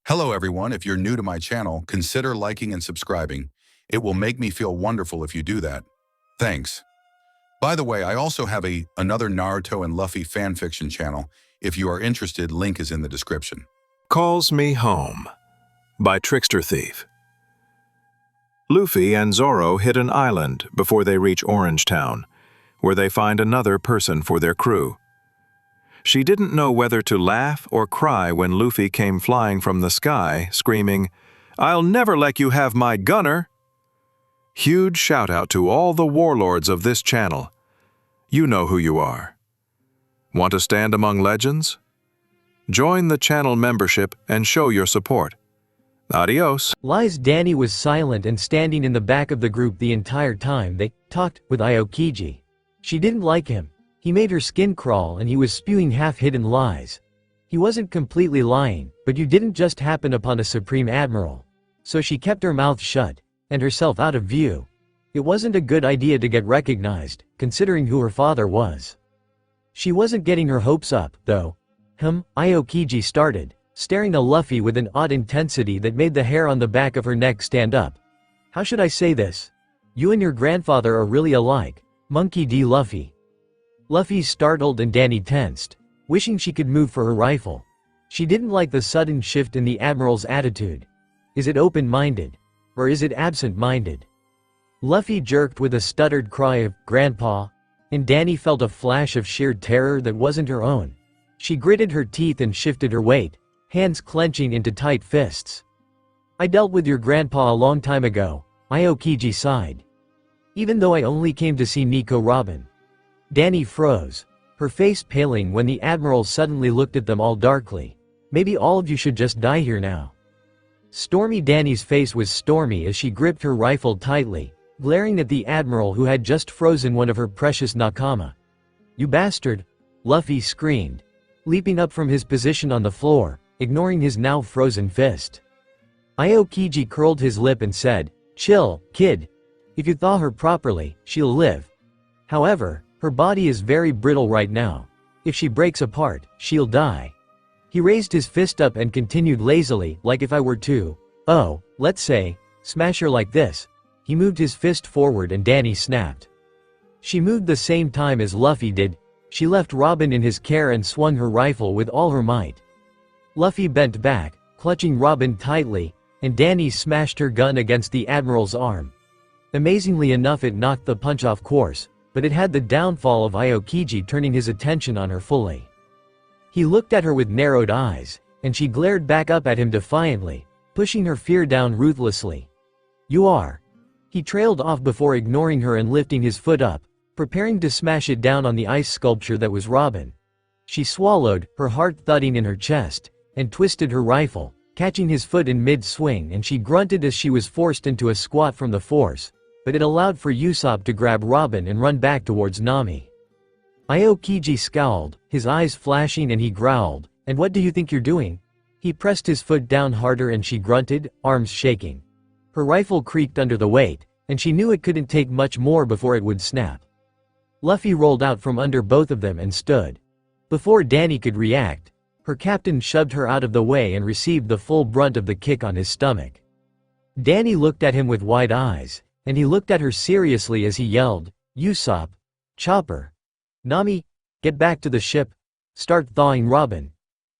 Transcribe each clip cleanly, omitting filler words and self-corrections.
Hello everyone, if you're new to my channel, consider liking and subscribing. It will make me feel wonderful if you do that. Thanks. By the way, I also have another Naruto and Luffy fanfiction channel. If you are interested, link is in the description. Calls Me Home by TricksterThief. Luffy and Zoro hit an island before they reach Orange Town, where they find another person for their crew. She didn't know whether to laugh or cry when Luffy came flying from the sky, screaming, "I'll never let you have my gunner!" Huge shout out to all the warlords of this channel. You know who you are. Want to stand among legends? Join the channel membership and show your support. Adios. Lies. Danny was silent and standing in the back of the group the entire time they talked with Aokiji. She didn't like him. He made her skin crawl and he was spewing half-hidden lies. He wasn't completely lying, but you didn't just happen upon a supreme admiral. So she kept her mouth shut, and herself out of view. It wasn't a good idea to get recognized, considering who her father was. She wasn't getting her hopes up, though. Aokiji started, staring at Luffy with an odd intensity that made the hair on the back of her neck stand up. How should I say this? You and your grandfather are really alike, Monkey D. Luffy. Luffy startled and Danny tensed, wishing she could move for her rifle. She didn't like the sudden shift in the Admiral's attitude. Is it open-minded? Or is it absent-minded? Luffy jerked with a stuttered cry of, "Grandpa," and Danny felt a flash of sheer terror that wasn't her own. She gritted her teeth and shifted her weight, hands clenching into tight fists. "I dealt with your grandpa a long time ago," Aokiji sighed. "Even though I only came to see Nico Robin." Danny froze, her face paling when the Admiral suddenly looked at them all darkly. "Maybe all of you should just die here now." Stormy. Danny's face was stormy as she gripped her rifle tightly, glaring at the Admiral who had just frozen one of her precious nakama. "You bastard!" Luffy screamed, leaping up from his position on the floor, ignoring his now frozen fist. Aokiji curled his lip and said, "Chill, kid. If you thaw her properly, she'll live. However, her body is very brittle right now. If she breaks apart, she'll die." He raised his fist up and continued lazily, "Like if I were to, let's say, smash her like this." He moved his fist forward and Danny snapped. She moved the same time as Luffy did. She left Robin in his care and swung her rifle with all her might. Luffy bent back, clutching Robin tightly, and Danny smashed her gun against the Admiral's arm. Amazingly enough, it knocked the punch off course, but it had the downfall of Aokiji turning his attention on her fully. He looked at her with narrowed eyes, and she glared back up at him defiantly, pushing her fear down ruthlessly. "You are." He trailed off before ignoring her and lifting his foot up, preparing to smash it down on the ice sculpture that was Robin. She swallowed, her heart thudding in her chest, and twisted her rifle, catching his foot in mid-swing, and she grunted as she was forced into a squat from the force, but it allowed for Usopp to grab Robin and run back towards Nami. Aokiji scowled, his eyes flashing, and he growled, "And what do you think you're doing?" He pressed his foot down harder and she grunted, arms shaking. Her rifle creaked under the weight, and she knew it couldn't take much more before it would snap. Luffy rolled out from under both of them and stood. Before Danny could react, her captain shoved her out of the way and received the full brunt of the kick on his stomach. Danny looked at him with wide eyes, and he looked at her seriously as he yelled, "Usopp, Chopper, Nami, get back to the ship, start thawing Robin."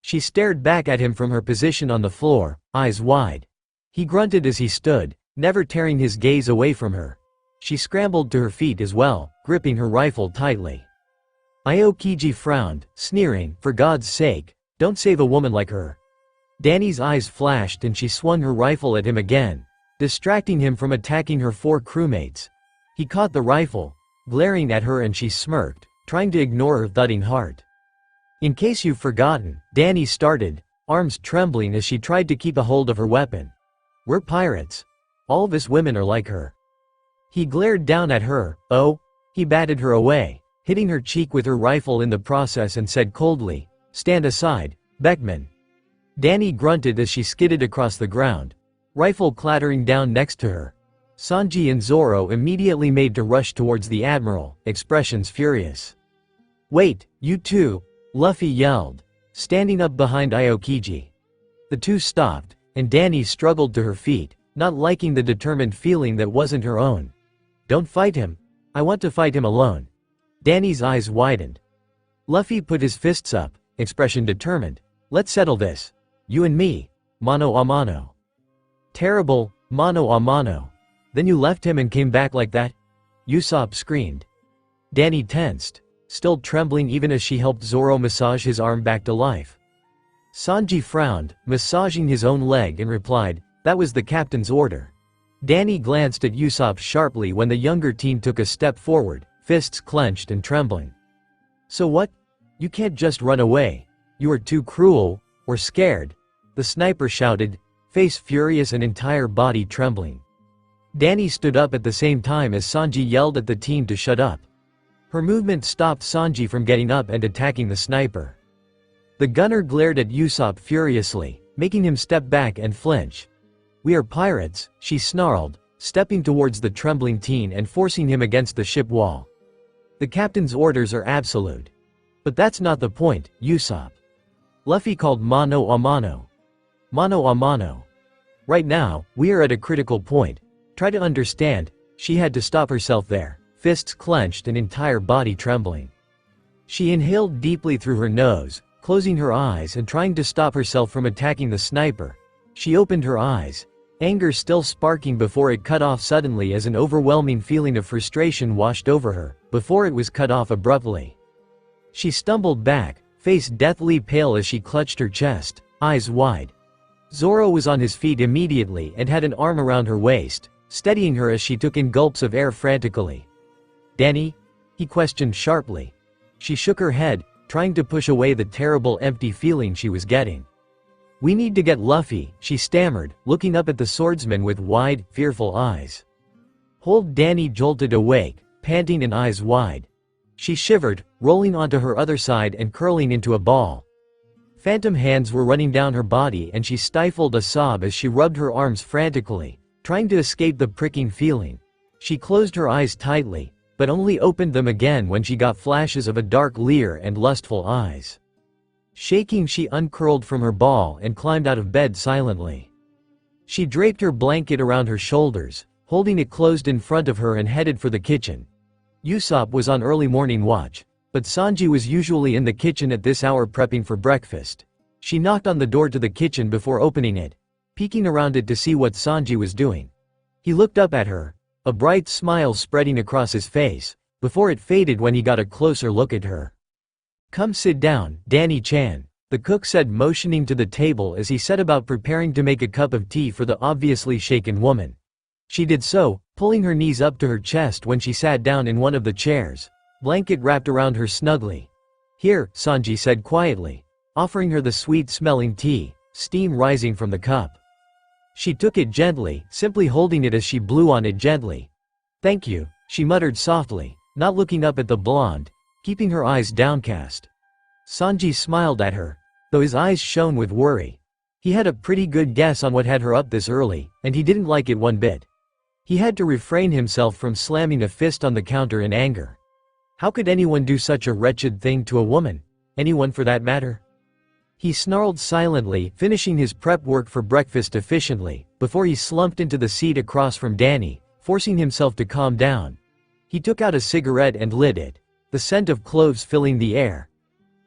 She stared back at him from her position on the floor, eyes wide. He grunted as he stood, never tearing his gaze away from her. She scrambled to her feet as well, gripping her rifle tightly. Aokiji frowned, sneering, "For God's sake, don't save a woman like her." Danny's eyes flashed and she swung her rifle at him again, distracting him from attacking her four crewmates. He caught the rifle, glaring at her, and she smirked, trying to ignore her thudding heart. "In case you've forgotten," Danny started, arms trembling as she tried to keep a hold of her weapon. "We're pirates. All of us women are like her." He glared down at her. "Oh?" He batted her away, hitting her cheek with her rifle in the process, and said coldly, "Stand aside, Beckman." Danny grunted as she skidded across the ground, rifle clattering down next to her. Sanji and Zoro immediately made to rush towards the Admiral, expressions furious. "Wait, you two!" Luffy yelled, standing up behind Aokiji. The two stopped, and Danny struggled to her feet, not liking the determined feeling that wasn't her own. "Don't fight him. I want to fight him alone." Danny's eyes widened. Luffy put his fists up, expression determined. "Let's settle this. You and me. Mano a mano." "Terrible, mano a mano. Then you left him and came back like that?" Usopp screamed. Danny tensed, still trembling even as she helped Zoro massage his arm back to life. Sanji frowned, massaging his own leg, and replied, "That was the captain's order." Danny glanced at Usopp sharply when the younger teen took a step forward, fists clenched and trembling. "So what? You can't just run away. You are too cruel, or scared," the sniper shouted, face furious and entire body trembling. Danny stood up at the same time as Sanji yelled at the teen to shut up. Her movement stopped Sanji from getting up and attacking the sniper. The gunner glared at Usopp furiously, making him step back and flinch. "We are pirates," she snarled, stepping towards the trembling teen and forcing him against the ship wall. "The captain's orders are absolute." "But that's not the point, Usopp." Luffy called mano a mano. "Mano a mano. Right now, we are at a critical point. Try to understand." She had to stop herself there, fists clenched and entire body trembling. She inhaled deeply through her nose, closing her eyes and trying to stop herself from attacking the sniper. She opened her eyes, anger still sparking before it cut off suddenly as an overwhelming feeling of frustration washed over her, before it was cut off abruptly. She stumbled back, face deathly pale as she clutched her chest, eyes wide. Zoro was on his feet immediately and had an arm around her waist, steadying her as she took in gulps of air frantically. "Danny?" he questioned sharply. She shook her head, trying to push away the terrible empty feeling she was getting. "We need to get Luffy," she stammered, looking up at the swordsman with wide, fearful eyes. Hold Danny jolted awake, panting and eyes wide. She shivered, rolling onto her other side and curling into a ball. Phantom hands were running down her body and she stifled a sob as she rubbed her arms frantically, trying to escape the pricking feeling. She closed her eyes tightly, but only opened them again when she got flashes of a dark leer and lustful eyes. Shaking, she uncurled from her ball and climbed out of bed silently. She draped her blanket around her shoulders, holding it closed in front of her and headed for the kitchen. Usopp was on early morning watch, but Sanji was usually in the kitchen at this hour prepping for breakfast. She knocked on the door to the kitchen before opening it, peeking around it to see what Sanji was doing. He looked up at her, a bright smile spreading across his face, before it faded when he got a closer look at her. "Come sit down, Danny-chan," the cook said, motioning to the table as he set about preparing to make a cup of tea for the obviously shaken woman. She did so, pulling her knees up to her chest when she sat down in one of the chairs, blanket wrapped around her snugly. "Here," Sanji said quietly, offering her the sweet-smelling tea, steam rising from the cup. She took it gently, simply holding it as she blew on it gently. "Thank you," she muttered softly, not looking up at the blonde, keeping her eyes downcast. Sanji smiled at her, though his eyes shone with worry. He had a pretty good guess on what had her up this early, and he didn't like it one bit. He had to refrain himself from slamming a fist on the counter in anger. How could anyone do such a wretched thing to a woman? Anyone for that matter? He snarled silently, finishing his prep work for breakfast efficiently, before he slumped into the seat across from Danny, forcing himself to calm down. He took out a cigarette and lit it, the scent of cloves filling the air.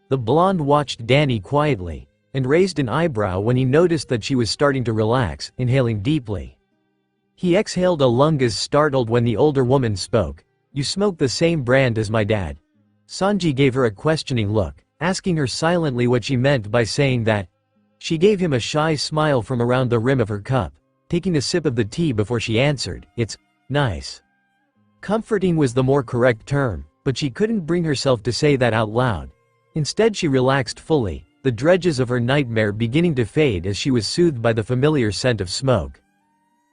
The blonde watched Danny quietly, and raised an eyebrow when he noticed that she was starting to relax, inhaling deeply. He exhaled a lung as startled when the older woman spoke. "You smoke the same brand as my dad." Sanji gave her a questioning look, asking her silently what she meant by saying that. She gave him a shy smile from around the rim of her cup, taking a sip of the tea before she answered, "It's nice." Comforting was the more correct term, but she couldn't bring herself to say that out loud. Instead she relaxed fully, the dredges of her nightmare beginning to fade as she was soothed by the familiar scent of smoke.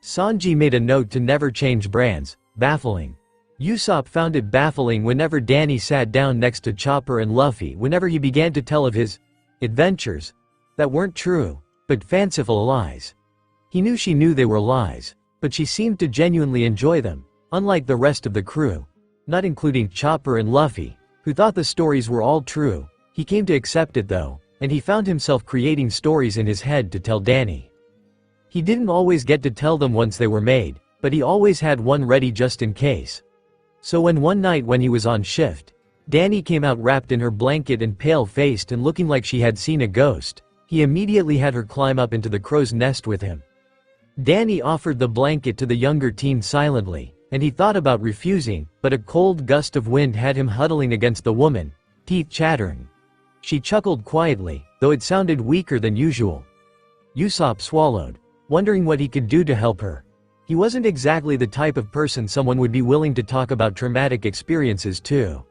Sanji made a note to never change brands, baffling. Usopp found it baffling whenever Danny sat down next to Chopper and Luffy whenever he began to tell of his adventures that weren't true, but fanciful lies. He knew she knew they were lies, but she seemed to genuinely enjoy them, unlike the rest of the crew, not including Chopper and Luffy, who thought the stories were all true. He came to accept it though, and he found himself creating stories in his head to tell Danny. He didn't always get to tell them once they were made, but he always had one ready just in case. So one night when he was on shift, Danny came out wrapped in her blanket and pale-faced and looking like she had seen a ghost, he immediately had her climb up into the crow's nest with him. Danny offered the blanket to the younger teen silently, and he thought about refusing, but a cold gust of wind had him huddling against the woman, teeth chattering. She chuckled quietly, though it sounded weaker than usual. Usopp swallowed, wondering what he could do to help her. He wasn't exactly the type of person someone would be willing to talk about traumatic experiences to.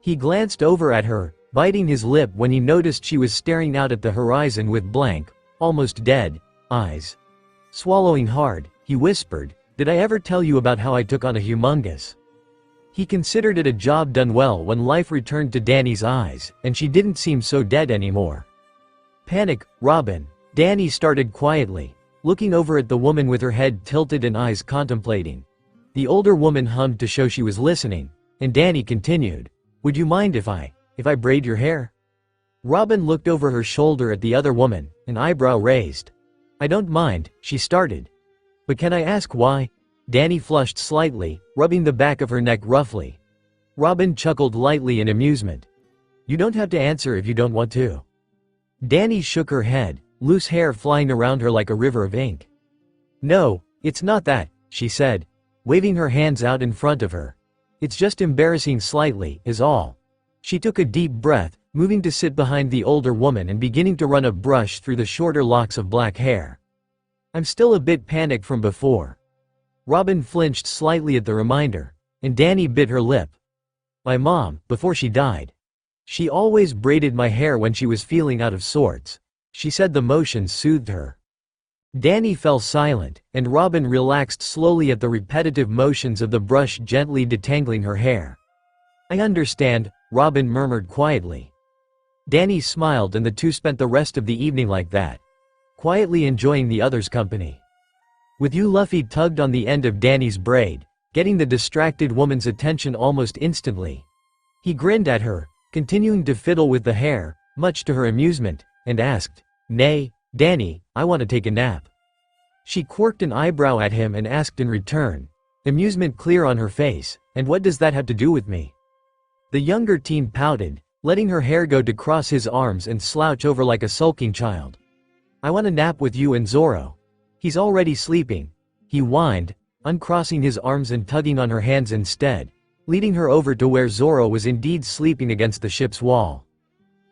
He glanced over at her, biting his lip when he noticed she was staring out at the horizon with blank, almost dead, eyes. Swallowing hard, he whispered, "Did I ever tell you about how I took on a humongous?" He considered it a job done well when life returned to Danny's eyes, and she didn't seem so dead anymore. Panic, Robin. Danny started quietly, looking over at the woman with her head tilted and eyes contemplating. The older woman hummed to show she was listening, and Danny continued, "Would you mind if I braid your hair?" Robin looked over her shoulder at the other woman, an eyebrow raised. "I don't mind," she started. "But can I ask why?" Danny flushed slightly, rubbing the back of her neck roughly. Robin chuckled lightly in amusement. "You don't have to answer if you don't want to." Danny shook her head, loose hair flying around her like a river of ink. "No, it's not that," she said, waving her hands out in front of her. "It's just embarrassing slightly, is all." She took a deep breath, moving to sit behind the older woman and beginning to run a brush through the shorter locks of black hair. "I'm still a bit panicked from before." Robin flinched slightly at the reminder, and Danny bit her lip. "My mom, before she died. She always braided my hair when she was feeling out of sorts," she said. The motion soothed her. Danny fell silent, and Robin relaxed slowly at the repetitive motions of the brush gently detangling her hair. "I understand," Robin murmured quietly. Danny smiled and the two spent the rest of the evening like that, quietly enjoying the other's company. With you, Luffy tugged on the end of Danny's braid, getting the distracted woman's attention almost instantly. He grinned at her, continuing to fiddle with the hair, much to her amusement, and asked, "Nay, Danny, I want to take a nap." She quirked an eyebrow at him and asked in return, amusement clear on her face, "And what does that have to do with me?" The younger teen pouted, letting her hair go to cross his arms and slouch over like a sulking child. "I want to nap with you and Zoro. He's already sleeping," he whined, uncrossing his arms and tugging on her hands instead, leading her over to where Zoro was indeed sleeping against the ship's wall.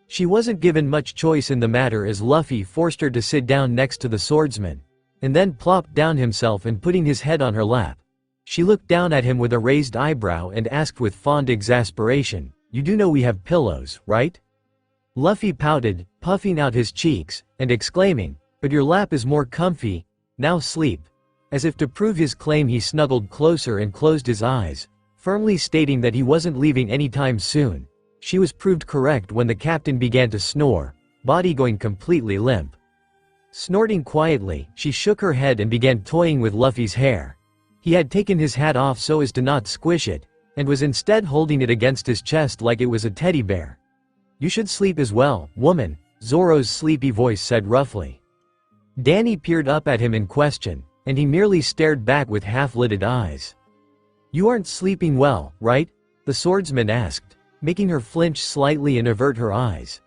She wasn't given much choice in the matter as Luffy forced her to sit down next to the swordsman, and then plopped down himself and putting his head on her lap. She looked down at him with a raised eyebrow and asked with fond exasperation, "You do know we have pillows, right?" Luffy pouted, puffing out his cheeks, and exclaiming, "But your lap is more comfy, now sleep." As if to prove his claim he snuggled closer and closed his eyes, firmly stating that he wasn't leaving anytime soon. She was proved correct when the captain began to snore, body going completely limp. Snorting quietly, she shook her head and began toying with Luffy's hair. He had taken his hat off so as to not squish it, and was instead holding it against his chest like it was a teddy bear. "You should sleep as well, woman," Zoro's sleepy voice said roughly. Danny peered up at him in question, and he merely stared back with half-lidded eyes. "You aren't sleeping well, right?" the swordsman asked, making her flinch slightly and avert her eyes.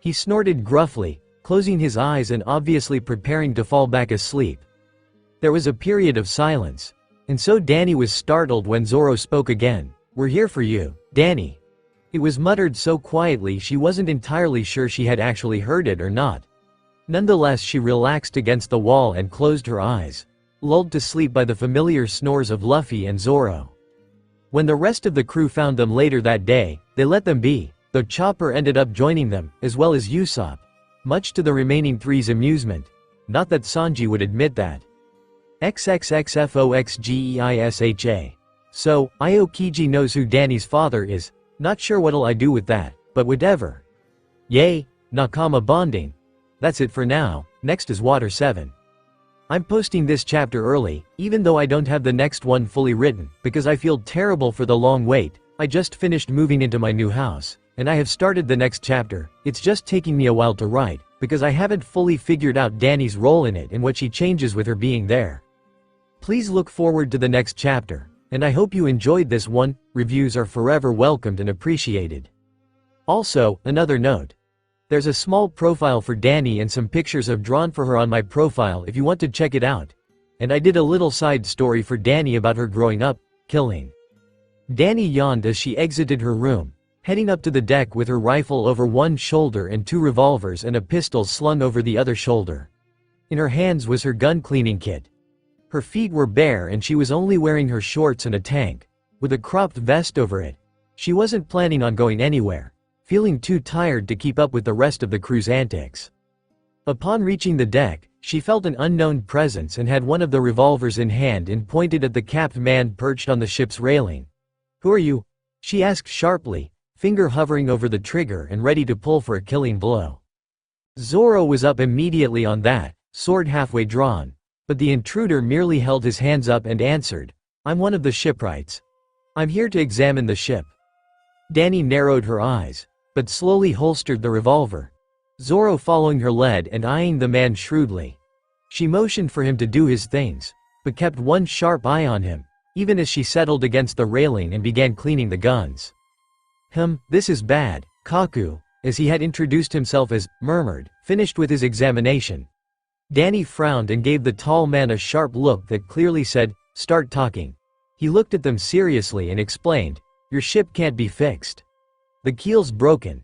He snorted gruffly, closing his eyes and obviously preparing to fall back asleep. There was a period of silence, and so Danny was startled when Zoro spoke again. "We're here for you, Danny." It was muttered so quietly she wasn't entirely sure she had actually heard it or not. Nonetheless, she relaxed against the wall and closed her eyes, lulled to sleep by the familiar snores of Luffy and Zoro. When the rest of the crew found them later that day, they let them be, though Chopper ended up joining them, as well as Usopp, much to the remaining three's amusement. Not that Sanji would admit that. XXXFOXGEISHA. So, Aokiji knows who Danny's father is. Not sure what'll I do with that, but whatever. Yay, Nakama bonding. That's it for now. Next is Water 7. I'm posting this chapter early, even though I don't have the next one fully written, because I feel terrible for the long wait. I just finished moving into my new house, and I have started the next chapter. It's just taking me a while to write, because I haven't fully figured out Danny's role in it and what she changes with her being there. Please look forward to the next chapter, and I hope you enjoyed this one. Reviews are forever welcomed and appreciated. Also, another note. There's a small profile for Danny and some pictures I've drawn for her on my profile if you want to check it out. And I did a little side story for Danny about her growing up, killing. Danny yawned as she exited her room, heading up to the deck with her rifle over one shoulder and 2 revolvers and a pistol slung over the other shoulder. In her hands was her gun cleaning kit. Her feet were bare and she was only wearing her shorts and a tank, with a cropped vest over it. She wasn't planning on going anywhere, feeling too tired to keep up with the rest of the crew's antics. Upon reaching the deck, she felt an unknown presence and had one of the revolvers in hand and pointed at the capped man perched on the ship's railing. "Who are you?" she asked sharply, finger hovering over the trigger and ready to pull for a killing blow. Zoro was up immediately on that, sword halfway drawn, but the intruder merely held his hands up and answered, "I'm one of the shipwrights. I'm here to examine the ship." Danny narrowed her eyes, but slowly holstered the revolver. Zoro following her lead and eyeing the man shrewdly. She motioned for him to do his things, but kept one sharp eye on him, even as she settled against the railing and began cleaning the guns. This is bad," Kaku, as he had introduced himself as, murmured, finished with his examination. Danny frowned and gave the tall man a sharp look that clearly said, "Start talking." He looked at them seriously and explained, "Your ship can't be fixed. The keel's broken.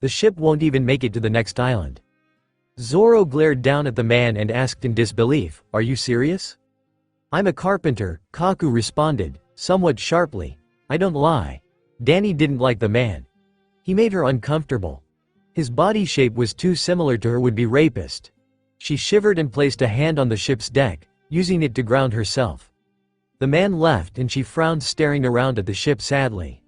The ship won't even make it to the next island." Zoro glared down at the man and asked in disbelief, "Are you serious?" "I'm a carpenter," Kaku responded, somewhat sharply. "I don't lie." Danny didn't like the man. He made her uncomfortable. His body shape was too similar to her would-be rapist. She shivered and placed a hand on the ship's deck, using it to ground herself. The man left and she frowned, staring around at the ship sadly.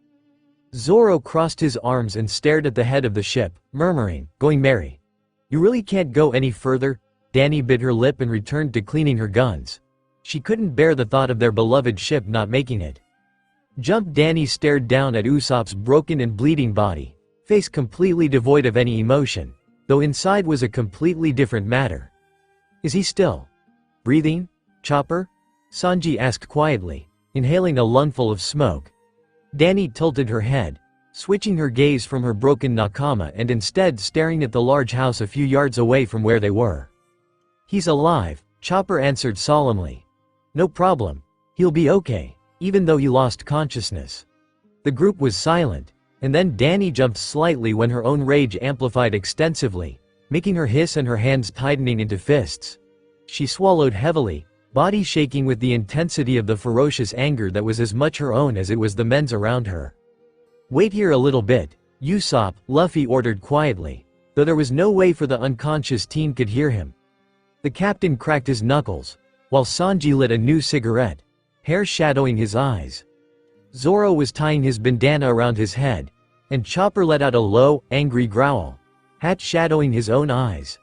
Zoro crossed his arms and stared at the head of the ship, murmuring, "Going Mary. You really can't go any further?" Danny bit her lip and returned to cleaning her guns. She couldn't bear the thought of their beloved ship not making it. Danny stared down at Usopp's broken and bleeding body, face completely devoid of any emotion, though inside was a completely different matter. "Is he still breathing, Chopper?" Sanji asked quietly, inhaling a lungful of smoke. Danny tilted her head, switching her gaze from her broken nakama and instead staring at the large house a few yards away from where they were. "He's alive," Chopper answered solemnly. "No problem. He'll be okay, even though he lost consciousness." The group was silent, and then Danny jumped slightly when her own rage amplified extensively, making her hiss and her hands tightening into fists. She swallowed heavily, body shaking with the intensity of the ferocious anger that was as much her own as it was the men's around her. "Wait here a little bit, Usopp," Luffy ordered quietly, though there was no way for the unconscious teen could hear him. The captain cracked his knuckles, while Sanji lit a new cigarette, hair shadowing his eyes. Zoro was tying his bandana around his head, and Chopper let out a low, angry growl, hat shadowing his own eyes.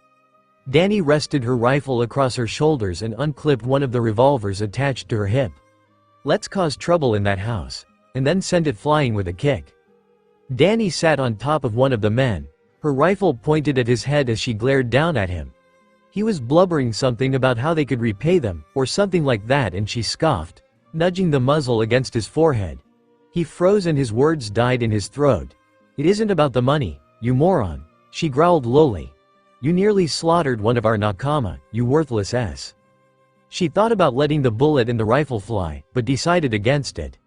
Danny rested her rifle across her shoulders and unclipped one of the revolvers attached to her hip. "Let's cause trouble in that house, and then send it flying with a kick." Danny sat on top of one of the men, her rifle pointed at his head as she glared down at him. He was blubbering something about how they could repay them, or something like that, and she scoffed, nudging the muzzle against his forehead. He froze and his words died in his throat. "It isn't about the money, you moron," she growled lowly. "You nearly slaughtered one of our nakama, you worthless ass." She thought about letting the bullet in the rifle fly, but decided against it.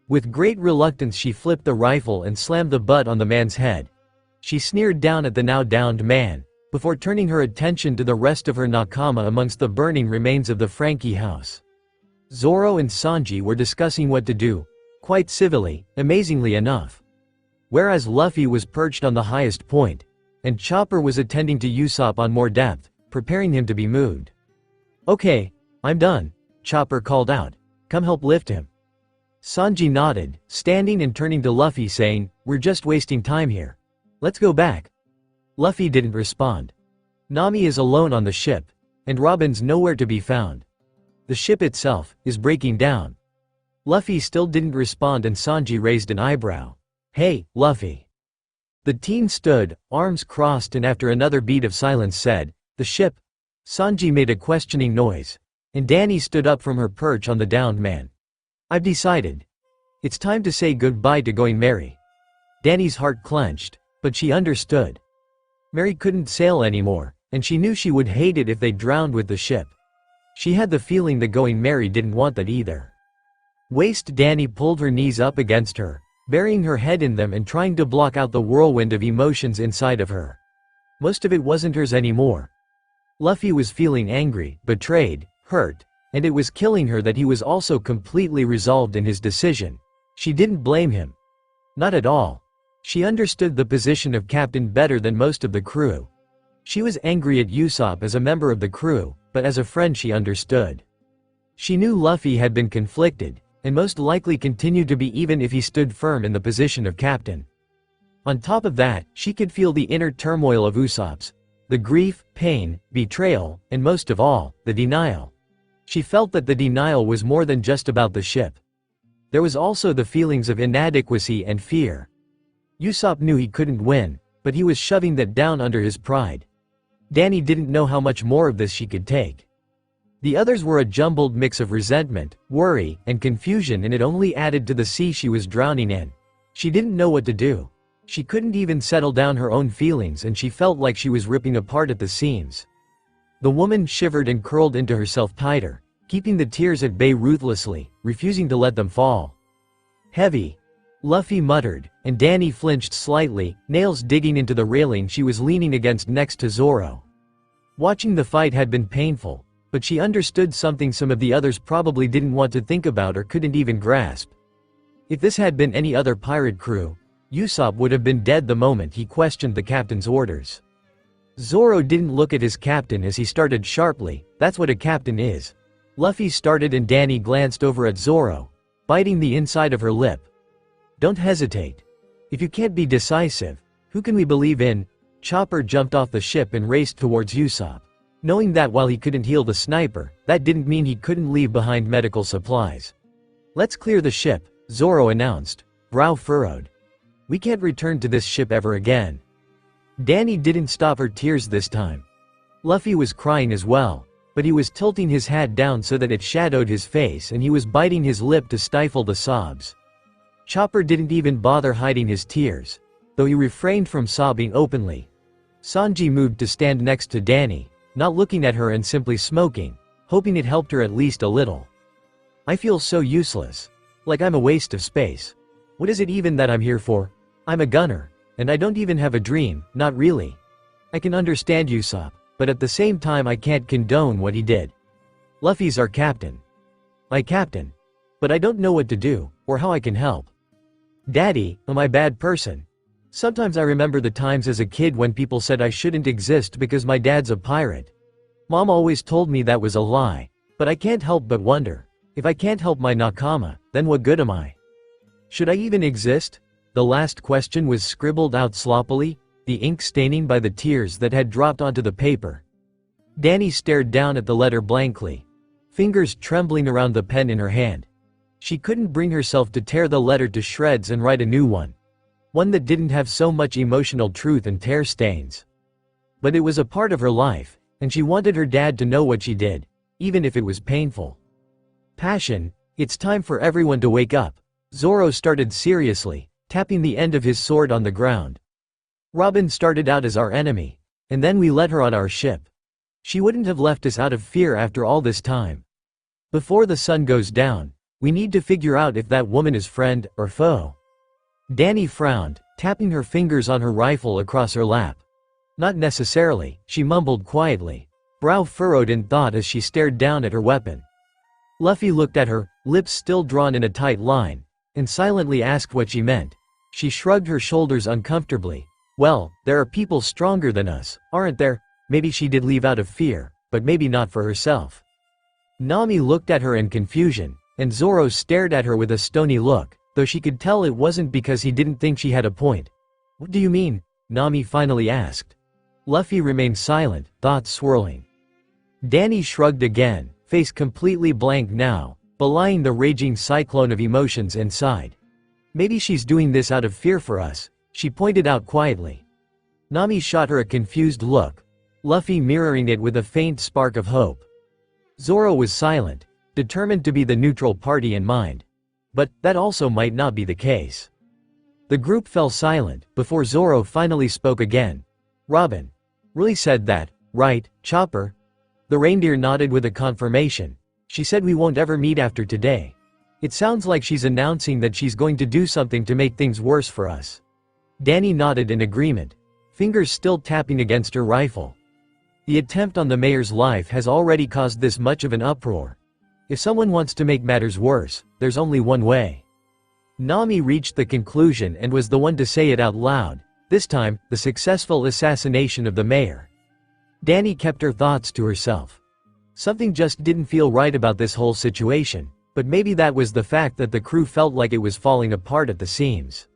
With great reluctance she flipped the rifle and slammed the butt on the man's head. She sneered down at the now downed man, before turning her attention to the rest of her nakama amongst the burning remains of the Frankie house. Zoro and Sanji were discussing what to do, quite civilly, amazingly enough. Whereas Luffy was perched on the highest point, and Chopper was attending to Usopp on more depth, preparing him to be moved. "Okay, I'm done," Chopper called out. "Come help lift him." Sanji nodded, standing and turning to Luffy saying, "We're just wasting time here. Let's go back." Luffy didn't respond. Nami is alone on the ship, and Robin's nowhere to be found. The ship itself is breaking down. Luffy still didn't respond and Sanji raised an eyebrow. "Hey, Luffy. The teen stood, arms crossed, and after another beat of silence said, "The ship." Sanji made a questioning noise, and Danny stood up from her perch on the downed man. "I've decided. It's time to say goodbye to going Mary." Danny's heart clenched, but she understood. Mary couldn't sail anymore, and she knew she would hate it if they drowned with the ship. She had the feeling that going Mary didn't want that either. Waist Danny pulled her knees up against her, burying her head in them and trying to block out the whirlwind of emotions inside of her. Most of it wasn't hers anymore. Luffy was feeling angry, betrayed, hurt, and it was killing her that he was also completely resolved in his decision. She didn't blame him. Not at all. She understood the position of captain better than most of the crew. She was angry at Usopp as a member of the crew, but as a friend she understood. She knew Luffy had been conflicted, and most likely continued to be even if he stood firm in the position of captain. On top of that, she could feel the inner turmoil of Usopp's. The grief, pain, betrayal, and most of all, the denial. She felt that the denial was more than just about the ship. There was also the feelings of inadequacy and fear. Usopp knew he couldn't win, but he was shoving that down under his pride. Danny didn't know how much more of this she could take. The others were a jumbled mix of resentment, worry, and confusion, and it only added to the sea she was drowning in. She didn't know what to do. She couldn't even settle down her own feelings, and she felt like she was ripping apart at the seams. The woman shivered and curled into herself tighter, keeping the tears at bay ruthlessly, refusing to let them fall. "Heavy," Luffy muttered, and Danny flinched slightly, nails digging into the railing she was leaning against next to Zoro. Watching the fight had been painful, but she understood something some of the others probably didn't want to think about or couldn't even grasp. If this had been any other pirate crew, Usopp would have been dead the moment he questioned the captain's orders. Zoro didn't look at his captain as he started sharply, "That's what a captain is." Luffy started and Danny glanced over at Zoro, biting the inside of her lip. "Don't hesitate. If you can't be decisive, who can we believe in?" Chopper jumped off the ship and raced towards Usopp. Knowing that while he couldn't heal the sniper, that didn't mean he couldn't leave behind medical supplies. "Let's clear the ship," Zoro announced, brow furrowed. "We can't return to this ship ever again." Danny didn't stop her tears this time. Luffy was crying as well, but he was tilting his hat down so that it shadowed his face, and he was biting his lip to stifle the sobs. Chopper didn't even bother hiding his tears, though he refrained from sobbing openly. Sanji moved to stand next to Danny, not looking at her and simply smoking, hoping it helped her at least a little. "I feel so useless. Like I'm a waste of space. What is it even that I'm here for? I'm a gunner, and I don't even have a dream, not really. I can understand Usopp, but at the same time I can't condone what he did. Luffy's our captain. My captain. But I don't know what to do, or how I can help. Daddy, am I a bad person? Sometimes I remember the times as a kid when people said I shouldn't exist because my dad's a pirate. Mom always told me that was a lie, but I can't help but wonder, if I can't help my nakama, then what good am I? Should I even exist?" The last question was scribbled out sloppily, the ink staining by the tears that had dropped onto the paper. Danny stared down at the letter blankly, fingers trembling around the pen in her hand. She couldn't bring herself to tear the letter to shreds and write a new one that didn't have so much emotional truth and tear stains. But it was a part of her life, and she wanted her dad to know what she did, even if it was painful. "Passion, it's time for everyone to wake up," Zoro started seriously, tapping the end of his sword on the ground. "Robin started out as our enemy, and then we let her on our ship. She wouldn't have left us out of fear after all this time. Before the sun goes down, we need to figure out if that woman is friend or foe." Danny frowned, tapping her fingers on her rifle across her lap. "Not necessarily," she mumbled quietly, brow furrowed in thought as she stared down at her weapon. Luffy looked at her, lips still drawn in a tight line, and silently asked what she meant. She shrugged her shoulders uncomfortably. "Well, there are people stronger than us, aren't there? Maybe she did leave out of fear, but maybe not for herself." Nami looked at her in confusion, and Zoro stared at her with a stony look, though she could tell it wasn't because he didn't think she had a point. "What do you mean?" Nami finally asked. Luffy remained silent, thoughts swirling. Danny shrugged again, face completely blank now, belying the raging cyclone of emotions inside. "Maybe she's doing this out of fear for us, she pointed out quietly. Nami shot her a confused look, Luffy mirroring it with a faint spark of hope. Zoro was silent, determined to be the neutral party in mind. But that also might not be the case. The group fell silent before Zoro finally spoke again. Robin really said that, right, Chopper? The reindeer nodded with a confirmation. She said we won't ever meet after today. It sounds like she's announcing that she's going to do something to make things worse for us. Danny nodded in agreement, fingers still tapping against her rifle. The attempt on the mayor's life has already caused this much of an uproar. If someone wants to make matters worse, there's only one way. Nami reached the conclusion and was the one to say it out loud, this time, the successful assassination of the mayor. Danny kept her thoughts to herself. Something just didn't feel right about this whole situation, but maybe that was the fact that the crew felt like it was falling apart at the seams.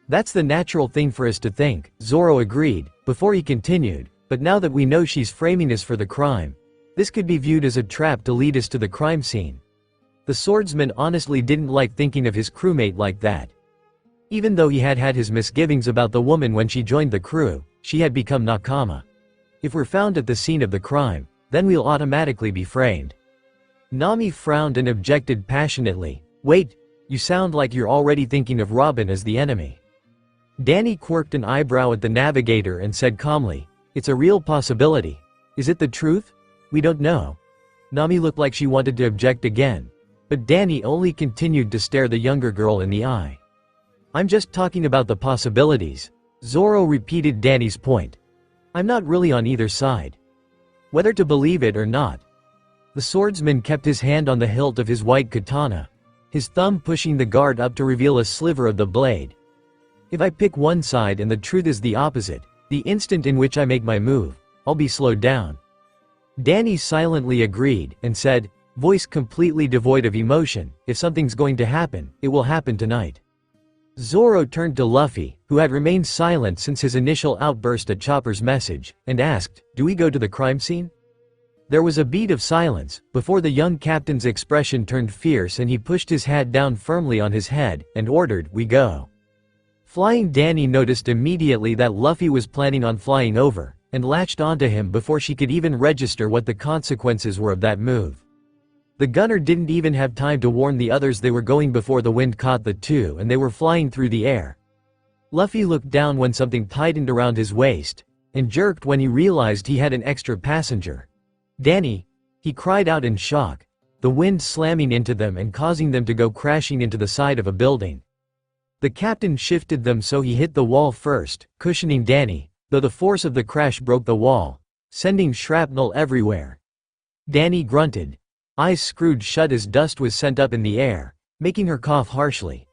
That's the natural thing for us to think, Zoro agreed, before he continued, but now that we know she's framing us for the crime, this could be viewed as a trap to lead us to the crime scene. The swordsman honestly didn't like thinking of his crewmate like that. Even though he had had his misgivings about the woman when she joined the crew, she had become nakama. If we're found at the scene of the crime, then we'll automatically be framed. Nami frowned and objected passionately. Wait, you sound like you're already thinking of Robin as the enemy. Danny quirked an eyebrow at the navigator and said calmly, it's a real possibility. Is it the truth? We don't know. Nami looked like she wanted to object again, but Danny only continued to stare the younger girl in the eye. I'm just talking about the possibilities. Zoro repeated Danny's point. I'm not really on either side. Whether to believe it or not. The swordsman kept his hand on the hilt of his white katana, his thumb pushing the guard up to reveal a sliver of the blade. If I pick one side and the truth is the opposite, the instant in which I make my move, I'll be slowed down. Danny silently agreed and said, voice completely devoid of emotion, if something's going to happen, it will happen tonight. Zoro turned to Luffy, who had remained silent since his initial outburst at Chopper's message, and asked, do we go to the crime scene? There was a beat of silence, before the young captain's expression turned fierce and he pushed his hat down firmly on his head, and ordered, we go. Flying Danny noticed immediately that Luffy was planning on flying over, and latched onto him before she could even register what the consequences were of that move. The gunner didn't even have time to warn the others they were going before the wind caught the two and they were flying through the air. Luffy looked down when something tightened around his waist, and jerked when he realized he had an extra passenger. Danny! He cried out in shock, the wind slamming into them and causing them to go crashing into the side of a building. The captain shifted them so he hit the wall first, cushioning Danny, though the force of the crash broke the wall, sending shrapnel everywhere. Danny grunted, eyes screwed shut as dust was sent up in the air, making her cough harshly.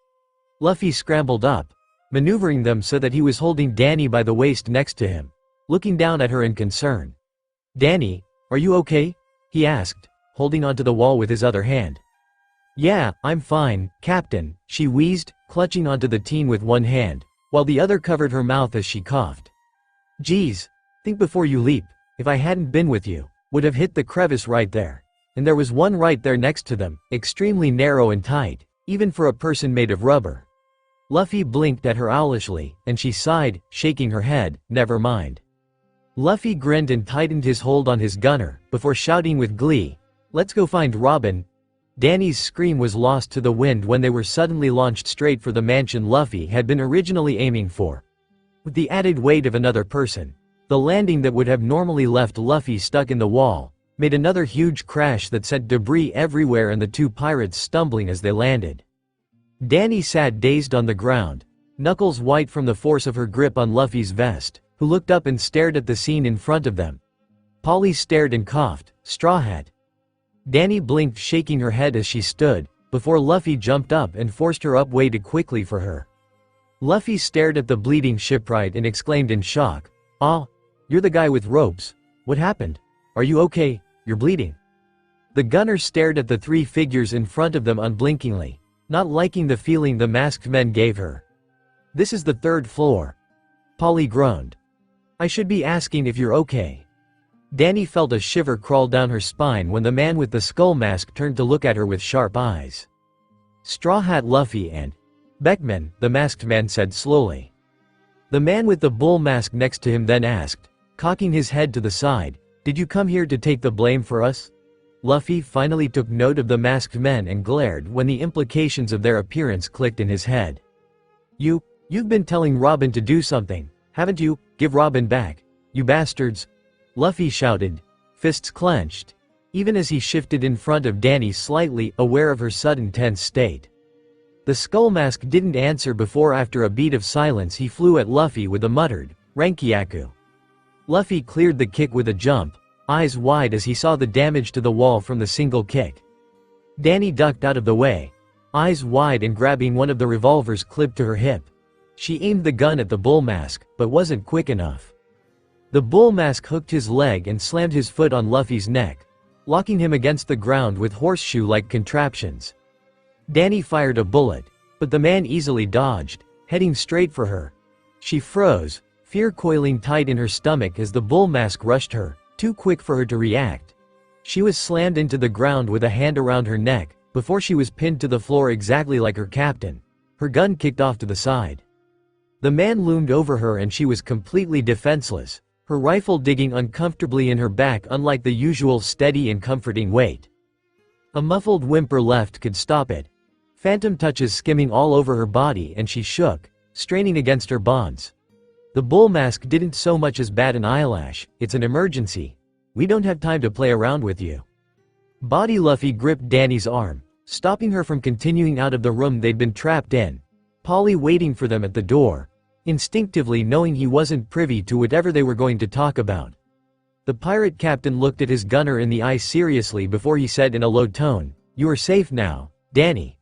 Luffy scrambled up, maneuvering them so that he was holding Danny by the waist next to him, looking down at her in concern. Danny, are you okay? He asked, holding onto the wall with his other hand. Yeah, I'm fine, Captain, she wheezed, clutching onto the teen with one hand, while the other covered her mouth as she coughed. Geez, think before you leap, if I hadn't been with you, would have hit the crevice right there. And there was one right there next to them, extremely narrow and tight, even for a person made of rubber. Luffy blinked at her owlishly, and she sighed, shaking her head, never mind. Luffy grinned and tightened his hold on his gunner, before shouting with glee, let's go find Robin. Danny's scream was lost to the wind when they were suddenly launched straight for the mansion Luffy had been originally aiming for. With the added weight of another person, the landing that would have normally left Luffy stuck in the wall, made another huge crash that sent debris everywhere and the two pirates stumbling as they landed. Danny sat dazed on the ground, knuckles white from the force of her grip on Luffy's vest, who looked up and stared at the scene in front of them. Polly stared and coughed, Straw Hat. Danny blinked, shaking her head as she stood, before Luffy jumped up and forced her up way too quickly for her. Luffy stared at the bleeding shipwright and exclaimed in shock, ah, you're the guy with ropes. What happened? Are you okay? You're bleeding. The gunner stared at the three figures in front of them unblinkingly, not liking the feeling the masked men gave her. This is the third floor. Polly groaned. I should be asking if you're okay. Danny felt a shiver crawl down her spine when the man with the skull mask turned to look at her with sharp eyes. Straw Hat Luffy and Beckman, the masked man said slowly. The man with the bull mask next to him then asked, cocking his head to the side, "Did you come here to take the blame for us?" Luffy finally took note of the masked men and glared when the implications of their appearance clicked in his head. You've been telling Robin to do something, haven't you? Give Robin back, you bastards!" Luffy shouted, fists clenched, even as he shifted in front of Danny, slightly aware of her sudden tense state. The skull mask didn't answer before after a beat of silence he flew at Luffy with a muttered, "Rankyaku." Luffy cleared the kick with a jump, eyes wide as he saw the damage to the wall from the single kick. Danny ducked out of the way, eyes wide and grabbing one of the revolvers clipped to her hip. She aimed the gun at the bull mask, but wasn't quick enough. The bull mask hooked his leg and slammed his foot on Luffy's neck, locking him against the ground with horseshoe-like contraptions. Danny fired a bullet, but the man easily dodged, heading straight for her. She froze, fear coiling tight in her stomach as the bull mask rushed her, too quick for her to react. She was slammed into the ground with a hand around her neck, before she was pinned to the floor exactly like her captain. Her gun kicked off to the side. The man loomed over her and she was completely defenseless, her rifle digging uncomfortably in her back unlike the usual steady and comforting weight. A muffled whimper left could stop it. Phantom touches skimming all over her body and she shook, straining against her bonds. The bull mask didn't so much as bat an eyelash. "It's an emergency. We don't have time to play around with you." Body Luffy gripped Danny's arm, stopping her from continuing out of the room they'd been trapped in, Polly waiting for them at the door, instinctively knowing he wasn't privy to whatever they were going to talk about. The pirate captain looked at his gunner in the eye seriously before he said in a low tone, "You are safe now, Danny.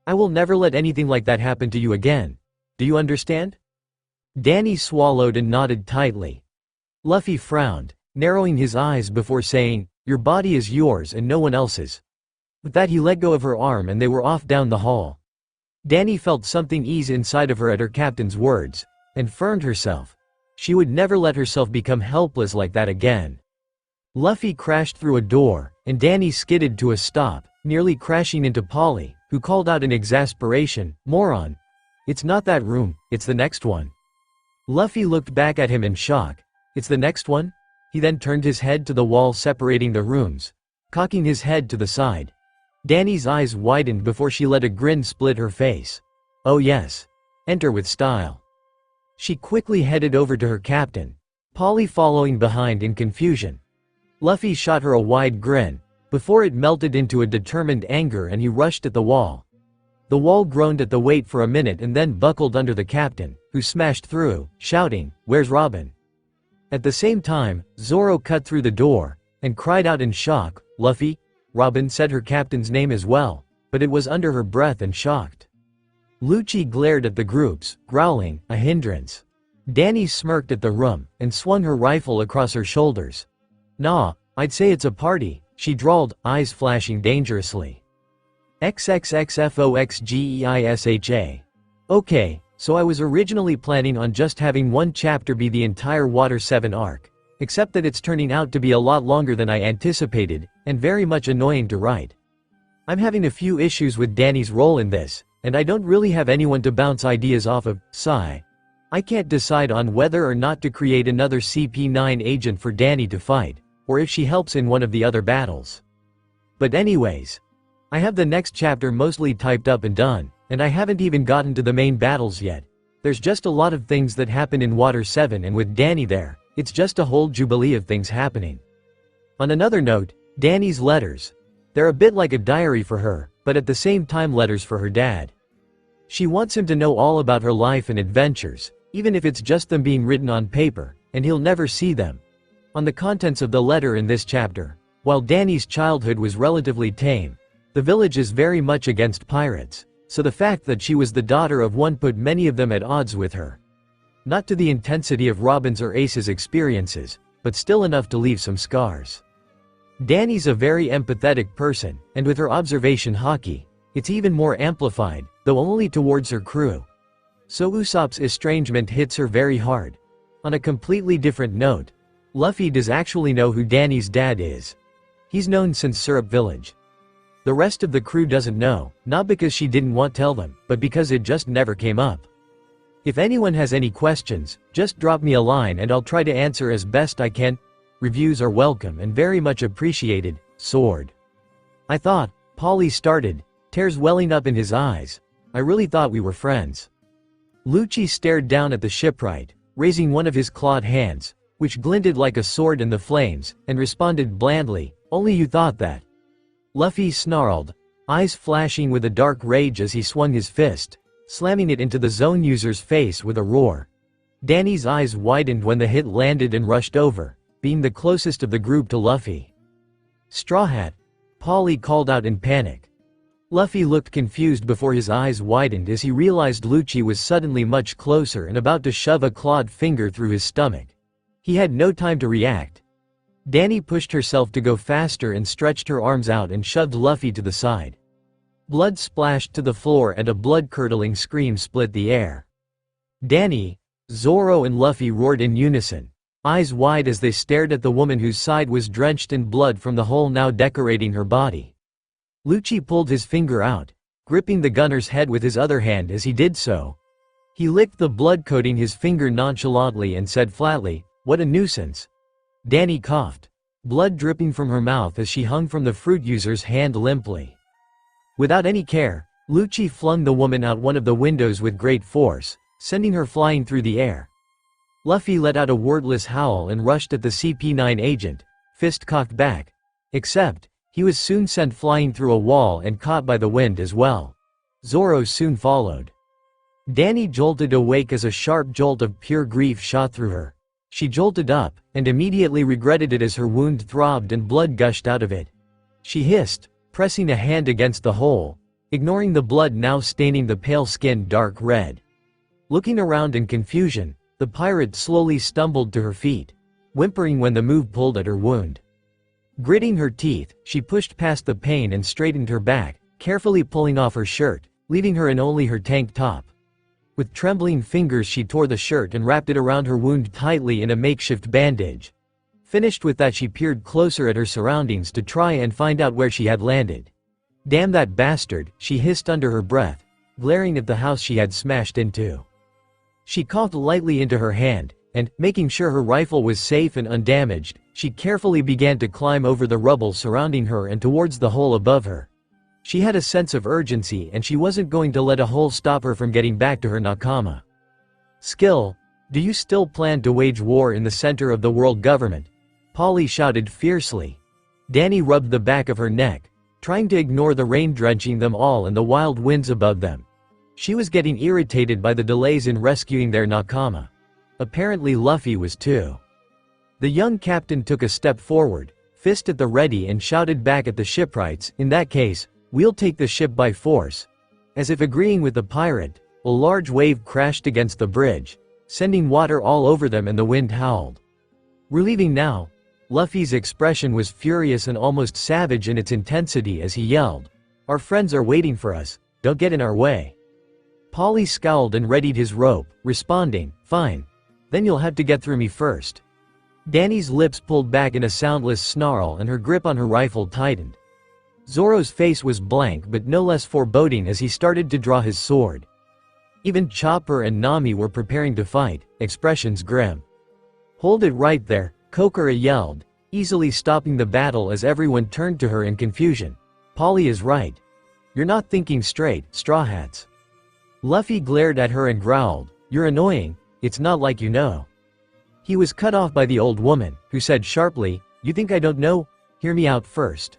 I will never let anything like that happen to you again. Do you understand?" Danny swallowed and nodded tightly. Luffy frowned, narrowing his eyes before saying, "Your body is yours and no one else's." With that he let go of her arm and they were off down the hall. Danny felt something ease inside of her at her captain's words, and firmed herself. She would never let herself become helpless like that again. Luffy crashed through a door, and Danny skidded to a stop, nearly crashing into Polly, who called out in exasperation, "Moron! It's not that room, it's the next one." Luffy looked back at him in shock. "It's the next one?" He then turned his head to the wall separating the rooms, cocking his head to the side. Danny's eyes widened before she let a grin split her face. "Oh yes. Enter with style." She quickly headed over to her captain, Polly following behind in confusion. Luffy shot her a wide grin, before it melted into a determined anger and he rushed at the wall. The wall groaned at the weight for a minute and then buckled under the captain, who smashed through, shouting, "Where's Robin?" At the same time, Zoro cut through the door, and cried out in shock, "Luffy?" Robin said her captain's name as well, but it was under her breath and shocked. Lucci glared at the groups, growling, "A hindrance." Danny smirked at the room, and swung her rifle across her shoulders. "Nah, I'd say it's a party," she drawled, eyes flashing dangerously. XXXFOXGEISHA. Okay, so I was originally planning on just having one chapter be the entire Water 7 arc, except that it's turning out to be a lot longer than I anticipated, and very much annoying to write. I'm having a few issues with Danny's role in this, and I don't really have anyone to bounce ideas off of. Sigh. I can't decide on whether or not to create another CP9 agent for Danny to fight, or if she helps in one of the other battles. But anyways, I have the next chapter mostly typed up and done, and I haven't even gotten to the main battles yet. There's just a lot of things that happen in Water 7, and with Danny there, it's just a whole jubilee of things happening. On another note, Danny's letters. They're a bit like a diary for her, but at the same time letters for her dad. She wants him to know all about her life and adventures, even if it's just them being written on paper, and he'll never see them. On the contents of the letter in this chapter, while Danny's childhood was relatively tame, the village is very much against pirates, so the fact that she was the daughter of one put many of them at odds with her. Not to the intensity of Robin's or Ace's experiences, but still enough to leave some scars. Danny's a very empathetic person, and with her observation haki, it's even more amplified, though only towards her crew. So Usopp's estrangement hits her very hard. On a completely different note, Luffy does actually know who Danny's dad is. He's known since Syrup Village. The rest of the crew doesn't know, not because she didn't want to tell them, but because it just never came up. If anyone has any questions, just drop me a line and I'll try to answer as best I can. Reviews are welcome and very much appreciated, Sword. I thought, Polly started, tears welling up in his eyes. I really thought we were friends. Lucci stared down at the shipwright, raising one of his clawed hands, which glinted like a sword in the flames, and responded blandly, only you thought that. Luffy snarled, eyes flashing with a dark rage as he swung his fist, slamming it into the zone user's face with a roar. Danny's eyes widened when the hit landed and rushed over, being the closest of the group to Luffy. Straw Hat, Polly called out in panic. Luffy looked confused before his eyes widened as he realized Lucci was suddenly much closer and about to shove a clawed finger through his stomach. He had no time to react. Danny pushed herself to go faster and stretched her arms out and shoved Luffy to the side. Blood splashed to the floor and a blood-curdling scream split the air. Danny, Zoro and Luffy roared in unison, eyes wide as they stared at the woman whose side was drenched in blood from the hole now decorating her body. Lucci pulled his finger out, gripping the gunner's head with his other hand as he did so. He licked the blood coating his finger nonchalantly and said flatly, "What a nuisance." Danny coughed, blood dripping from her mouth as she hung from the fruit user's hand limply. Without any care, Lucci flung the woman out one of the windows with great force, sending her flying through the air. Luffy let out a wordless howl and rushed at the CP9 agent, fist cocked back. Except, he was soon sent flying through a wall and caught by the wind as well. Zoro soon followed. Danny jolted awake as a sharp jolt of pure grief shot through her. She jolted up, and immediately regretted it as her wound throbbed and blood gushed out of it. She hissed, pressing a hand against the hole, ignoring the blood now staining the pale skin dark red. Looking around in confusion, the pirate slowly stumbled to her feet, whimpering when the move pulled at her wound. Gritting her teeth, she pushed past the pain and straightened her back, carefully pulling off her shirt, leaving her in only her tank top. With trembling fingers she tore the shirt and wrapped it around her wound tightly in a makeshift bandage. Finished with that, she peered closer at her surroundings to try and find out where she had landed. "Damn that bastard," she hissed under her breath, glaring at the house she had smashed into. She coughed lightly into her hand, and, making sure her rifle was safe and undamaged, she carefully began to climb over the rubble surrounding her and towards the hole above her. She had a sense of urgency and she wasn't going to let a hole stop her from getting back to her nakama. "Skill, do you still plan to wage war in the center of the world government?" Polly shouted fiercely. Danny rubbed the back of her neck, trying to ignore the rain drenching them all and the wild winds above them. She was getting irritated by the delays in rescuing their nakama. Apparently Luffy was too. The young captain took a step forward, fist at the ready, and shouted back at the shipwrights, "In that case, we'll take the ship by force." As if agreeing with the pirate, a large wave crashed against the bridge, sending water all over them and the wind howled. "We're leaving now." Luffy's expression was furious and almost savage in its intensity as he yelled, "Our friends are waiting for us, don't get in our way." Polly scowled and readied his rope, responding, "Fine. Then you'll have to get through me first." Danny's lips pulled back in a soundless snarl and her grip on her rifle tightened. Zoro's face was blank but no less foreboding as he started to draw his sword. Even Chopper and Nami were preparing to fight, expressions grim. "Hold it right there," Kokura yelled, easily stopping the battle as everyone turned to her in confusion. "Polly is right. You're not thinking straight, Straw Hats." Luffy glared at her and growled, "You're annoying, it's not like you know." He was cut off by the old woman, who said sharply, "You think I don't know? Hear me out first."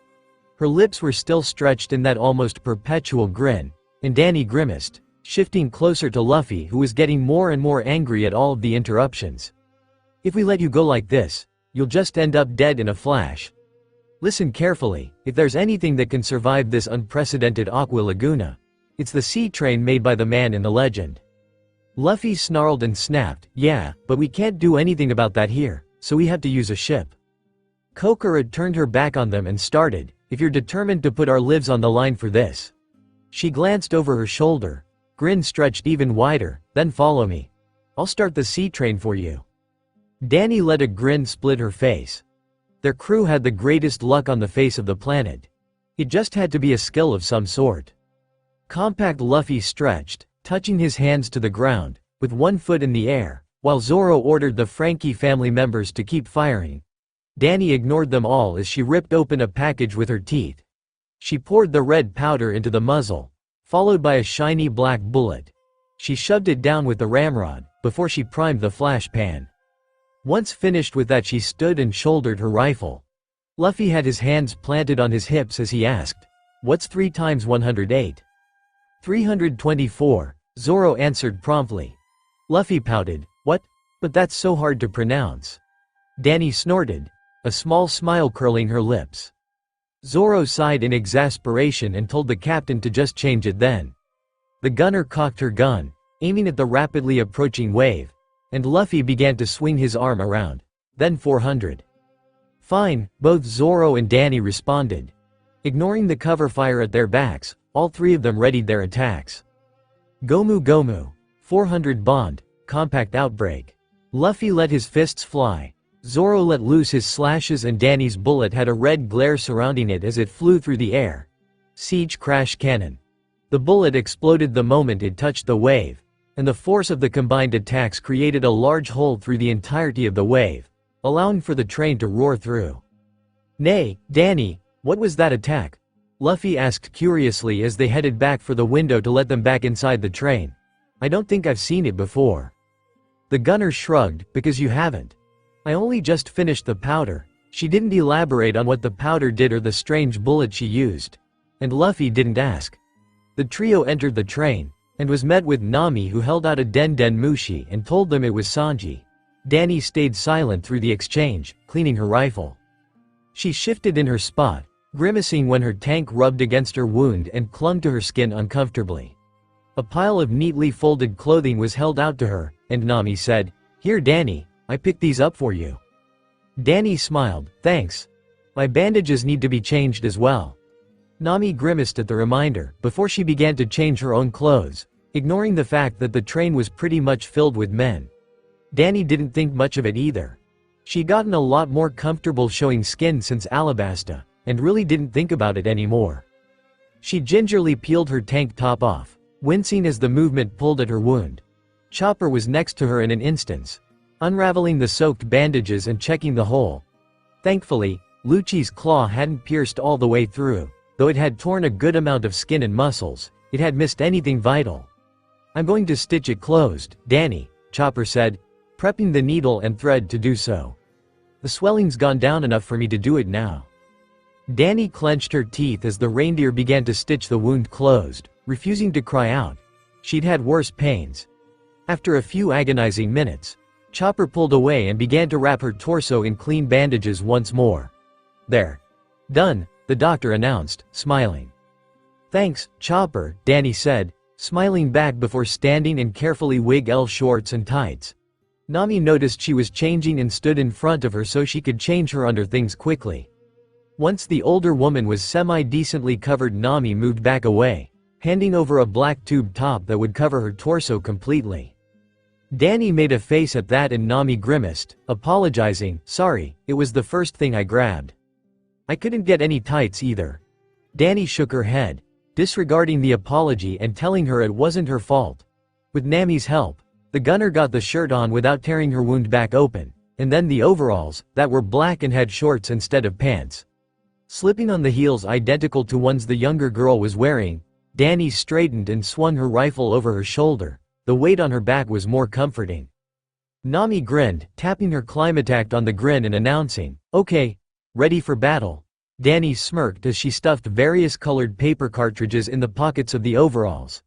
Her lips were still stretched in that almost perpetual grin, and Danny grimaced, shifting closer to Luffy, who was getting more and more angry at all of the interruptions. "If we let you go like this, you'll just end up dead in a flash. Listen carefully, if there's anything that can survive this unprecedented Aqua Laguna, it's the sea train made by the man in the legend." Luffy snarled and snapped, "Yeah, but we can't do anything about that here, so we have to use a ship." Kokura turned her back on them and started, "If you're determined to put our lives on the line for this." She glanced over her shoulder, grin stretched even wider, "Then follow me. I'll start the sea train for you." Danny let a grin split her face. Their crew had the greatest luck on the face of the planet. It just had to be a skill of some sort. Compact Luffy stretched, touching his hands to the ground, with one foot in the air, while Zoro ordered the Frankie family members to keep firing. Danny ignored them all as she ripped open a package with her teeth. She poured the red powder into the muzzle, followed by a shiny black bullet. She shoved it down with the ramrod, before she primed the flash pan. Once finished with that, she stood and shouldered her rifle. Luffy had his hands planted on his hips as he asked, "What's 3 times 108? 324, Zoro answered promptly. Luffy pouted, "What? But that's so hard to pronounce." Danny snorted, a small smile curling her lips. Zoro sighed in exasperation and told the captain to just change it then. The gunner cocked her gun, aiming at the rapidly approaching wave, and Luffy began to swing his arm around. Then 400. Fine, both Zoro and Danny responded. Ignoring the cover fire at their backs, all 3 of them readied their attacks. Gomu Gomu, 400 Bond, compact outbreak. Luffy let his fists fly. Zoro let loose his slashes and Danny's bullet had a red glare surrounding it as it flew through the air. Siege Crash Cannon. The bullet exploded the moment it touched the wave, and the force of the combined attacks created a large hole through the entirety of the wave, allowing for the train to roar through. "Nay, Danny, what was that attack?" Luffy asked curiously as they headed back for the window to let them back inside the train. "I don't think I've seen it before." The gunner shrugged, "Because you haven't. I only just finished the powder." She didn't elaborate on what the powder did or the strange bullet she used. And Luffy didn't ask. The trio entered the train, and was met with Nami, who held out a Den Den Mushi and told them it was Sanji. Danny stayed silent through the exchange, cleaning her rifle. She shifted in her spot, grimacing when her tank rubbed against her wound and clung to her skin uncomfortably. A pile of neatly folded clothing was held out to her, and Nami said, "Here Danny, I picked these up for you." Danny smiled, "Thanks. My bandages need to be changed as well." Nami grimaced at the reminder, before she began to change her own clothes, ignoring the fact that the train was pretty much filled with men. Danny didn't think much of it either. She'd gotten a lot more comfortable showing skin since Alabasta, and really didn't think about it anymore. She gingerly peeled her tank top off, wincing as the movement pulled at her wound. Chopper was next to her in an instant, unraveling the soaked bandages and checking the hole. Thankfully, Lucci's claw hadn't pierced all the way through, though it had torn a good amount of skin and muscles. It had missed anything vital. "I'm going to stitch it closed, Danny," Chopper said, prepping the needle and thread to do so. "The swelling's gone down enough for me to do it now." Danny clenched her teeth as the reindeer began to stitch the wound closed, refusing to cry out. She'd had worse pains. After a few agonizing minutes, Chopper pulled away and began to wrap her torso in clean bandages once more. "There. Done," the doctor announced, smiling. "Thanks, Chopper," Danny said, smiling back before standing and carefully wig L shorts and tights. Nami noticed she was changing and stood in front of her so she could change her underthings quickly. Once the older woman was semi-decently covered, Nami moved back away, handing over a black tube top that would cover her torso completely. Danny made a face at that and Nami grimaced, apologizing, "Sorry, it was the first thing I grabbed. I couldn't get any tights either." Danny shook her head, disregarding the apology and telling her it wasn't her fault. With Nami's help, the gunner got the shirt on without tearing her wound back open, and then the overalls, that were black and had shorts instead of pants. Slipping on the heels identical to ones the younger girl was wearing, Danny straightened and swung her rifle over her shoulder. The weight on her back was more comforting. Nami grinned, tapping her Climatact on the grin and announcing, "Okay, ready for battle." Danny smirked as she stuffed various colored paper cartridges in the pockets of the overalls.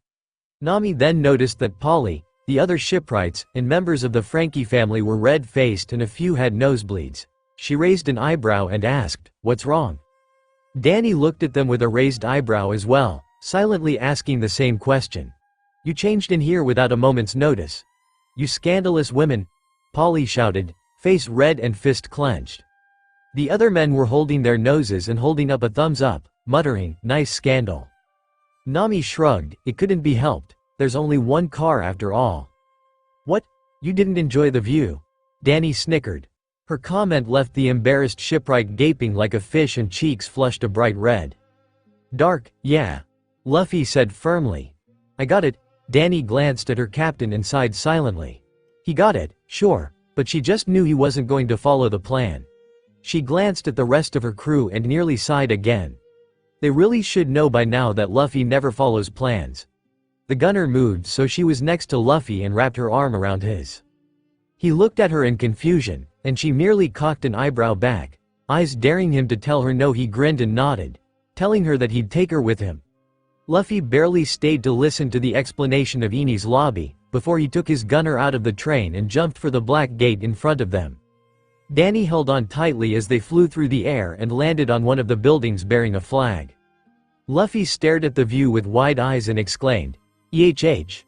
Nami then noticed that Polly, the other shipwrights, and members of the Frankie family were red-faced and a few had nosebleeds. She raised an eyebrow and asked, "What's wrong?" Danny looked at them with a raised eyebrow as well, silently asking the same question. "You changed in here without a moment's notice. You scandalous women," Polly shouted, face red and fist clenched. The other men were holding their noses and holding up a thumbs up, muttering, "Nice scandal." Nami shrugged, "It couldn't be helped. There's only one car after all." "What? You didn't enjoy the view?" Danny snickered. Her comment left the embarrassed shipwright gaping like a fish and cheeks flushed a bright red. "Dark, yeah," Luffy said firmly. "I got it. Danny glanced at her captain and sighed silently. He got it, sure, but she just knew he wasn't going to follow the plan. She glanced at the rest of her crew and nearly sighed again. They really should know by now that Luffy never follows plans. The gunner moved so she was next to Luffy and wrapped her arm around his. He looked at her in confusion, and she merely cocked an eyebrow back, eyes daring him to tell her no. He grinned and nodded, telling her that he'd take her with him. Luffy barely stayed to listen to the explanation of Enies lobby, before he took his gunner out of the train and jumped for the black gate in front of them. Danny held on tightly as they flew through the air and landed on one of the buildings bearing a flag. Luffy stared at the view with wide eyes and exclaimed, "EHH.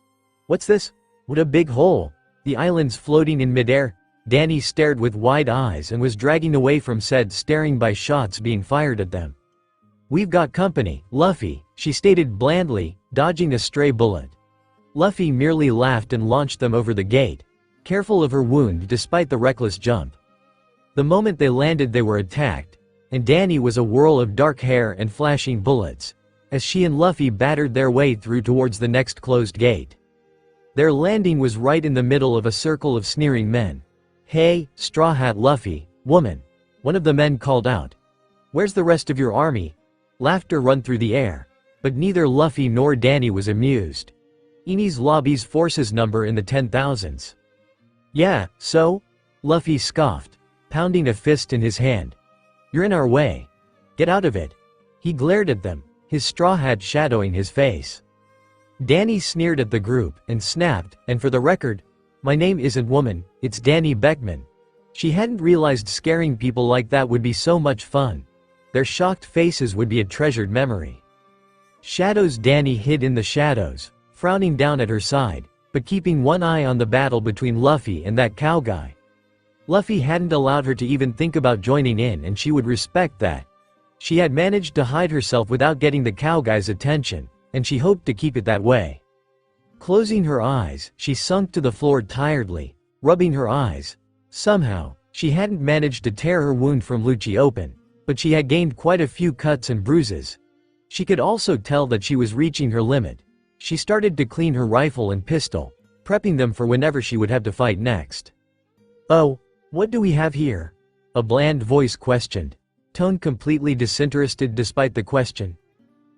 What's this? What a big hole. The island's floating in midair." Danny stared with wide eyes and was dragging away from said staring by shots being fired at them. "We've got company, Luffy," she stated blandly, dodging a stray bullet. Luffy merely laughed and launched them over the gate, careful of her wound despite the reckless jump. The moment they landed they were attacked, and Danny was a whirl of dark hair and flashing bullets, as she and Luffy battered their way through towards the next closed gate. Their landing was right in the middle of a circle of sneering men. "Hey, Straw Hat Luffy, woman," one of the men called out. "Where's the rest of your army?" Laughter run through the air, but neither Luffy nor Danny was amused. Enies lobby's forces number in the 10,000s. "Yeah, so?" Luffy scoffed, pounding a fist in his hand. "You're in our way. Get out of it." He glared at them, his straw hat shadowing his face. Danny sneered at the group and snapped, "And for the record, my name isn't woman, it's Danny Beckman." She hadn't realized scaring people like that would be so much fun. Their shocked faces would be a treasured memory. Shadows. Danny hid in the shadows, frowning down at her side, but keeping one eye on the battle between Luffy and that cow guy. Luffy hadn't allowed her to even think about joining in, and she would respect that. She had managed to hide herself without getting the cow guy's attention, and she hoped to keep it that way. Closing her eyes, she sunk to the floor tiredly, rubbing her eyes. Somehow, she hadn't managed to tear her wound from Lucci open, but she had gained quite a few cuts and bruises. She could also tell that she was reaching her limit. She started to clean her rifle and pistol, prepping them for whenever she would have to fight next. "Oh, what do we have here?" a bland voice questioned, tone completely disinterested despite the question.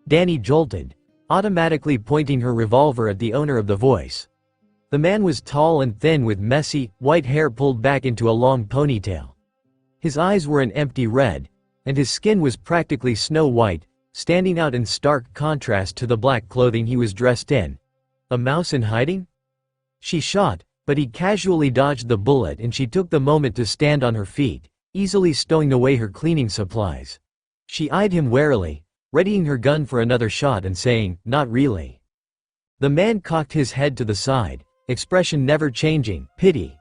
Danny jolted, automatically pointing her revolver at the owner of the voice. The man was tall and thin with messy, white hair pulled back into a long ponytail. His eyes were an empty red, and his skin was practically snow white, standing out in stark contrast to the black clothing he was dressed in. A mouse in hiding? She shot, but he casually dodged the bullet and she took the moment to stand on her feet, easily stowing away her cleaning supplies. She eyed him warily, readying her gun for another shot and saying, "Not really." The man cocked his head to the side, expression never changing, "Pity.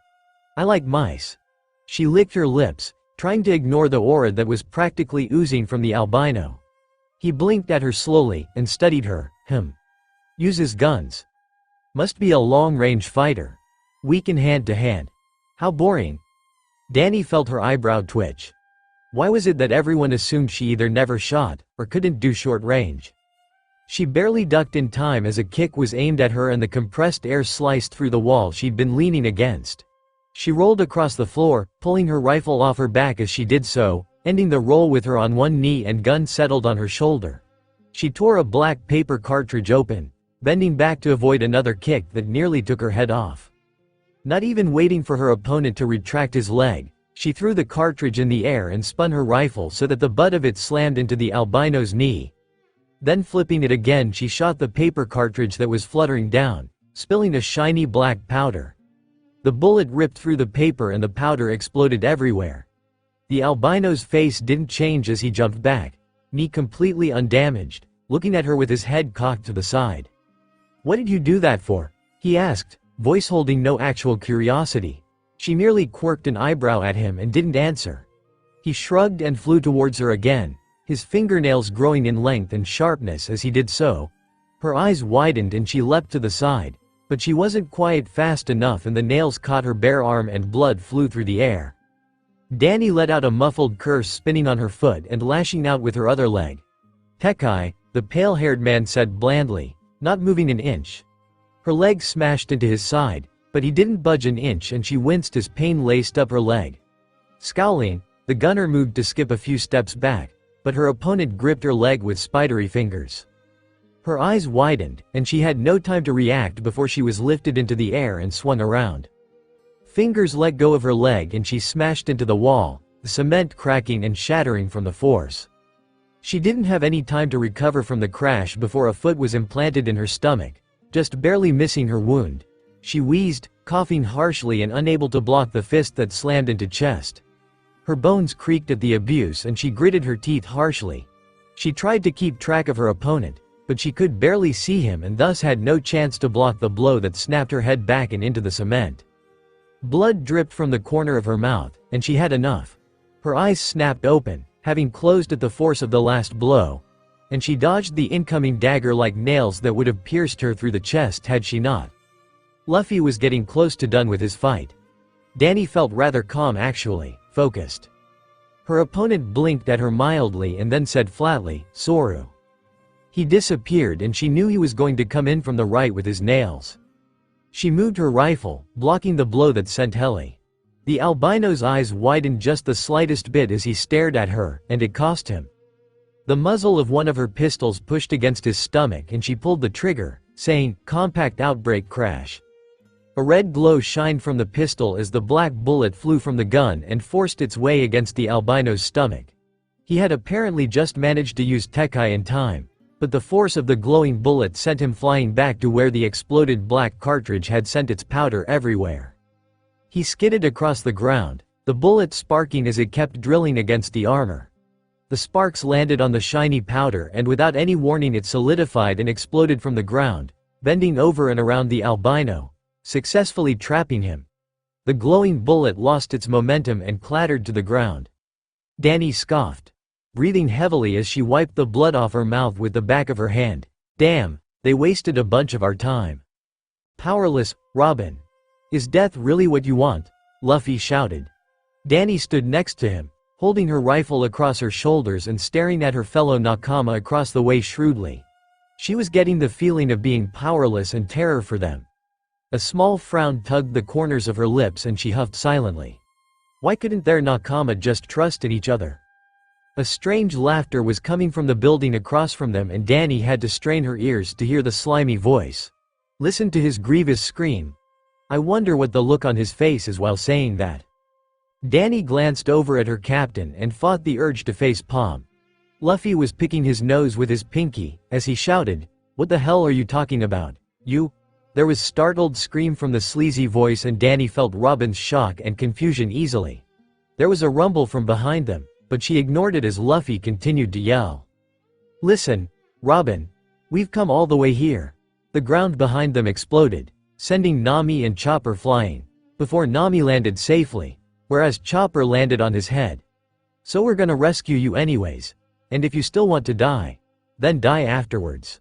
I like mice." She licked her lips, trying to ignore the aura that was practically oozing from the albino. He blinked at her slowly and studied her. Uses guns. Must be a long-range fighter. Weak in hand-to-hand. How boring. Danny felt her eyebrow twitch. Why was it that everyone assumed she either never shot, or couldn't do short range? She barely ducked in time as a kick was aimed at her and the compressed air sliced through the wall she'd been leaning against. She rolled across the floor, pulling her rifle off her back as she did so, ending the roll with her on one knee and gun settled on her shoulder. She tore a black paper cartridge open, bending back to avoid another kick that nearly took her head off. Not even waiting for her opponent to retract his leg, she threw the cartridge in the air and spun her rifle so that the butt of it slammed into the albino's knee. Then flipping it again, she shot the paper cartridge that was fluttering down, spilling a shiny black powder. The bullet ripped through the paper and the powder exploded everywhere. The albino's face didn't change as he jumped back, knee completely undamaged, looking at her with his head cocked to the side. "What did you do that for?" he asked, voice holding no actual curiosity. She merely quirked an eyebrow at him and didn't answer. He shrugged and flew towards her again, his fingernails growing in length and sharpness as he did so. Her eyes widened and she leapt to the side, but she wasn't quite fast enough and the nails caught her bare arm and blood flew through the air. Danny let out a muffled curse, spinning on her foot and lashing out with her other leg. "Tekai," the pale-haired man said blandly, not moving an inch. Her leg smashed into his side, but he didn't budge an inch and she winced as pain laced up her leg. Scowling, the gunner moved to skip a few steps back, but her opponent gripped her leg with spidery fingers. Her eyes widened, and she had no time to react before she was lifted into the air and swung around. Fingers let go of her leg and she smashed into the wall, the cement cracking and shattering from the force. She didn't have any time to recover from the crash before a foot was implanted in her stomach, just barely missing her wound. She wheezed, coughing harshly and unable to block the fist that slammed into chest. Her bones creaked at the abuse and she gritted her teeth harshly. She tried to keep track of her opponent, but she could barely see him and thus had no chance to block the blow that snapped her head back and into the cement. Blood dripped from the corner of her mouth, and she had enough. Her eyes snapped open, having closed at the force of the last blow, and she dodged the incoming dagger like nails that would have pierced her through the chest had she not. Luffy was getting close to done with his fight. Danny felt rather calm actually, focused. Her opponent blinked at her mildly and then said flatly, "Soru." He disappeared and she knew he was going to come in from the right with his nails. She moved her rifle, blocking the blow that sent Heli. The albino's eyes widened just the slightest bit as he stared at her, and it cost him. The muzzle of one of her pistols pushed against his stomach and she pulled the trigger, saying, "Compact outbreak crash." A red glow shined from the pistol as the black bullet flew from the gun and forced its way against the albino's stomach. He had apparently just managed to use Tekai in time, but the force of the glowing bullet sent him flying back to where the exploded black cartridge had sent its powder everywhere. He skidded across the ground, the bullet sparking as it kept drilling against the armor. The sparks landed on the shiny powder and without any warning it solidified and exploded from the ground, bending over and around the albino, successfully trapping him. The glowing bullet lost its momentum and clattered to the ground. Danny scoffed, breathing heavily as she wiped the blood off her mouth with the back of her hand. "Damn, they wasted a bunch of our time." "Powerless, Robin. Is death really what you want?" Luffy shouted. Danny stood next to him, holding her rifle across her shoulders and staring at her fellow Nakama across the way shrewdly. She was getting the feeling of being powerless and terror for them. A small frown tugged the corners of her lips and she huffed silently. Why couldn't their Nakama just trust in each other? A strange laughter was coming from the building across from them and Danny had to strain her ears to hear the slimy voice. Listen to his grievous scream. I wonder what the look on his face is while saying that. Danny glanced over at her captain and fought the urge to face palm. Luffy was picking his nose with his pinky, as he shouted, "What the hell are you talking about? You?" There was startled scream from the sleazy voice and Danny felt Robin's shock and confusion easily. There was a rumble from behind them, but she ignored it as Luffy continued to yell. "Listen, Robin. We've come all the way here." The ground behind them exploded, sending Nami and Chopper flying, before Nami landed safely, whereas Chopper landed on his head. "So we're gonna rescue you anyways. And if you still want to die, then die afterwards."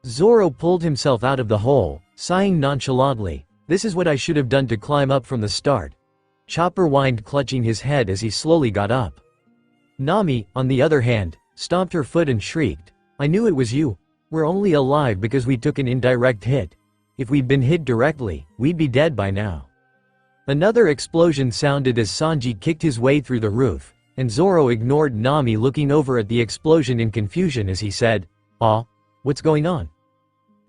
Zoro pulled himself out of the hole, sighing nonchalantly, "This is what I should have done to climb up from the start." Chopper whined, clutching his head as he slowly got up. Nami, on the other hand, stomped her foot and shrieked, "I knew it was you. We're only alive because we took an indirect hit. If we'd been hit directly, we'd be dead by now." Another explosion sounded as Sanji kicked his way through the roof, and Zoro ignored Nami looking over at the explosion in confusion as he said, "Aw, what's going on?"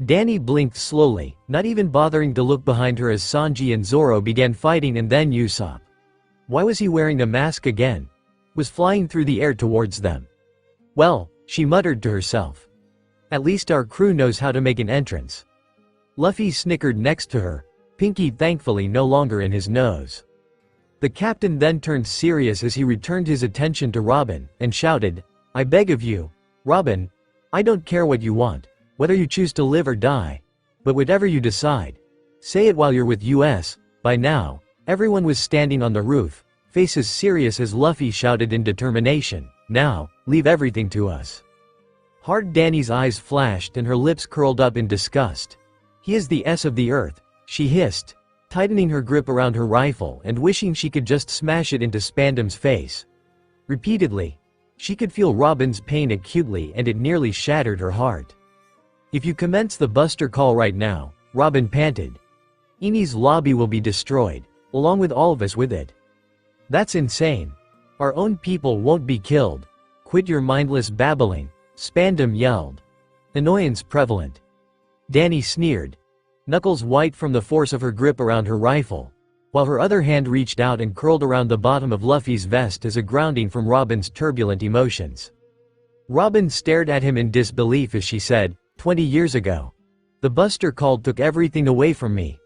Danny blinked slowly, not even bothering to look behind her as Sanji and Zoro began fighting and then Usopp. Why was he wearing a mask again? Was flying through the air towards them. Well, she muttered to herself. At least our crew knows how to make an entrance. Luffy snickered next to her, Pinky thankfully no longer in his nose. The captain then turned serious as he returned his attention to Robin, and shouted, "I beg of you, Robin, I don't care what you want, whether you choose to live or die. But whatever you decide, say it while you're with us." By now, everyone was standing on the roof, faces serious as Luffy shouted in determination, "Now, leave everything to us." Hard Danny's eyes flashed and her lips curled up in disgust. "He is the S of the earth," she hissed, tightening her grip around her rifle and wishing she could just smash it into Spandam's face. Repeatedly, she could feel Robin's pain acutely and it nearly shattered her heart. "If you commence the Buster Call right now, Robin panted. Eni's lobby will be destroyed, along with all of us with it. That's insane. Our own people won't be killed. Quit your mindless babbling, Spandam yelled. Annoyance prevalent. Danny sneered, knuckles white from the force of her grip around her rifle, while her other hand reached out and curled around the bottom of Luffy's vest as a grounding from Robin's turbulent emotions. Robin stared at him in disbelief as she said, 20 years ago. The buster called took everything away from me.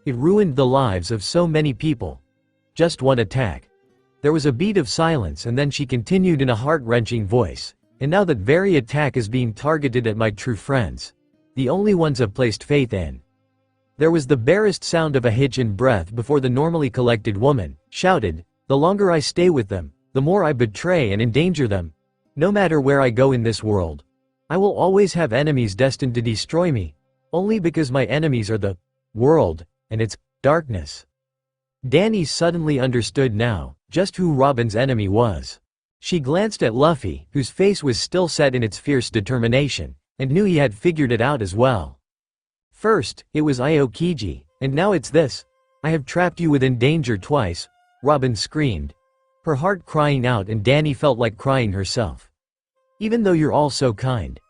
It ruined the lives of so many people. Just one attack. There was a beat of silence and then she continued in a heart-wrenching voice, and now that very attack is being targeted at my true friends. The only ones I've placed faith in. There was the barest sound of a hitch in breath before the normally collected woman shouted, the longer I stay with them, the more I betray and endanger them. No matter where I go in this world, I will always have enemies destined to destroy me, only because my enemies are the world and its darkness. Danny suddenly understood now just who Robin's enemy was. She glanced at Luffy, whose face was still set in its fierce determination, and knew he had figured it out as well. First, it was Aokiji, and now it's this. I have trapped you within danger twice, Robin screamed, her heart crying out, and Danny felt like crying herself. Even though you're all so kind.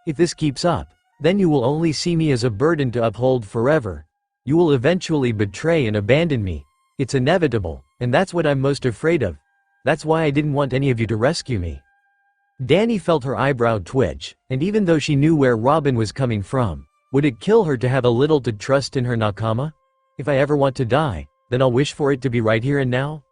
If this keeps up, then you will only see me as a burden to uphold forever. You will eventually betray and abandon me. It's inevitable, and that's what I'm most afraid of. That's why I didn't want any of you to rescue me. Danny felt her eyebrow twitch, and even though she knew where Robin was coming from, would it kill her to have a little to trust in her nakama? If I ever want to die, then I'll wish for it to be right here and now?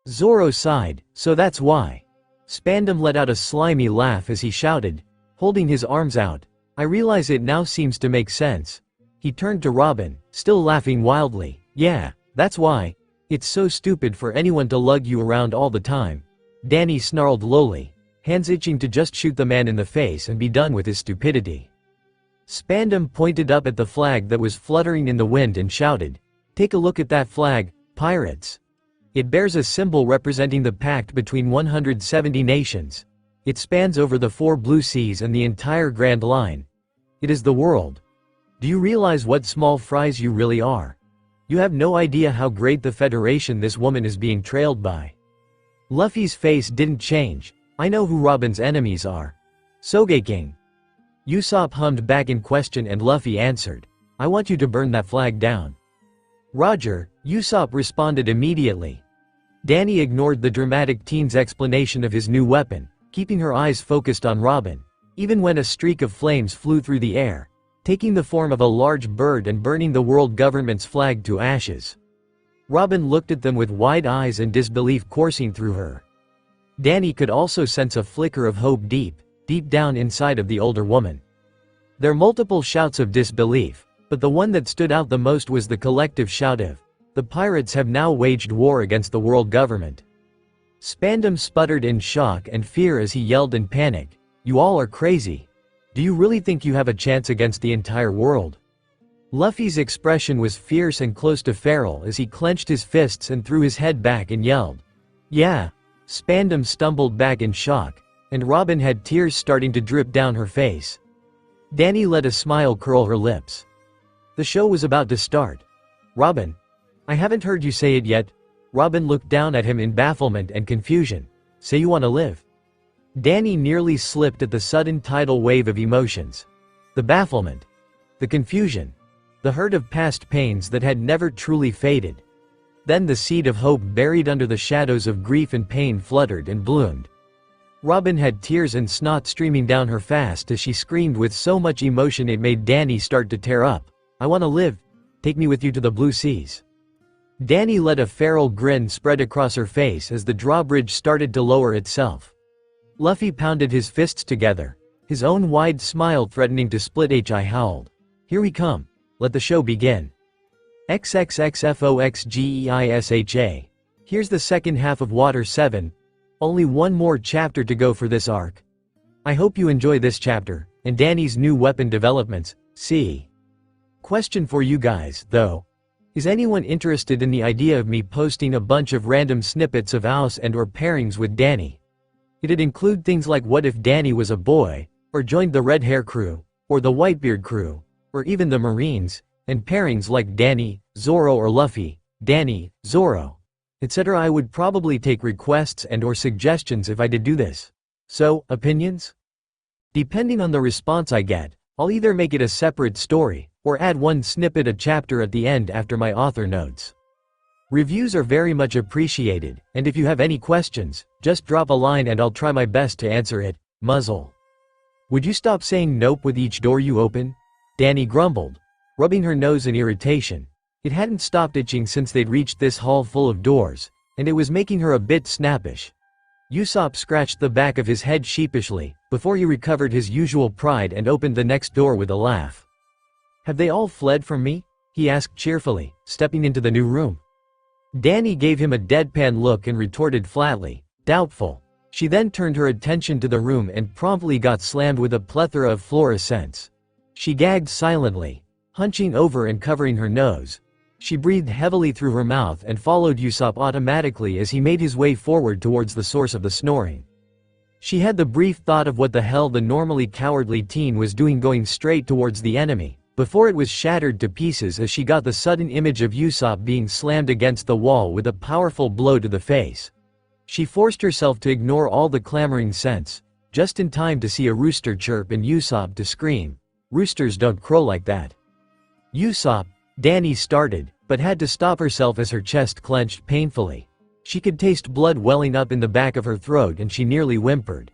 Zoro sighed, so that's why. Spandam let out a slimy laugh as he shouted, holding his arms out, I realize it now seems to make sense. He turned to Robin, still laughing wildly, yeah, that's why. It's so stupid for anyone to lug you around all the time. Danny snarled lowly, hands itching to just shoot the man in the face and be done with his stupidity. Spandam pointed up at the flag that was fluttering in the wind and shouted, take a look at that flag, pirates. It bears a symbol representing the pact between 170 nations. It spans over the 4 blue seas and the entire Grand Line. It is the world. Do you realize what small fries you really are? You have no idea how great the Federation this woman is being trailed by. Luffy's face didn't change. I know who Robin's enemies are. Sogeking. Usopp hummed back in question and Luffy answered, I want you to burn that flag down. Roger, Usopp responded immediately. Danny ignored the dramatic teen's explanation of his new weapon, keeping her eyes focused on Robin, even when a streak of flames flew through the air, taking the form of a large bird and burning the world government's flag to ashes. Robin looked at them with wide eyes and disbelief coursing through her. Danny could also sense a flicker of hope deep down inside of the older woman. There were multiple shouts of disbelief, but the one that stood out the most was the collective shout of, the pirates have now waged war against the world government. Spandam sputtered in shock and fear as he yelled in panic, you all are crazy. Do you really think you have a chance against the entire world? Luffy's expression was fierce and close to feral as he clenched his fists and threw his head back and yelled, yeah. Spandam stumbled back in shock, and Robin had tears starting to drip down her face. Danny let a smile curl her lips. The show was about to start. Robin. I haven't heard you say it yet. Robin looked down at him in bafflement and confusion. Say you want to live. Danny nearly slipped at the sudden tidal wave of emotions. The bafflement. The confusion. The hurt of past pains that had never truly faded. Then the seed of hope buried under the shadows of grief and pain fluttered and bloomed. Robin had tears and snot streaming down her fast as she screamed with so much emotion it made Danny start to tear up. I want to live. Take me with you to the blue seas. Danny let a feral grin spread across her face as the drawbridge started to lower itself. Luffy pounded his fists together, his own wide smile threatening to split. He howled. Here we come. Let the show begin. XXXFOXGEISHA. Here's the second half of Water 7. Only one more chapter to go for this arc. I hope you enjoy this chapter, and Danny's new weapon developments. See. Question for you guys, though. Is anyone interested in the idea of me posting a bunch of random snippets of House and or pairings with Danny? It'd include things like what if Danny was a boy, or joined the Red Hair crew, or the Whitebeard crew, or even the Marines. and pairings like Danny, Zoro or Luffy, Danny, Zoro, etc. I would probably take requests and or suggestions if I did do this. So, opinions? Depending on the response I get, I'll either make it a separate story, or add one snippet a chapter at the end after my author notes. Reviews are very much appreciated, and if you have any questions, just drop a line and I'll try my best to answer it. Muzzle. Would you stop saying nope with each door you open? Danny grumbled, rubbing her nose in irritation. It hadn't stopped itching since they'd reached this hall full of doors, and it was making her a bit snappish. Usopp scratched the back of his head sheepishly, before he recovered his usual pride and opened the next door with a laugh. Have they all fled from me? He asked cheerfully, stepping into the new room. Danny gave him a deadpan look and retorted flatly, doubtful. She then turned her attention to the room and promptly got slammed with a plethora of fluorescents. She gagged silently, hunching over and covering her nose. She breathed heavily through her mouth and followed Usopp automatically as he made his way forward towards the source of the snoring. She had the brief thought of what the hell the normally cowardly teen was doing going straight towards the enemy, before it was shattered to pieces as she got the sudden image of Usopp being slammed against the wall with a powerful blow to the face. She forced herself to ignore all the clamoring sense, just in time to see a rooster chirp and Usopp to scream, "Roosters don't crow like that." Usopp, Danny started, but had to stop herself as her chest clenched painfully. She could taste blood welling up in the back of her throat and she nearly whimpered.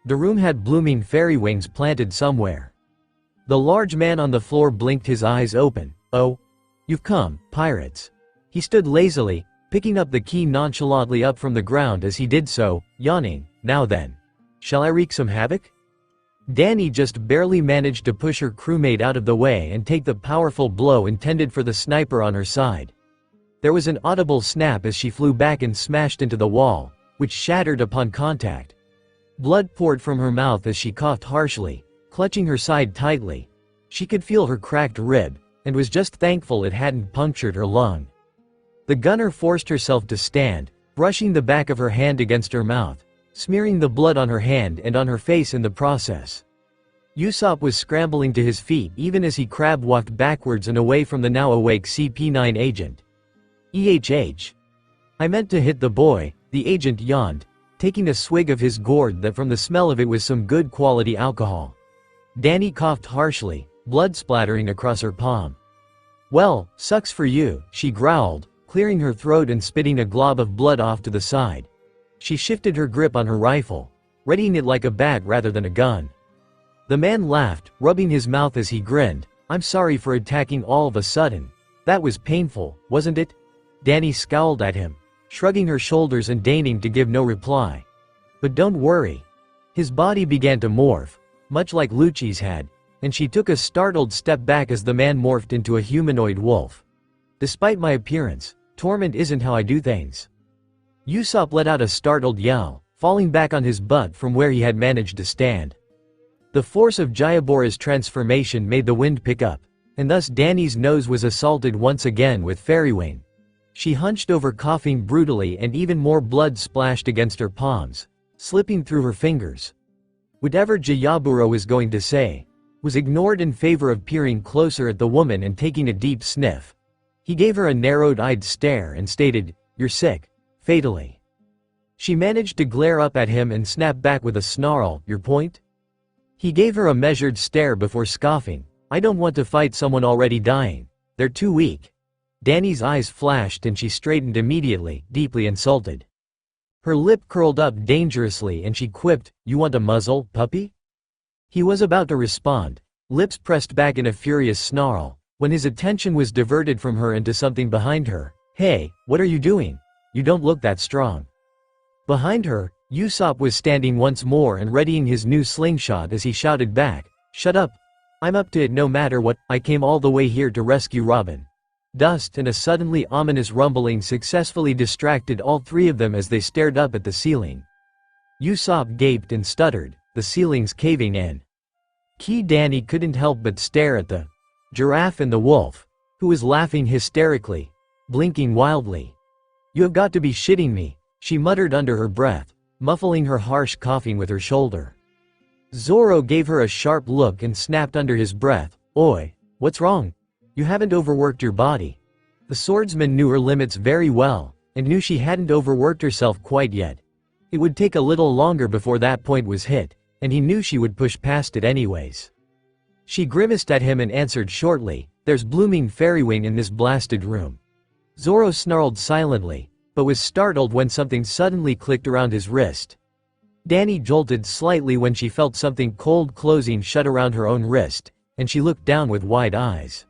The room had blooming fairy wings planted somewhere. The large man on the floor blinked his eyes open. "Oh? You've come, pirates." He stood lazily, picking up the key nonchalantly up from the ground as he did so, yawning. "Now then. Shall I wreak some havoc?" Danny just barely managed to push her crewmate out of the way and take the powerful blow intended for the sniper on her side. There was an audible snap as she flew back and smashed into the wall, which shattered upon contact. Blood poured from her mouth as she coughed harshly, clutching her side tightly. She could feel her cracked rib, and was just thankful it hadn't punctured her lung. The gunner forced herself to stand, brushing the back of her hand against her mouth, smearing the blood on her hand and on her face in the process. Usopp was scrambling to his feet even as he crab-walked backwards and away from the now awake CP9 agent. I meant to hit the boy," the agent yawned, taking a swig of his gourd that from the smell of it was some good quality alcohol. Danny coughed harshly, blood splattering across her palm. "Well, sucks for you," she growled, clearing her throat and spitting a glob of blood off to the side. She shifted her grip on her rifle, readying it like a bat rather than a gun. The man laughed, rubbing his mouth as he grinned. "I'm sorry for attacking all of a sudden. That was painful, wasn't it?" Danny scowled at him, shrugging her shoulders and deigning to give no reply. "But don't worry." His body began to morph, much like Lucci's had, and she took a startled step back as the man morphed into a humanoid wolf. "Despite my appearance, torment isn't how I do things." Usopp let out a startled yell, falling back on his butt from where he had managed to stand. The force of Jayabora's transformation made the wind pick up, and thus Danny's nose was assaulted once again with fairy wing. She hunched over coughing brutally and even more blood splashed against her palms, slipping through her fingers. Whatever Jayabura was going to say, was ignored in favor of peering closer at the woman and taking a deep sniff. He gave her a narrowed-eyed stare and stated, "You're sick. Fatally." She managed to glare up at him and snap back with a snarl, "Your point?" He gave her a measured stare before scoffing, "I don't want to fight someone already dying. They're too weak." Danny's eyes flashed and she straightened immediately, deeply insulted. Her lip curled up dangerously and she quipped, "You want a muzzle, puppy?" He was about to respond, lips pressed back in a furious snarl, when his attention was diverted from her into something behind her. "Hey, what are you doing? You don't look that strong." Behind her, Usopp was standing once more and readying his new slingshot as he shouted back, "Shut up. I'm up to it no matter what. I came all the way here to rescue Robin." Dust and a suddenly ominous rumbling successfully distracted all three of them as they stared up at the ceiling. Usopp gaped and stuttered, the ceiling's caving in. Danny couldn't help but stare at the giraffe and the wolf, who was laughing hysterically, blinking wildly. "You have got to be shitting me," she muttered under her breath, muffling her harsh coughing with her shoulder. Zoro gave her a sharp look and snapped under his breath, "Oi, what's wrong?" You haven't overworked your body. The swordsman knew her limits very well, and knew she hadn't overworked herself quite yet. It would take a little longer before that point was hit, and he knew she would push past it anyways. She grimaced at him and answered shortly, "There's blooming fairy-wing in this blasted room." Zoro snarled silently, but was startled when something suddenly clicked around his wrist. Danny jolted slightly when she felt something cold closing shut around her own wrist, and she looked down with wide eyes.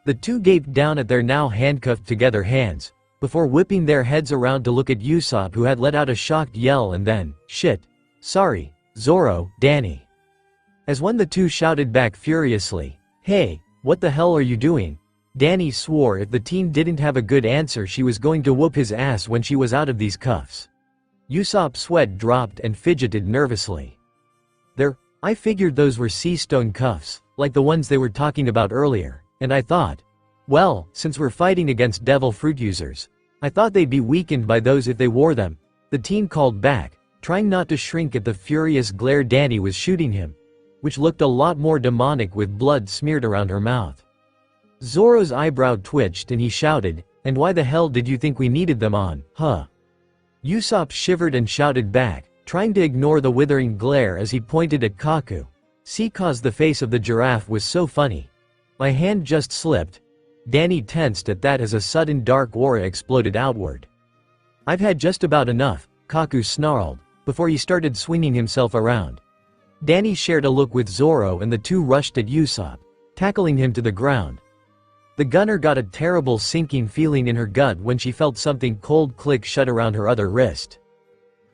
The two gaped down at their now handcuffed together hands, before whipping their heads around to look at Usopp, who had let out a shocked yell and then, "Shit. Sorry, Zoro, Danny." As when the two shouted back furiously, "Hey, what the hell are you doing?" Danny swore if the teen didn't have a good answer she was going to whoop his ass when she was out of these cuffs. Usopp's sweat dropped and fidgeted nervously. I figured those were sea stone cuffs, like the ones they were talking about earlier, and I thought, well, since we're fighting against devil fruit users, I thought they'd be weakened by those if they wore them. The teen called back, trying not to shrink at the furious glare Danny was shooting him, which looked a lot more demonic with blood smeared around her mouth. Zoro's eyebrow twitched and he shouted, "And why the hell did you think we needed them on, huh?" Usopp shivered and shouted back, trying to ignore the withering glare as he pointed at Kaku. See, cause the face of the giraffe was so funny. My hand just slipped. Danny tensed at that as a sudden dark aura exploded outward. "I've had just about enough," Kaku snarled, before he started swinging himself around. Danny shared a look with Zoro and the two rushed at Usopp, tackling him to the ground. The gunner got a terrible sinking feeling in her gut when she felt something cold click shut around her other wrist.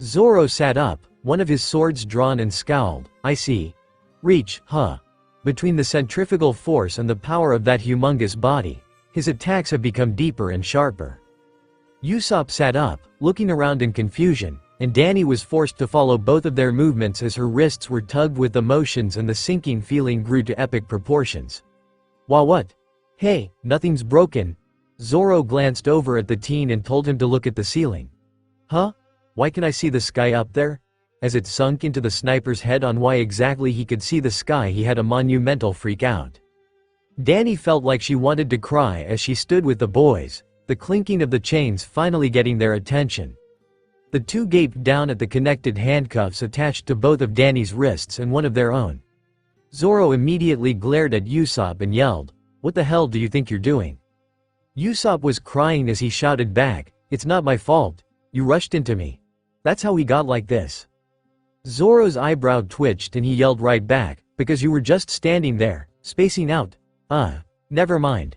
Zoro sat up, one of his swords drawn, and scowled. "I see. Reach, huh? Between the centrifugal force and the power of that humongous body, his attacks have become deeper and sharper." Usopp sat up, looking around in confusion, and Danny was forced to follow both of their movements as her wrists were tugged with emotions and the sinking feeling grew to epic proportions. What? Hey, nothing's broken." Zoro glanced over at the teen and told him to look at the ceiling. "Huh? Why can I see the sky up there?" As it sunk into the sniper's head on why exactly he could see the sky, he had a monumental freak out. Danny felt like she wanted to cry as she stood with the boys, the clinking of the chains finally getting their attention. The two gaped down at the connected handcuffs attached to both of Danny's wrists and one of their own. Zoro immediately glared at Usopp and yelled, "What the hell do you think you're doing?" Usopp was crying as he shouted back, "It's not my fault. You rushed into me. That's how we got like this." Zoro's eyebrow twitched and he yelled right back, "Because you were just standing there, spacing out. Never mind.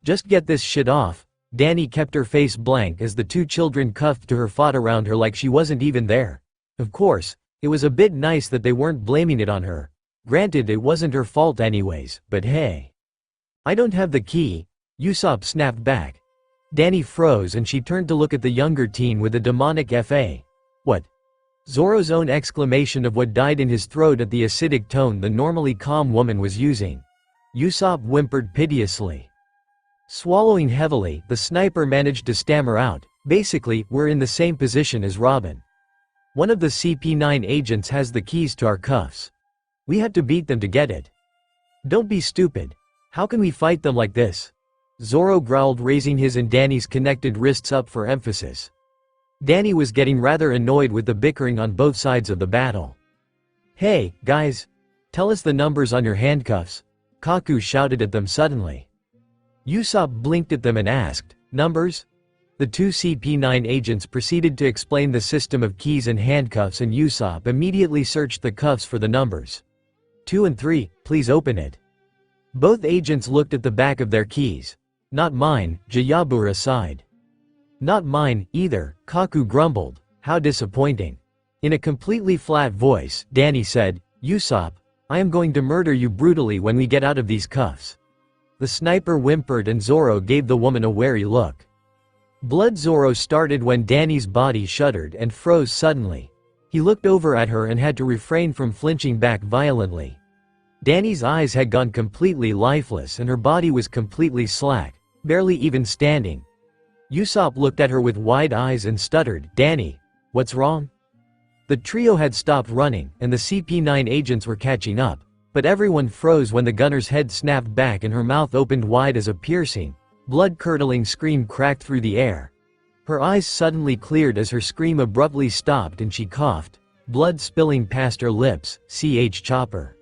Just get this shit off." Danny kept her face blank as the two children cuffed to her fought around her like she wasn't even there. Of course, it was a bit nice that they weren't blaming it on her. Granted, it wasn't her fault anyways, but hey. "I don't have the key," Usopp snapped back. Danny froze and she turned to look at the younger teen with a demonic fa. "What?" Zoro's own exclamation of what died in his throat at the acidic tone the normally calm woman was using. Usopp whimpered piteously. Swallowing heavily, the sniper managed to stammer out, "Basically, we're in the same position as Robin. One of the CP9 agents has the keys to our cuffs. We had to beat them to get it. Don't be stupid. How can we fight them like this?" Zoro growled, raising his and Danny's connected wrists up for emphasis. Danny was getting rather annoyed with the bickering on both sides of the battle. "Hey, guys. Tell us the numbers on your handcuffs," Kaku shouted at them suddenly. Usopp blinked at them and asked, "Numbers?" The two CP9 agents proceeded to explain the system of keys and handcuffs and Usopp immediately searched the cuffs for the numbers. 2 and 3, please open it." Both agents looked at the back of their keys. "Not mine," Jayabura sighed. "Not mine, either," Kaku grumbled. "How disappointing." In a completely flat voice, Danny said, "Usopp, I am going to murder you brutally when we get out of these cuffs." The sniper whimpered and Zoro gave the woman a wary look. Blood Zoro started when Danny's body shuddered and froze suddenly. He looked over at her and had to refrain from flinching back violently. Danny's eyes had gone completely lifeless and her body was completely slack, barely even standing. Usopp looked at her with wide eyes and stuttered, "Danny, what's wrong?" The trio had stopped running, and the CP9 agents were catching up, But everyone froze when the gunner's head snapped back and her mouth opened wide as a piercing, blood-curdling scream cracked through the air. Her eyes suddenly cleared as her scream abruptly stopped and she coughed, blood spilling past her lips. Chopper.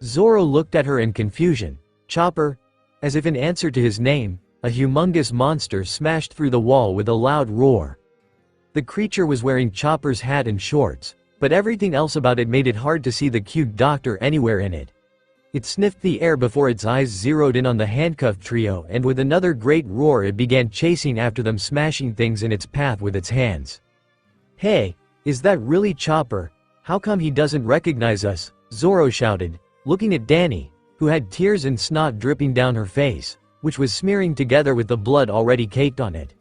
Zoro looked at her in confusion. Chopper? As if in answer to his name, a humongous monster smashed through the wall with a loud roar. The creature was wearing Chopper's hat and shorts, but everything else about it made it hard to see the cute doctor anywhere in it. It sniffed the air before its eyes zeroed in on the handcuffed trio, and with another great roar it began chasing after them, smashing things in its path with its hands. "Hey, is that really Chopper? How come he doesn't recognize us?" Zoro shouted, looking at Danny, who had tears and snot dripping down her face, which was smearing together with the blood already caked on it.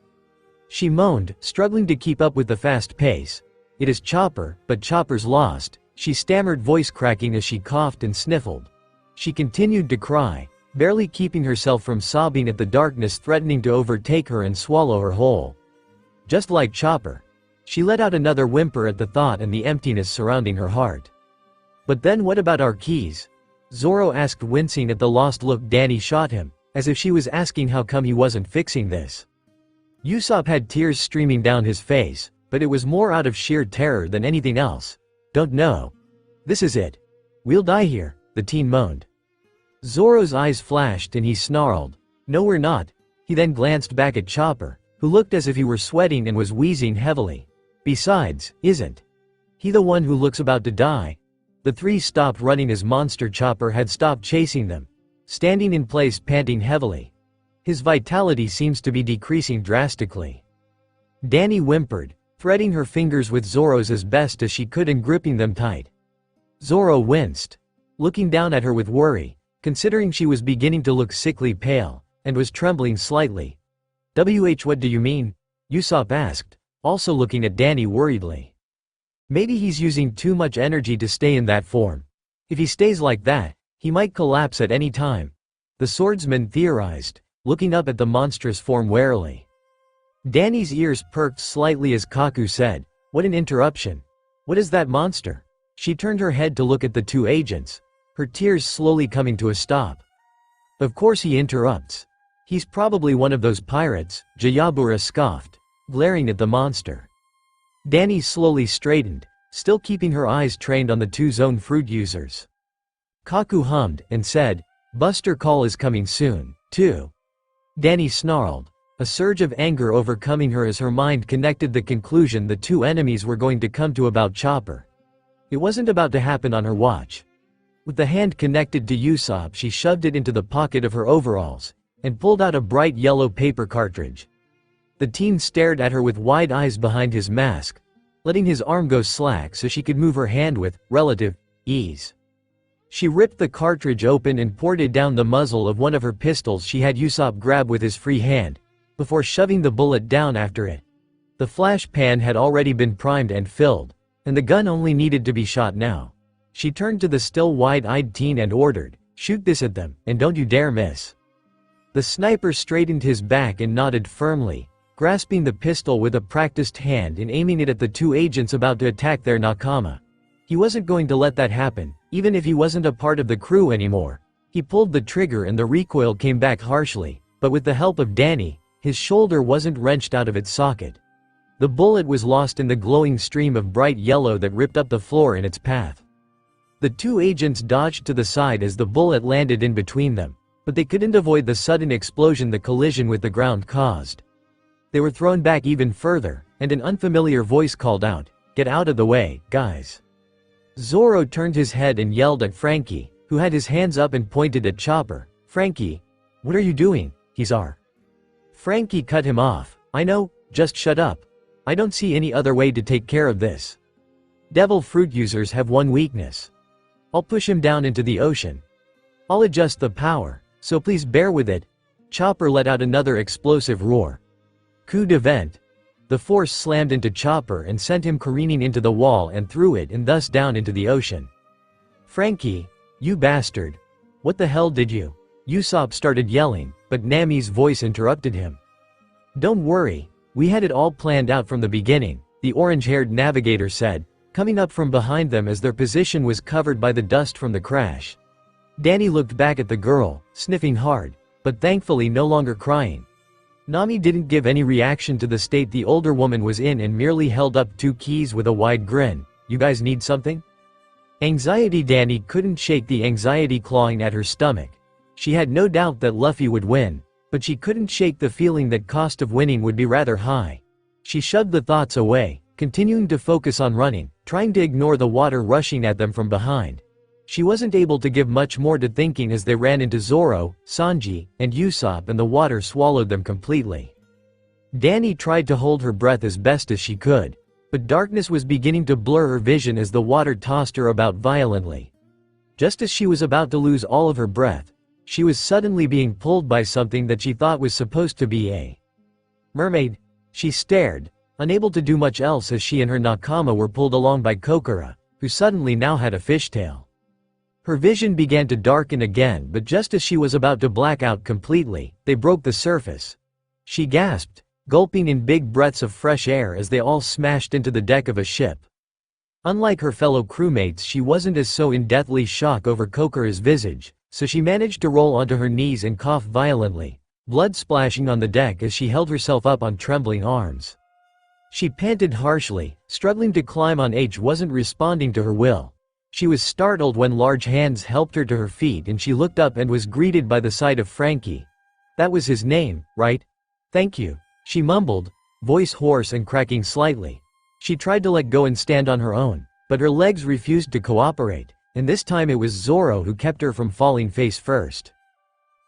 She moaned, struggling to keep up with the fast pace. "It is Chopper, but Chopper's lost," she stammered, voice cracking as she coughed and sniffled. She continued to cry, barely keeping herself from sobbing at the darkness threatening to overtake her and swallow her whole. Just like Chopper. She let out another whimper at the thought and the emptiness surrounding her heart. "But then what about our keys?" Zoro asked, wincing at the lost look Danny shot him, as if she was asking how come he wasn't fixing this. Usopp had tears streaming down his face, but it was more out of sheer terror than anything else. "Don't know. This is it. We'll die here," the teen moaned. Zoro's eyes flashed and he snarled, "No, we're not." He then glanced back at Chopper, who looked as if he were sweating and was wheezing heavily. "Besides, isn't he the one who looks about to die?" The three stopped running as Monster Chopper had stopped chasing them, standing in place panting heavily. His vitality seems to be decreasing drastically. Danny whimpered, threading her fingers with Zoro's as best as she could and gripping them tight. Zoro winced, looking down at her with worry, considering she was beginning to look sickly pale, and was trembling slightly. What do you mean?" Usopp asked, also looking at Danny worriedly. "Maybe he's using too much energy to stay in that form. If he stays like that, he might collapse at any time," the swordsman theorized, looking up at the monstrous form warily. Danny's ears perked slightly as Kaku said, "What an interruption. What is that monster?" She turned her head to look at the two agents, her tears slowly coming to a stop. "Of course he interrupts. He's probably one of those pirates," Jayabura scoffed, glaring at the monster. Danny slowly straightened, still keeping her eyes trained on the two zone fruit users. Kaku hummed and said, "Buster Call is coming soon, too." Danny snarled, a surge of anger overcoming her as her mind connected the conclusion the two enemies were going to come to about Chopper. It wasn't about to happen on her watch. With the hand connected to Usopp, she shoved it into the pocket of her overalls, and pulled out a bright yellow paper cartridge. The teen stared at her with wide eyes behind his mask, letting his arm go slack so she could move her hand with relative ease. She ripped the cartridge open and poured it down the muzzle of one of her pistols she had Usopp grab with his free hand, before shoving the bullet down after it. The flash pan had already been primed and filled, and the gun only needed to be shot now. She turned to the still wide-eyed teen and ordered, "Shoot this at them, and don't you dare miss." The sniper straightened his back and nodded firmly, grasping the pistol with a practiced hand and aiming it at the two agents about to attack their nakama. He wasn't going to let that happen, even if he wasn't a part of the crew anymore. He pulled the trigger and the recoil came back harshly, but with the help of Danny, his shoulder wasn't wrenched out of its socket. The bullet was lost in the glowing stream of bright yellow that ripped up the floor in its path. The two agents dodged to the side as the bullet landed in between them, but they couldn't avoid the sudden explosion the collision with the ground caused. They were thrown back even further, and an unfamiliar voice called out, "Get out of the way, guys." Zoro turned his head and yelled at Frankie, who had his hands up and pointed at Chopper. "Frankie, what are you doing? He's our..." Frankie cut him off. "I know, just shut up. I don't see any other way to take care of this. Devil fruit users have one weakness. I'll push him down into the ocean. I'll adjust the power, so please bear with it." Chopper let out another explosive roar. Coup de vent. The force slammed into Chopper and sent him careening into the wall and through it and thus down into the ocean. "Frankie, you bastard. What the hell did you..." Usopp started yelling, but Nami's voice interrupted him. "Don't worry, we had it all planned out from the beginning," the orange-haired navigator said, coming up from behind them as their position was covered by the dust from the crash. Danny looked back at the girl, sniffing hard, but thankfully no longer crying. Nami didn't give any reaction to the state the older woman was in and merely held up 2 keys with a wide grin. You guys need something? Anxiety. Danny couldn't shake the anxiety clawing at her stomach. She had no doubt that Luffy would win, but she couldn't shake the feeling that cost of winning would be rather high. She shoved the thoughts away, continuing to focus on running, trying to ignore the water rushing at them from behind. She wasn't able to give much more to thinking as they ran into Zoro, Sanji, and Usopp and the water swallowed them completely. Danny tried to hold her breath as best as she could, but darkness was beginning to blur her vision as the water tossed her about violently. Just as she was about to lose all of her breath, she was suddenly being pulled by something that she thought was supposed to be a mermaid. She stared, unable to do much else as she and her nakama were pulled along by Kokura, who suddenly now had a fishtail. Her vision began to darken again, but just as she was about to black out completely, they broke the surface. She gasped, gulping in big breaths of fresh air as they all smashed into the deck of a ship. Unlike her fellow crewmates, she wasn't as so in deathly shock over Kokura's visage, so she managed to roll onto her knees and cough violently, blood splashing on the deck as she held herself up on trembling arms. She panted harshly, struggling to climb on. H wasn't responding to her will. She was startled when large hands helped her to her feet and she looked up and was greeted by the sight of Frankie. That was his name, right? Thank you, she mumbled, voice hoarse and cracking slightly. She tried to let go and stand on her own, but her legs refused to cooperate, and this time it was Zoro who kept her from falling face first.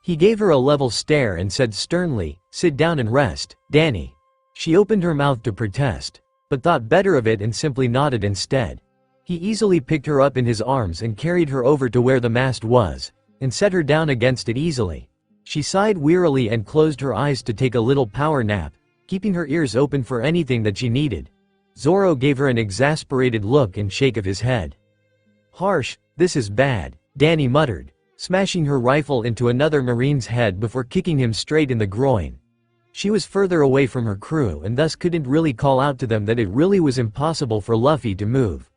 He gave her a level stare and said sternly, "Sit down and rest, Danny." She opened her mouth to protest, but thought better of it and simply nodded instead. He easily picked her up in his arms and carried her over to where the mast was, and set her down against it easily. She sighed wearily and closed her eyes to take a little power nap, keeping her ears open for anything that she needed. Zoro gave her an exasperated look and shake of his head. Harsh, this is bad, Danny muttered, smashing her rifle into another marine's head before kicking him straight in the groin. She was further away from her crew and thus couldn't really call out to them that it really was impossible for Luffy to move.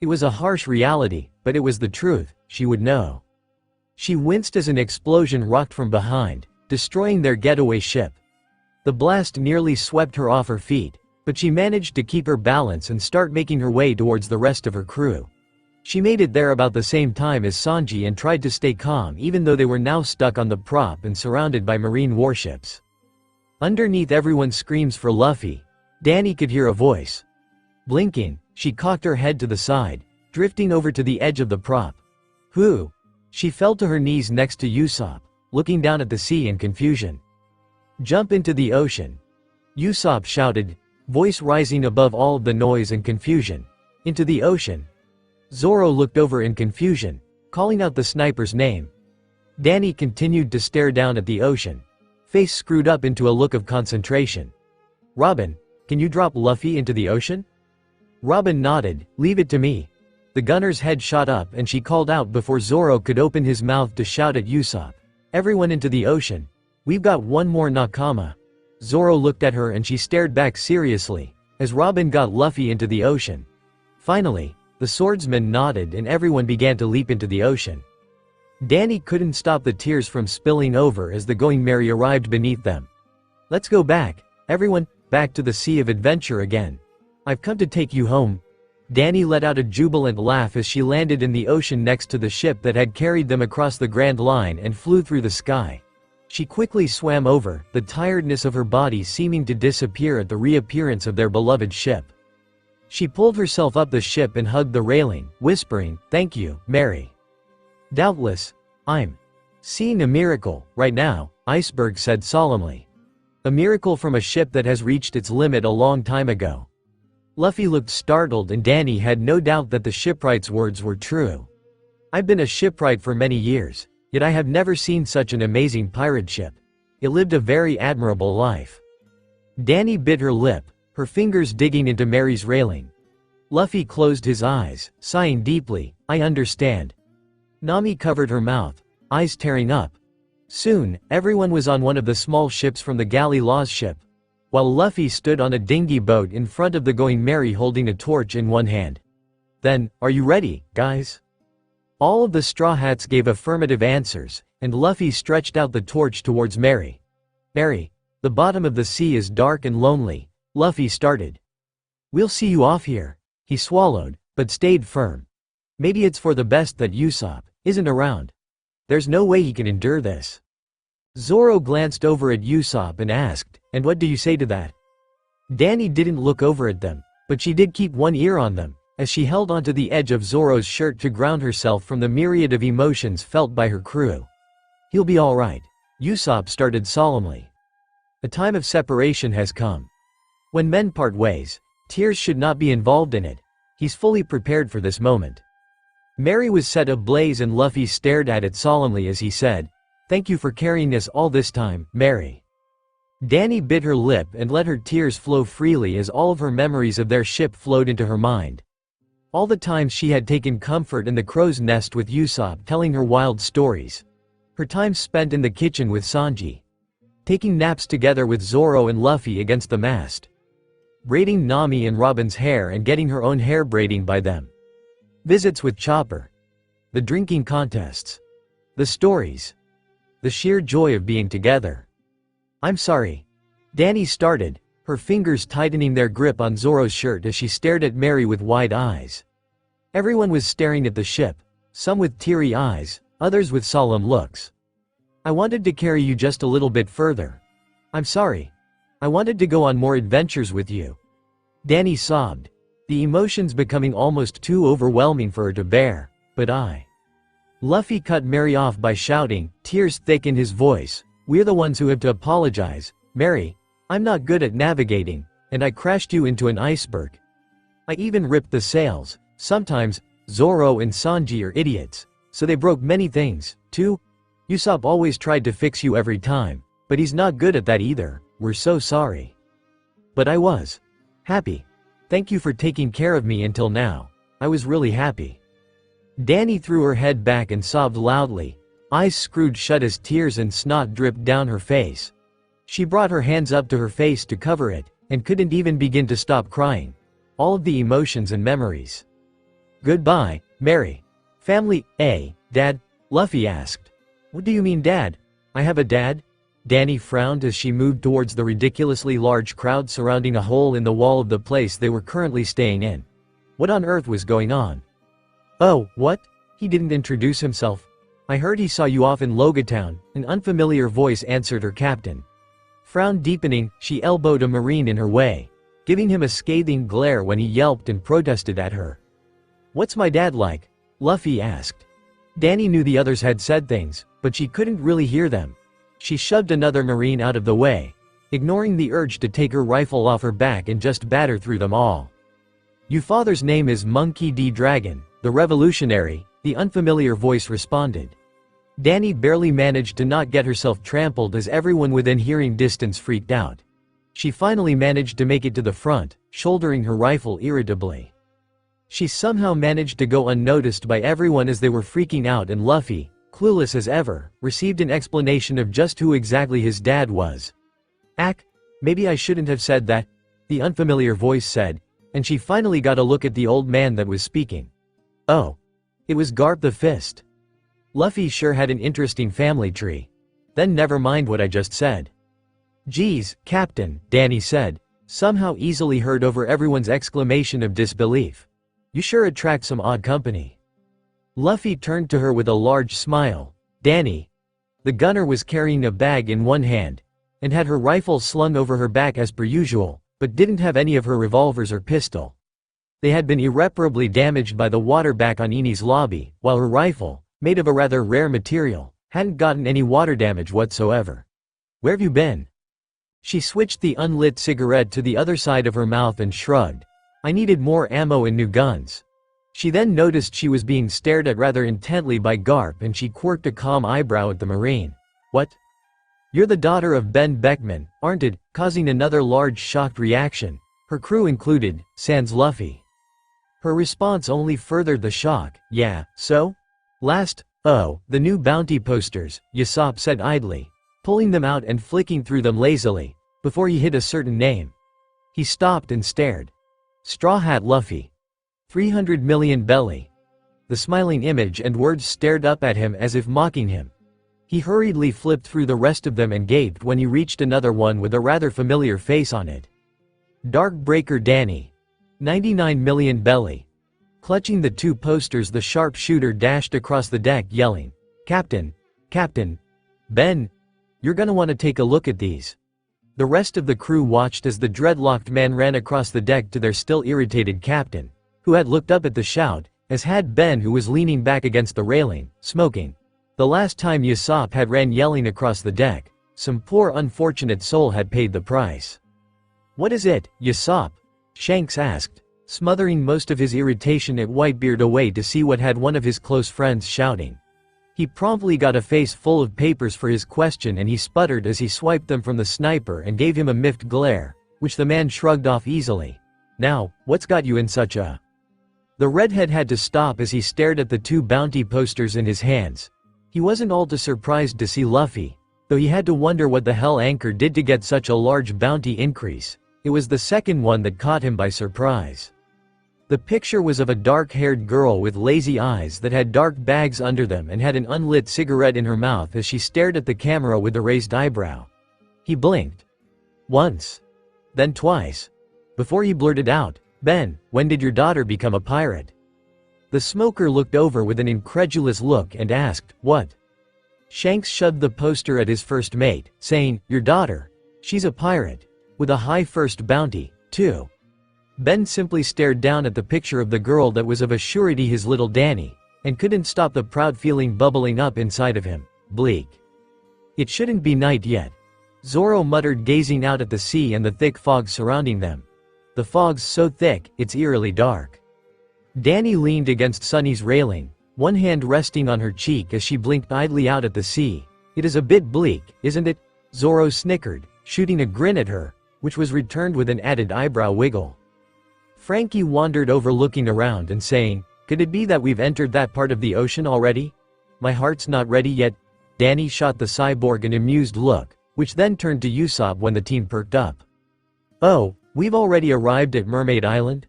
It was a harsh reality, but it was the truth. She would know. She winced as an explosion rocked from behind, destroying their getaway ship. The blast nearly swept her off her feet, but she managed to keep her balance and start making her way towards the rest of her crew. She made it there about the same time as Sanji and tried to stay calm even though they were now stuck on the prop and surrounded by marine warships. Underneath everyone's screams for Luffy, Danny could hear a voice. Blinking, she cocked her head to the side, drifting over to the edge of the prop. Who? She fell to her knees next to Usopp, looking down at the sea in confusion. Jump into the ocean. Usopp shouted, voice rising above all of the noise and confusion. Into the ocean. Zoro looked over in confusion, calling out the sniper's name. Danny continued to stare down at the ocean, face screwed up into a look of concentration. Robin, can you drop Luffy into the ocean? Robin nodded, leave it to me. The gunner's head shot up and she called out before Zoro could open his mouth to shout at Usopp. Everyone into the ocean. We've got one more nakama. Zoro looked at her and she stared back seriously, as Robin got Luffy into the ocean. Finally, the swordsman nodded and everyone began to leap into the ocean. Danny couldn't stop the tears from spilling over as the Going Merry arrived beneath them. Let's go back, everyone, back to the Sea of Adventure again. I've come to take you home. Danny let out a jubilant laugh as she landed in the ocean next to the ship that had carried them across the Grand Line and flew through the sky. She quickly swam over, the tiredness of her body seeming to disappear at the reappearance of their beloved ship. She pulled herself up the ship and hugged the railing, whispering, "Thank you, Mary." "Doubtless. I'm seeing a miracle, right now," Iceberg said solemnly. "A miracle from a ship that has reached its limit a long time ago." Luffy looked startled and Danny had no doubt that the shipwright's words were true. "I've been a shipwright for many years, yet I have never seen such an amazing pirate ship. It lived a very admirable life." Danny bit her lip, her fingers digging into Mary's railing. Luffy closed his eyes, sighing deeply, "I understand." Nami covered her mouth, eyes tearing up. Soon, everyone was on one of the small ships from the galley Law's ship, while Luffy stood on a dinghy boat in front of the Going Merry holding a torch in one hand. "Then, are you ready, guys?" All of the Straw Hats gave affirmative answers, and Luffy stretched out the torch towards Mary. Mary, the bottom of the sea is dark and lonely, Luffy started. We'll see you off here. He swallowed, but stayed firm. Maybe it's for the best that Usopp isn't around. There's no way he can endure this. Zoro glanced over at Usopp and asked, and what do you say to that? Danny didn't look over at them, but she did keep one ear on them, as she held onto the edge of Zoro's shirt to ground herself from the myriad of emotions felt by her crew. He'll be all right, Usopp started solemnly. A time of separation has come. When men part ways, tears should not be involved in it. He's fully prepared for this moment. Mary was set ablaze and Luffy stared at it solemnly as he said, "Thank you for carrying us all this time, Mary." Danny bit her lip and let her tears flow freely as all of her memories of their ship flowed into her mind. All the times she had taken comfort in the crow's nest with Usopp telling her wild stories. Her time spent in the kitchen with Sanji. Taking naps together with Zoro and Luffy against the mast. Braiding Nami and Robin's hair and getting her own hair braiding by them. Visits with Chopper. The drinking contests. The stories. The sheer joy of being together. "I'm sorry." Danny started, her fingers tightening their grip on Zoro's shirt as she stared at Mary with wide eyes. Everyone was staring at the ship, some with teary eyes, others with solemn looks. "I wanted to carry you just a little bit further. I'm sorry. I wanted to go on more adventures with you." Danny sobbed, the emotions becoming almost too overwhelming for her to bear, but Luffy cut Mary off by shouting, tears thick in his voice, "We're the ones who have to apologize, Mary. I'm not good at navigating, and I crashed you into an iceberg. I even ripped the sails. Sometimes, Zoro and Sanji are idiots, so they broke many things, too. Usopp always tried to fix you every time, but he's not good at that either. We're so sorry. But I was happy. Thank you for taking care of me until now. I was really happy." Danny threw her head back and sobbed loudly, eyes screwed shut as tears and snot dripped down her face. She brought her hands up to her face to cover it, and couldn't even begin to stop crying. All of the emotions and memories. "Goodbye, Mary. Family, Dad?" Luffy asked. "What do you mean, Dad? I have a dad?" Danny frowned as she moved towards the ridiculously large crowd surrounding a hole in the wall of the place they were currently staying in. What on earth was going on? "Oh, what? He didn't introduce himself. I heard he saw you off in Logia Town," an unfamiliar voice answered her captain. Frown deepening, she elbowed a marine in her way, giving him a scathing glare when he yelped and protested at her. "What's my dad like?" Luffy asked. Danny knew the others had said things, but she couldn't really hear them. She shoved another marine out of the way, ignoring the urge to take her rifle off her back and just batter through them all. "Your father's name is Monkey D. Dragon, the revolutionary," the unfamiliar voice responded. Danny barely managed to not get herself trampled as everyone within hearing distance freaked out. She finally managed to make it to the front, shouldering her rifle irritably. She somehow managed to go unnoticed by everyone as they were freaking out, and Luffy, clueless as ever, received an explanation of just who exactly his dad was. Maybe I shouldn't have said that," the unfamiliar voice said, and she finally got a look at the old man that was speaking. Oh. It was Garp the Fist. Luffy sure had an interesting family tree. Then never mind what I just said. "Geez, Captain," Danny said, somehow easily heard over everyone's exclamation of disbelief. "You sure attract some odd company." Luffy turned to her with a large smile. "Danny." The gunner was carrying a bag in one hand, and had her rifle slung over her back as per usual, but didn't have any of her revolvers or pistol. They had been irreparably damaged by the water back on Eni's lobby, while her rifle, made of a rather rare material, hadn't gotten any water damage whatsoever. "Where have you been?" She switched the unlit cigarette to the other side of her mouth and shrugged. "I needed more ammo and new guns." She then noticed she was being stared at rather intently by Garp, and she quirked a calm eyebrow at the Marine. "What? You're the daughter of Ben Beckman, aren't it?" Causing another large shocked reaction, her crew included, sans Luffy. Her response only furthered the shock. "Yeah, so? The new bounty posters," Usopp said idly, pulling them out and flicking through them lazily, before he hit a certain name. He stopped and stared. "Straw Hat Luffy. 300 million belly. The smiling image and words stared up at him as if mocking him. He hurriedly flipped through the rest of them and gaped when he reached another one with a rather familiar face on it. Dark Breaker Danny. 99 million belly. Clutching the two posters, the sharpshooter dashed across the deck yelling, "Captain! Captain! Ben! You're gonna want to take a look at these." The rest of the crew watched as the dreadlocked man ran across the deck to their still irritated captain, who had looked up at the shout, as had Ben, who was leaning back against the railing, smoking. The last time Usopp had ran yelling across the deck, some poor unfortunate soul had paid the price. "What is it, Usopp?" Shanks asked, smothering most of his irritation at Whitebeard away to see what had one of his close friends shouting. He promptly got a face full of papers for his question, and he sputtered as he swiped them from the sniper and gave him a miffed glare, which the man shrugged off easily. "Now, what's got you in such a—" The redhead had to stop as he stared at the two bounty posters in his hands. He wasn't all too surprised to see Luffy, though he had to wonder what the hell Anchor did to get such a large bounty increase. It was the second one that caught him by surprise. The picture was of a dark-haired girl with lazy eyes that had dark bags under them and had an unlit cigarette in her mouth as she stared at the camera with a raised eyebrow. He blinked. Once. Then twice. Before he blurted out, "Ben, when did your daughter become a pirate?" The smoker looked over with an incredulous look and asked, "What?" Shanks shoved the poster at his first mate, saying, "Your daughter. She's a pirate. With a high first bounty, too." Ben simply stared down at the picture of the girl that was of a surety his little Danny, and couldn't stop the proud feeling bubbling up inside of him. Bleak. "It shouldn't be night yet," Zoro muttered, gazing out at the sea and the thick fog surrounding them. The fog's so thick, it's eerily dark. Danny leaned against Sunny's railing, one hand resting on her cheek as she blinked idly out at the sea. "It is a bit bleak, isn't it?" Zoro snickered, shooting a grin at her, which was returned with an added eyebrow wiggle. Frankie wandered over, looking around and saying, "Could it be that we've entered that part of the ocean already? My heart's not ready yet." Danny shot the cyborg an amused look, which then turned to Usopp when the team perked up. "Oh, we've already arrived at Mermaid Island?"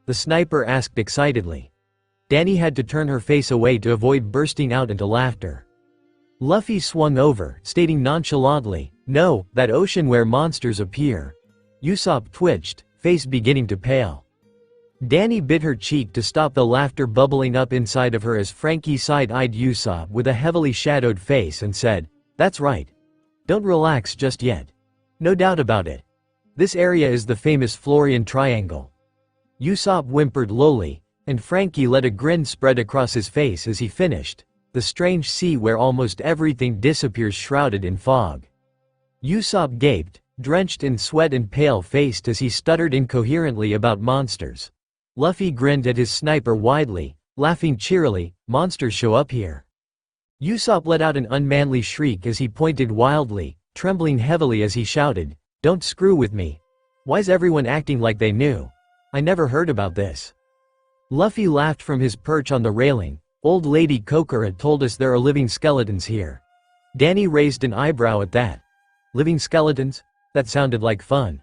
the sniper asked excitedly. Danny had to turn her face away to avoid bursting out into laughter. Luffy swung over, stating nonchalantly, "No, that ocean where monsters appear." Usopp twitched, face beginning to pale. Danny bit her cheek to stop the laughter bubbling up inside of her as Frankie side-eyed Usopp with a heavily shadowed face and said, "That's right. Don't relax just yet. No doubt about it. This area is the famous Florian Triangle." Usopp whimpered lowly, and Frankie let a grin spread across his face as he finished, "The strange sea where almost everything disappears shrouded in fog." Usopp gaped, drenched in sweat and pale-faced as he stuttered incoherently about monsters. Luffy grinned at his sniper widely, laughing cheerily, "Monsters show up here." Usopp let out an unmanly shriek as he pointed wildly, trembling heavily as he shouted, "Don't screw with me. Why's everyone acting like they knew? I never heard about this." Luffy laughed from his perch on the railing, "Old Lady Kokura told us there are living skeletons here." Danny raised an eyebrow at that. "Living skeletons? That sounded like fun."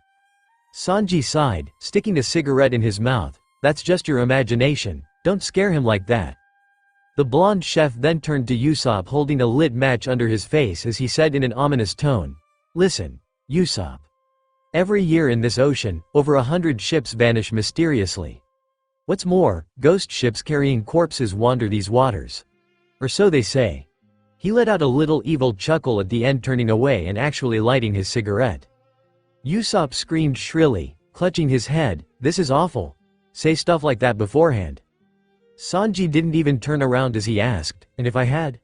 Sanji sighed, sticking a cigarette in his mouth, "That's just your imagination, don't scare him like that." The blonde chef then turned to Usopp holding a lit match under his face as he said in an ominous tone, "Listen, Usopp. Every year in this ocean, over 100 ships vanish mysteriously. What's more, ghost ships carrying corpses wander these waters. Or so they say." He let out a little evil chuckle at the end, turning away and actually lighting his cigarette. Usopp screamed shrilly, clutching his head, "This is awful. Say stuff like that beforehand." Sanji didn't even turn around as he asked, "And if I had?"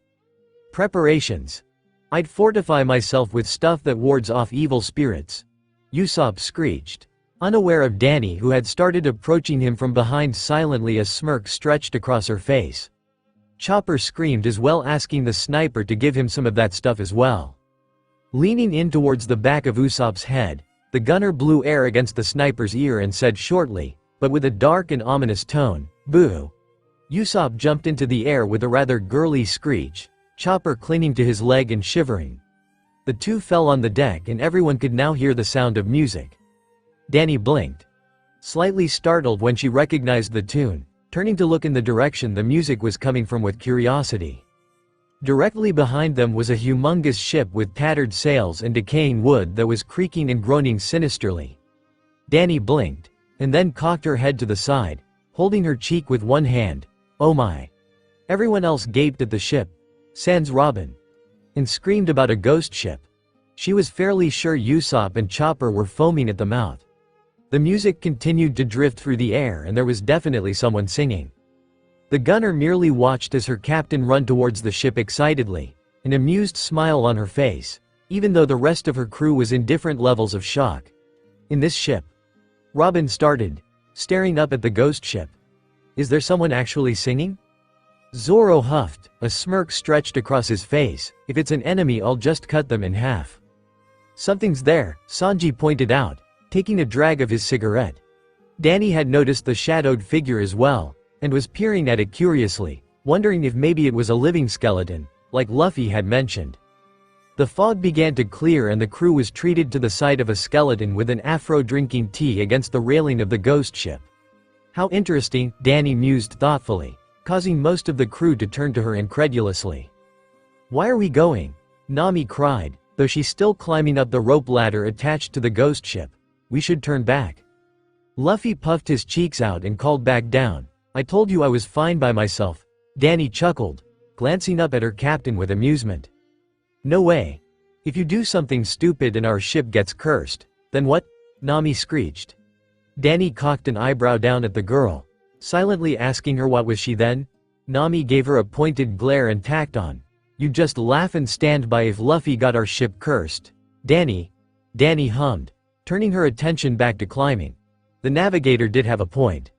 "Preparations. I'd fortify myself with stuff that wards off evil spirits," Usopp screeched. Unaware of Danny, who had started approaching him from behind silently, a smirk stretched across her face. Chopper screamed as well, asking the sniper to give him some of that stuff as well. Leaning in towards the back of Usopp's head, the gunner blew air against the sniper's ear and said shortly, but with a dark and ominous tone, "Boo." Usopp jumped into the air with a rather girly screech, Chopper clinging to his leg and shivering. The two fell on the deck and everyone could now hear the sound of music. Danny blinked. Slightly startled when she recognized the tune, Turning to look in the direction the music was coming from with curiosity. Directly behind them was a humongous ship with tattered sails and decaying wood that was creaking and groaning sinisterly. Danny blinked, and then cocked her head to the side, holding her cheek with one hand. Oh my. Everyone else gaped at the ship, sans Robin, and screamed about a ghost ship. She was fairly sure Usopp and Chopper were foaming at the mouth. The music continued to drift through the air and there was definitely someone singing. The gunner merely watched as her captain run towards the ship excitedly, an amused smile on her face, even though the rest of her crew was in different levels of shock. In this ship? Robin started, staring up at the ghost ship. Is there someone actually singing? Zoro huffed, a smirk stretched across his face. If it's an enemy, I'll just cut them in half. Something's there, Sanji pointed out, taking a drag of his cigarette. Danny had noticed the shadowed figure as well, and was peering at it curiously, wondering if maybe it was a living skeleton, like Luffy had mentioned. The fog began to clear and the crew was treated to the sight of a skeleton with an afro drinking tea against the railing of the ghost ship. How interesting, Danny mused thoughtfully, causing most of the crew to turn to her incredulously. Why are we going? Nami cried, though she's still climbing up the rope ladder attached to the ghost ship. We should turn back. Luffy puffed his cheeks out and called back down. I told you I was fine by myself. Danny chuckled, glancing up at her captain with amusement. No way. If you do something stupid and our ship gets cursed, then what? Nami screeched. Danny cocked an eyebrow down at the girl, silently asking her what was she then? Nami gave her a pointed glare and tacked on. You just laugh and stand by if Luffy got our ship cursed. Danny hummed, turning her attention back to climbing. The navigator did have a point.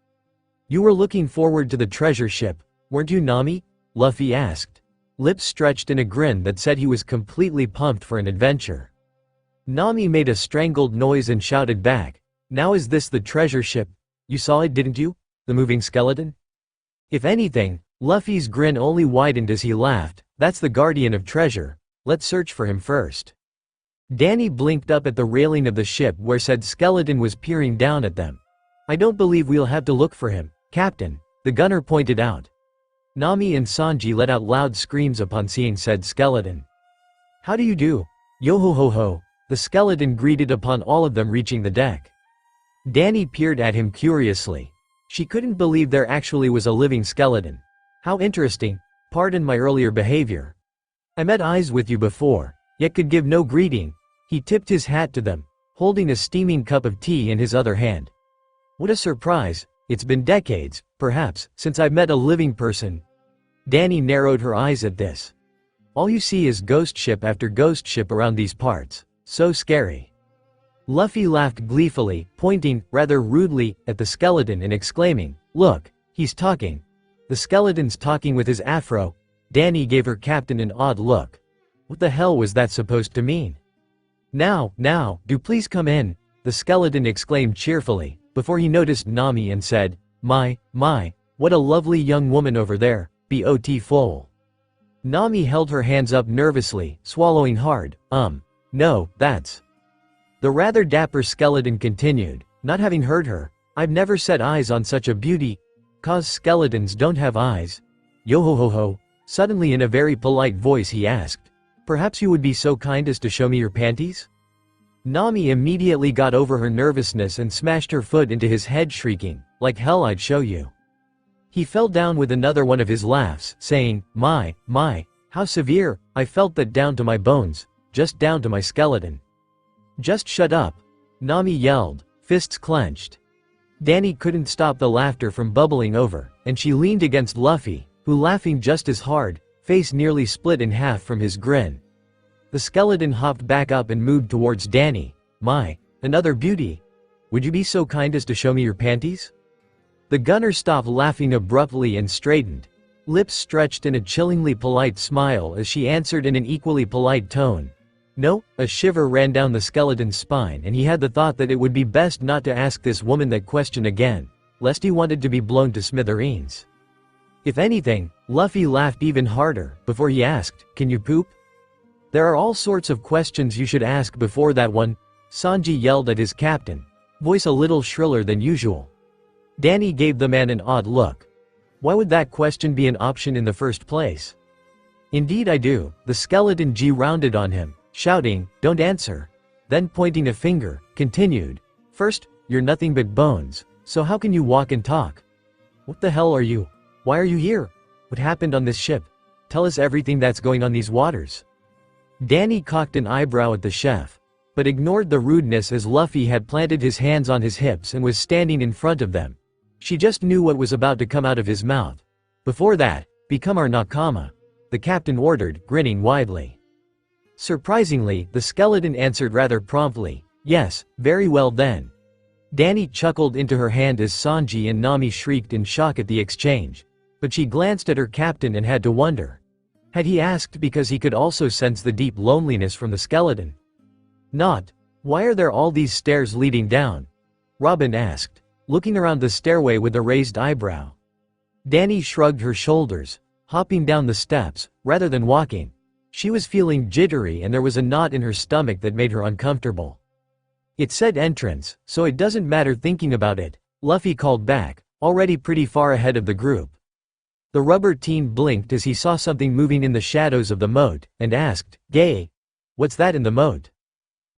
You were looking forward to the treasure ship, weren't you, Nami? Luffy asked, lips stretched in a grin that said he was completely pumped for an adventure. Nami made a strangled noise and shouted back, now is this the treasure ship? You saw it, didn't you? The moving skeleton? If anything, Luffy's grin only widened as he laughed. That's the guardian of treasure. Let's search for him first. Danny blinked up at the railing of the ship where said skeleton was peering down at them. I don't believe we'll have to look for him, Captain, the gunner pointed out. Nami and Sanji let out loud screams upon seeing said skeleton. How do you do? Yo-ho-ho-ho, the skeleton greeted upon all of them reaching the deck. Danny peered at him curiously. She couldn't believe there actually was a living skeleton. How interesting, pardon my earlier behavior. I met eyes with you before, yet could give no greeting. He tipped his hat to them, holding a steaming cup of tea in his other hand. What a surprise, it's been decades, perhaps, since I've met a living person. Danny narrowed her eyes at this. All you see is ghost ship after ghost ship around these parts, so scary. Luffy laughed gleefully, pointing, rather rudely, at the skeleton and exclaiming, look, he's talking. The skeleton's talking with his afro. Danny gave her captain an odd look. What the hell was that supposed to mean? Now, do please come in, the skeleton exclaimed cheerfully, before he noticed Nami and said, my, what a lovely young woman over there, B.O.T. full. Nami held her hands up nervously, swallowing hard, no, that's. The rather dapper skeleton continued, not having heard her, I've never set eyes on such a beauty. 'Cause skeletons don't have eyes. Yo-ho-ho-ho, suddenly in a very polite voice he asked, perhaps you would be so kind as to show me your panties? Nami immediately got over her nervousness and smashed her foot into his head shrieking, like hell I'd show you. He fell down with another one of his laughs, saying, my, how severe, I felt that down to my bones, just down to my skeleton. Just shut up, Nami yelled, fists clenched. Danny couldn't stop the laughter from bubbling over, and she leaned against Luffy, who laughing just as hard, face nearly split in half from his grin. The skeleton hopped back up and moved towards Danny. My, another beauty. Would you be so kind as to show me your panties? The gunner stopped laughing abruptly and straightened, lips stretched in a chillingly polite smile as she answered in an equally polite tone. No, a shiver ran down the skeleton's spine and he had the thought that it would be best not to ask this woman that question again, lest he wanted to be blown to smithereens. If anything, Luffy laughed even harder, before he asked, can you poop? There are all sorts of questions you should ask before that one, Sanji yelled at his captain, voice a little shriller than usual. Danny gave the man an odd look. Why would that question be an option in the first place? Indeed I do, the skeleton G rounded on him, shouting, "Don't answer." Then pointing a finger, continued, "First, you're nothing but bones, so how can you walk and talk? What the hell are you? Why are you here? What happened on this ship? Tell us everything that's going on these waters." Danny cocked an eyebrow at the chef, but ignored the rudeness as Luffy had planted his hands on his hips and was standing in front of them. She just knew what was about to come out of his mouth. "Before that, become our nakama," the captain ordered, grinning widely. Surprisingly, the skeleton answered rather promptly, "Yes, very well then." Danny chuckled into her hand as Sanji and Nami shrieked in shock at the exchange, but she glanced at her captain and had to wonder. Had he asked because he could also sense the deep loneliness from the skeleton? Not, "Why are there all these stairs leading down?" Robin asked, looking around the stairway with a raised eyebrow. Danny shrugged her shoulders, hopping down the steps, rather than walking. She was feeling jittery and there was a knot in her stomach that made her uncomfortable. "It said entrance, so it doesn't matter thinking about it," Luffy called back, already pretty far ahead of the group. The rubber teen blinked as he saw something moving in the shadows of the moat, and asked, "Gay, what's that in the moat?"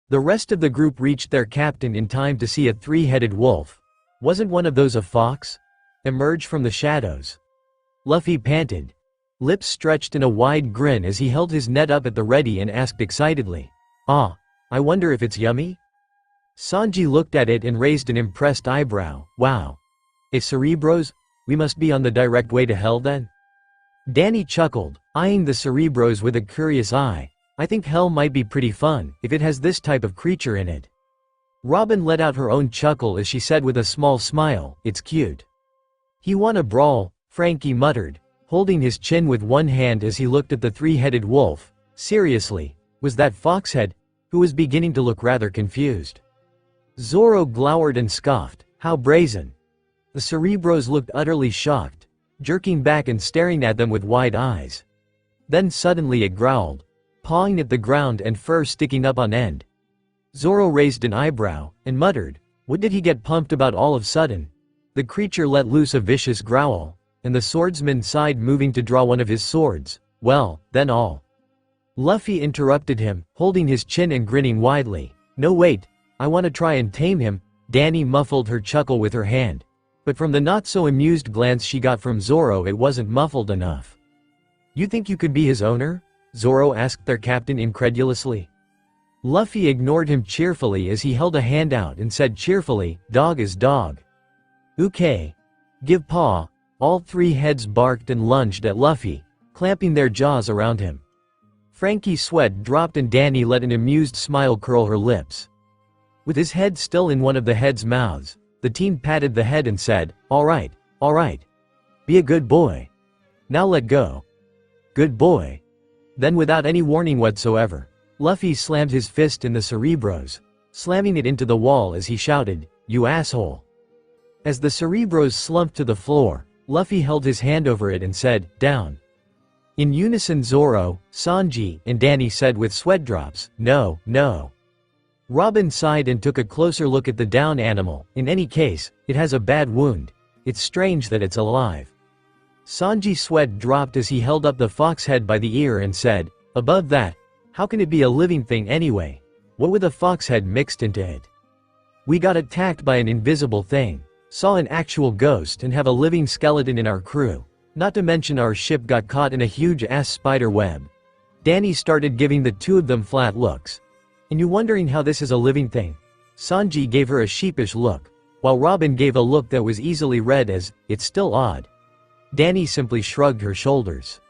The rest of the group reached their captain in time to see a three-headed wolf. Wasn't one of those a fox? Emerge from the shadows. Luffy panted, lips stretched in a wide grin as he held his net up at the ready and asked excitedly, "Ah, I wonder if it's yummy?" Sanji looked at it and raised an impressed eyebrow. "Wow. Cerebros? We must be on the direct way to hell then?" Danny chuckled, eyeing the Cerebros with a curious eye. "I think hell might be pretty fun, if it has this type of creature in it." Robin let out her own chuckle as she said with a small smile, "It's cute." "He won a brawl," Frankie muttered, holding his chin with one hand as he looked at the three-headed wolf. Seriously, was that Foxhead, who was beginning to look rather confused? Zoro glowered and scoffed, "How brazen." The Cerebros looked utterly shocked, jerking back and staring at them with wide eyes. Then suddenly it growled, pawing at the ground and fur sticking up on end. Zoro raised an eyebrow, and muttered, "What did he get pumped about all of a sudden?" The creature let loose a vicious growl, and the swordsman sighed, moving to draw one of his swords. "Well, then all." Luffy interrupted him, holding his chin and grinning widely. "No wait, I want to try and tame him." Danny muffled her chuckle with her hand. But from the not-so-amused glance she got from Zoro it wasn't muffled enough. "You think you could be his owner?" Zoro asked their captain incredulously. Luffy ignored him cheerfully as he held a hand out and said cheerfully, "Dog is dog." "Okay. Give paw." All three heads barked and lunged at Luffy, clamping their jaws around him. Frankie's sweat dropped and Danny let an amused smile curl her lips. With his head still in one of the heads' mouths, the teen patted the head and said, all right. Be a good boy. Now let go." "Good boy." Then without any warning whatsoever, Luffy slammed his fist in the Cerebros, slamming it into the wall as he shouted, "You asshole." As the Cerebros slumped to the floor, Luffy held his hand over it and said, "Down." In unison Zoro, Sanji, and Danny said with sweat drops, "No, no." Robin sighed and took a closer look at the down animal. "In any case, it has a bad wound. It's strange that it's alive." Sanji's sweat dropped as he held up the fox head by the ear and said, "Above that, how can it be a living thing anyway? What with a fox head mixed into it? We got attacked by an invisible thing, saw an actual ghost and have a living skeleton in our crew. Not to mention our ship got caught in a huge-ass spider web." Danny started giving the two of them flat looks. "And you wondering how this is a living thing?" Sanji gave her a sheepish look, while Robin gave a look that was easily read as, "It's still odd." Danny simply shrugged her shoulders.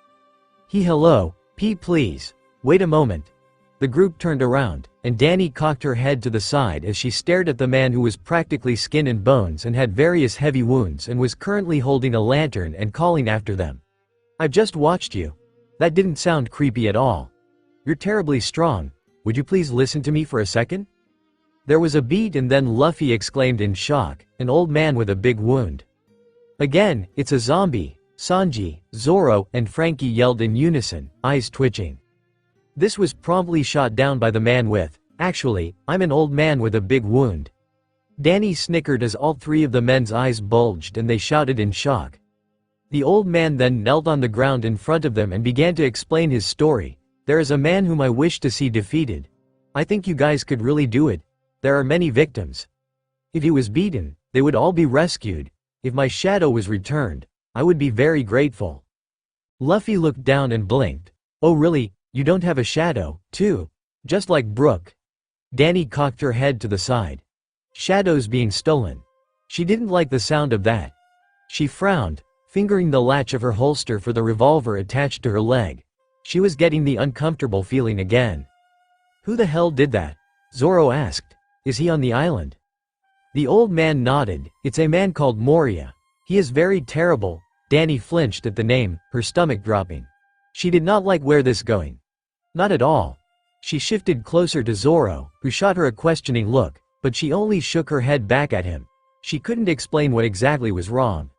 Hello, P please. Wait a moment." The group turned around, and Danny cocked her head to the side as she stared at the man who was practically skin and bones and had various heavy wounds and was currently holding a lantern and calling after them. "I've just watched you. That didn't sound creepy at all. You're terribly strong. Would you please listen to me for a second?" There was a beat and then Luffy exclaimed in shock, "An old man with a big wound." Again, "It's a zombie." Sanji, Zoro, and Frankie yelled in unison, eyes twitching. This was promptly shot down by the man with, "Actually, I'm an old man with a big wound." Danny snickered as all three of the men's eyes bulged and they shouted in shock, The old man then knelt on the ground in front of them and began to explain his story. There is a man whom I wish to see defeated. I think you guys could really do it. There are many victims. If he was beaten, they would all be rescued. If my shadow was returned, I would be very grateful. Luffy looked down and blinked. Oh really, you don't have a shadow, too? Just like Brooke. Danny cocked her head to the side. Shadows being stolen. She didn't like the sound of that. She frowned, fingering the latch of her holster for the revolver attached to her leg. She was getting the uncomfortable feeling again. Who the hell did that? Zoro asked. Is he on the island? The old man nodded. It's a man called Moria. He is very terrible. Danny flinched at the name, her stomach dropping. She did not like where this going. Not at all. She shifted closer to Zoro, who shot her a questioning look, but she only shook her head back at him. She couldn't explain what exactly was wrong.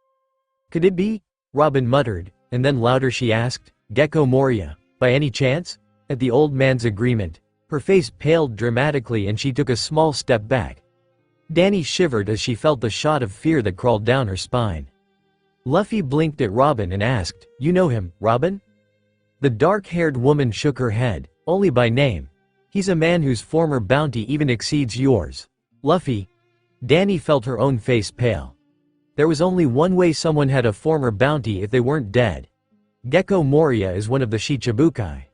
Could it be? Robin muttered, and then louder she asked, Gecko Moria, by any chance? At the old man's agreement, her face paled dramatically and she took a small step back. Danny shivered as she felt the shot of fear that crawled down her spine. Luffy blinked at Robin and asked, You know him, Robin? The dark-haired woman shook her head, only by name. He's a man whose former bounty even exceeds yours. Luffy. Danny felt her own face pale. There was only one way someone had a former bounty if they weren't dead. Gecko Moria is one of the Shichibukai.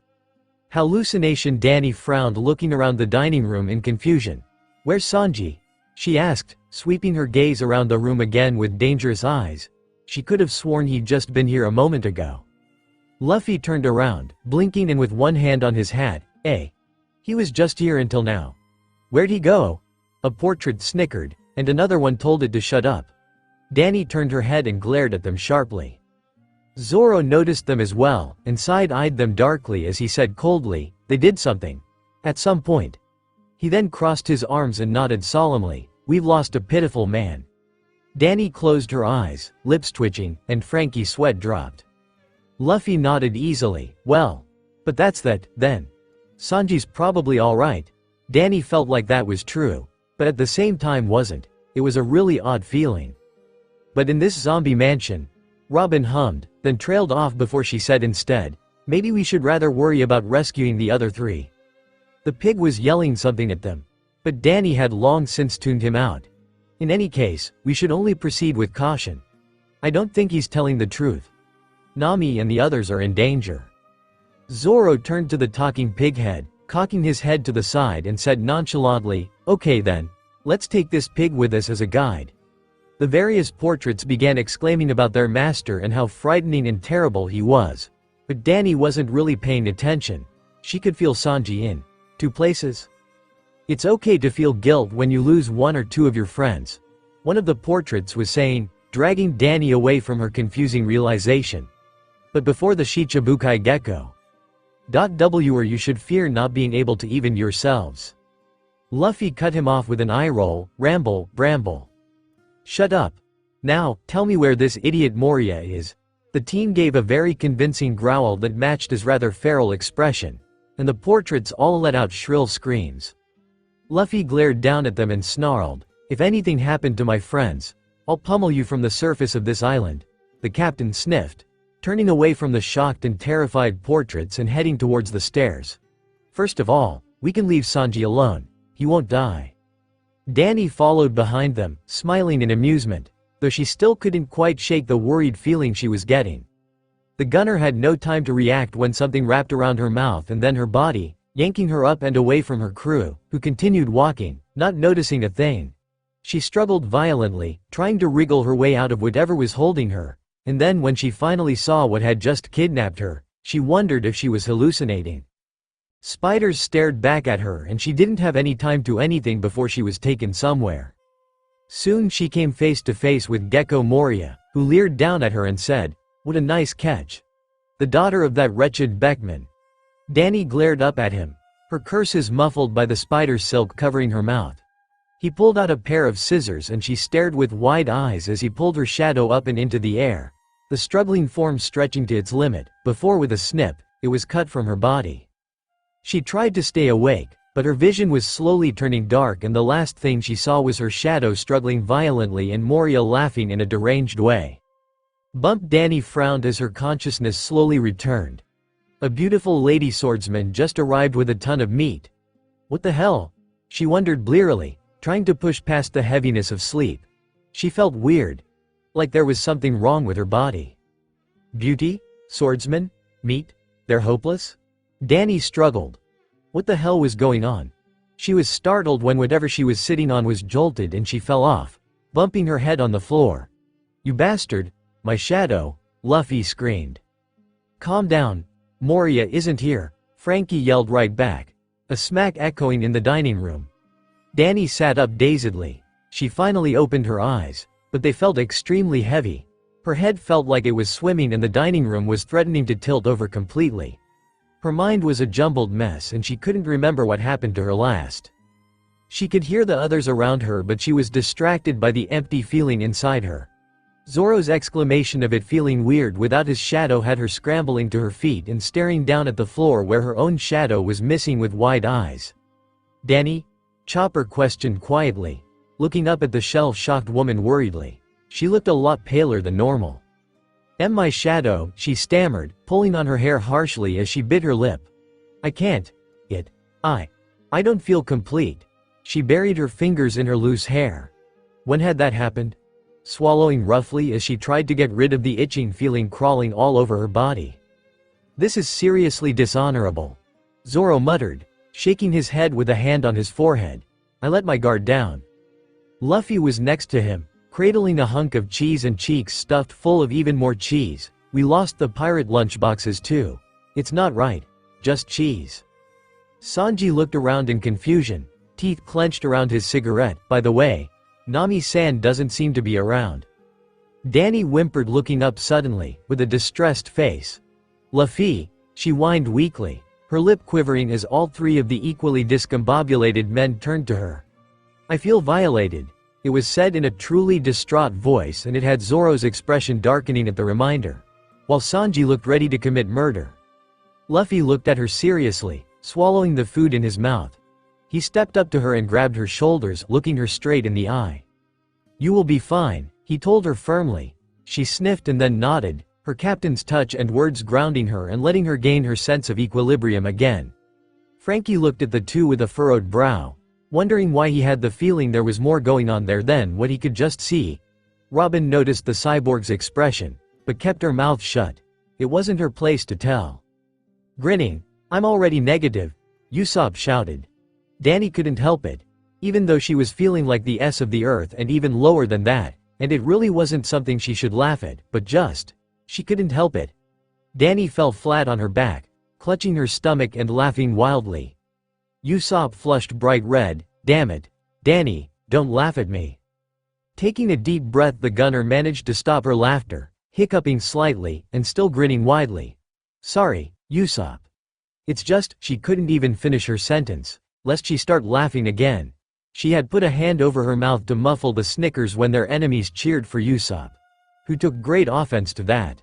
Hallucination. Danny frowned, looking around the dining room in confusion. Where's Sanji? She asked, sweeping her gaze around the room again with dangerous eyes. She could have sworn he'd just been here a moment ago. Luffy turned around, blinking and with one hand on his hat. He was just here until now. Where'd he go? A portrait snickered, and another one told it to shut up. Danny turned her head and glared at them sharply. Zoro noticed them as well, and side-eyed them darkly as he said coldly, They did something. At some point. He then crossed his arms and nodded solemnly, We've lost a pitiful man. Danny closed her eyes, lips twitching, and Frankie's sweat dropped. Luffy nodded easily, Well. But that's that, then. Sanji's probably alright. Danny felt like that was true, but at the same time wasn't. It was a really odd feeling. But in this zombie mansion, Robin hummed, then trailed off before she said instead, Maybe we should rather worry about rescuing the other three. The pig was yelling something at them, but Danny had long since tuned him out. In any case, we should only proceed with caution. I don't think he's telling the truth. Nami and the others are in danger. Zoro turned to the talking pig head, cocking his head to the side and said nonchalantly, Okay then, let's take this pig with us as a guide. The various portraits began exclaiming about their master and how frightening and terrible he was. But Danny wasn't really paying attention. She could feel Sanji in two places. It's okay to feel guilt when you lose one or two of your friends. One of the portraits was saying, dragging Danny away from her confusing realization. But before the Shichibukai Gecko. Or you should fear not being able to even yourselves. Luffy cut him off with an eye roll, bramble. Shut up. Now, tell me where this idiot Moria is. The team gave a very convincing growl that matched his rather feral expression, and the portraits all let out shrill screams. Luffy glared down at them and snarled, If anything happened to my friends, I'll pummel you from the surface of this island. The captain sniffed, turning away from the shocked and terrified portraits and heading towards the stairs. First of all, we can leave Sanji alone. He won't die. Danny followed behind them, smiling in amusement, though she still couldn't quite shake the worried feeling she was getting. The gunner had no time to react when something wrapped around her mouth and then her body, yanking her up and away from her crew, who continued walking, not noticing a thing. She struggled violently, trying to wriggle her way out of whatever was holding her, and then when she finally saw what had just kidnapped her, she wondered if she was hallucinating. Spiders stared back at her and she didn't have any time to anything before she was taken somewhere. Soon she came face to face with Gecko Moria, who leered down at her and said, What a nice catch. The daughter of that wretched Beckman. Danny glared up at him, her curses muffled by the spider silk covering her mouth. He pulled out a pair of scissors and she stared with wide eyes as he pulled her shadow up and into the air, the struggling form stretching to its limit, before with a snip, it was cut from her body. She tried to stay awake, but her vision was slowly turning dark and the last thing she saw was her shadow struggling violently and Moria laughing in a deranged way. Bump Danny frowned as her consciousness slowly returned. A beautiful lady swordsman just arrived with a ton of meat. What the hell? She wondered blearily, trying to push past the heaviness of sleep. She felt weird. Like there was something wrong with her body. Beauty? Swordsman? Meat? They're hopeless? Danny struggled. What the hell was going on? She was startled when whatever she was sitting on was jolted and she fell off, bumping her head on the floor. You bastard, my shadow, Luffy screamed. Calm down, Moria isn't here, Frankie yelled right back, a smack echoing in the dining room. Danny sat up dazedly. She finally opened her eyes, but they felt extremely heavy. Her head felt like it was swimming and the dining room was threatening to tilt over completely. Her mind was a jumbled mess and she couldn't remember what happened to her last. She could hear the others around her but she was distracted by the empty feeling inside her. Zoro's exclamation of it feeling weird without his shadow had her scrambling to her feet and staring down at the floor where her own shadow was missing with wide eyes. Danny? Chopper questioned quietly, looking up at the shell-shocked woman worriedly. She looked a lot paler than normal. Am my shadow, she stammered, pulling on her hair harshly as she bit her lip. I can't. I don't feel complete. She buried her fingers in her loose hair. When had that happened? Swallowing roughly as she tried to get rid of the itching feeling crawling all over her body. This is seriously dishonorable, Zoro muttered, shaking his head with a hand on his forehead. I let my guard down. Luffy was next to him, cradling a hunk of cheese and cheeks stuffed full of even more cheese. We lost the pirate lunchboxes too. It's not right. Just cheese. Sanji looked around in confusion, teeth clenched around his cigarette. By the way, Nami-san doesn't seem to be around. Danny whimpered looking up suddenly, with a distressed face. Luffy, she whined weakly, her lip quivering as all three of the equally discombobulated men turned to her. I feel violated. It was said in a truly distraught voice and it had Zoro's expression darkening at the reminder, while Sanji looked ready to commit murder. Luffy looked at her seriously, swallowing the food in his mouth. He stepped up to her and grabbed her shoulders, looking her straight in the eye. You will be fine, he told her firmly. She sniffed and then nodded, her captain's touch and words grounding her and letting her gain her sense of equilibrium again. Frankie looked at the two with a furrowed brow, wondering why he had the feeling there was more going on there than what he could just see. Robin noticed the cyborg's expression, but kept her mouth shut. It wasn't her place to tell. Grinning, I'm already negative, Usopp shouted. Danny couldn't help it, even though she was feeling like the S of the earth and even lower than that, and it really wasn't something she should laugh at, but just, she couldn't help it. Danny fell flat on her back, clutching her stomach and laughing wildly. Usopp flushed bright red. Damn it, Danny, don't laugh at me. Taking a deep breath, the gunner managed to stop her laughter, hiccuping slightly, and still grinning widely. Sorry, Usopp. It's just, she couldn't even finish her sentence, lest she start laughing again. She had put a hand over her mouth to muffle the snickers when their enemies cheered for Usopp, who took great offense to that.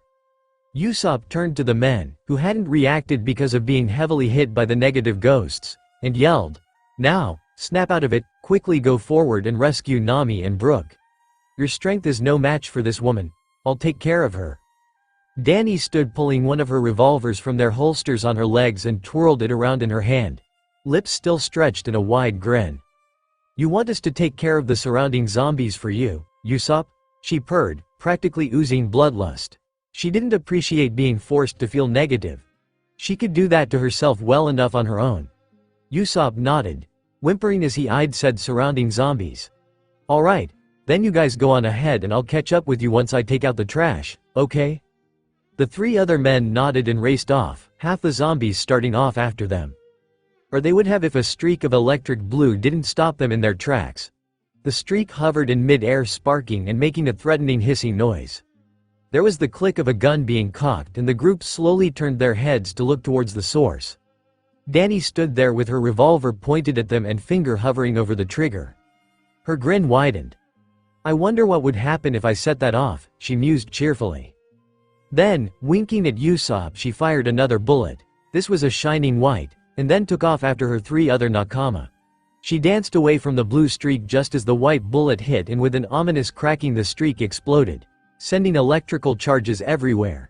Usopp turned to the men, who hadn't reacted because of being heavily hit by the negative ghosts, and yelled, Now, snap out of it, quickly go forward and rescue Nami and Brook. Your strength is no match for this woman, I'll take care of her. Danny stood pulling one of her revolvers from their holsters on her legs and twirled it around in her hand, lips still stretched in a wide grin. You want us to take care of the surrounding zombies for you, Usopp? She purred, practically oozing bloodlust. She didn't appreciate being forced to feel negative. She could do that to herself well enough on her own. Usopp nodded, whimpering as he eyed said surrounding zombies. Alright, then you guys go on ahead and I'll catch up with you once I take out the trash, okay? The three other men nodded and raced off, half the zombies starting off after them. Or they would have if a streak of electric blue didn't stop them in their tracks. The streak hovered in mid-air, sparking and making a threatening hissing noise. There was the click of a gun being cocked and the group slowly turned their heads to look towards the source. Danny stood there with her revolver pointed at them and finger hovering over the trigger. Her grin widened. I wonder what would happen if I set that off, she mused cheerfully. Then, winking at Usopp, she fired another bullet. This was a shining white, and then took off after her three other nakama. She danced away from the blue streak just as the white bullet hit and with an ominous cracking the streak exploded, sending electrical charges everywhere.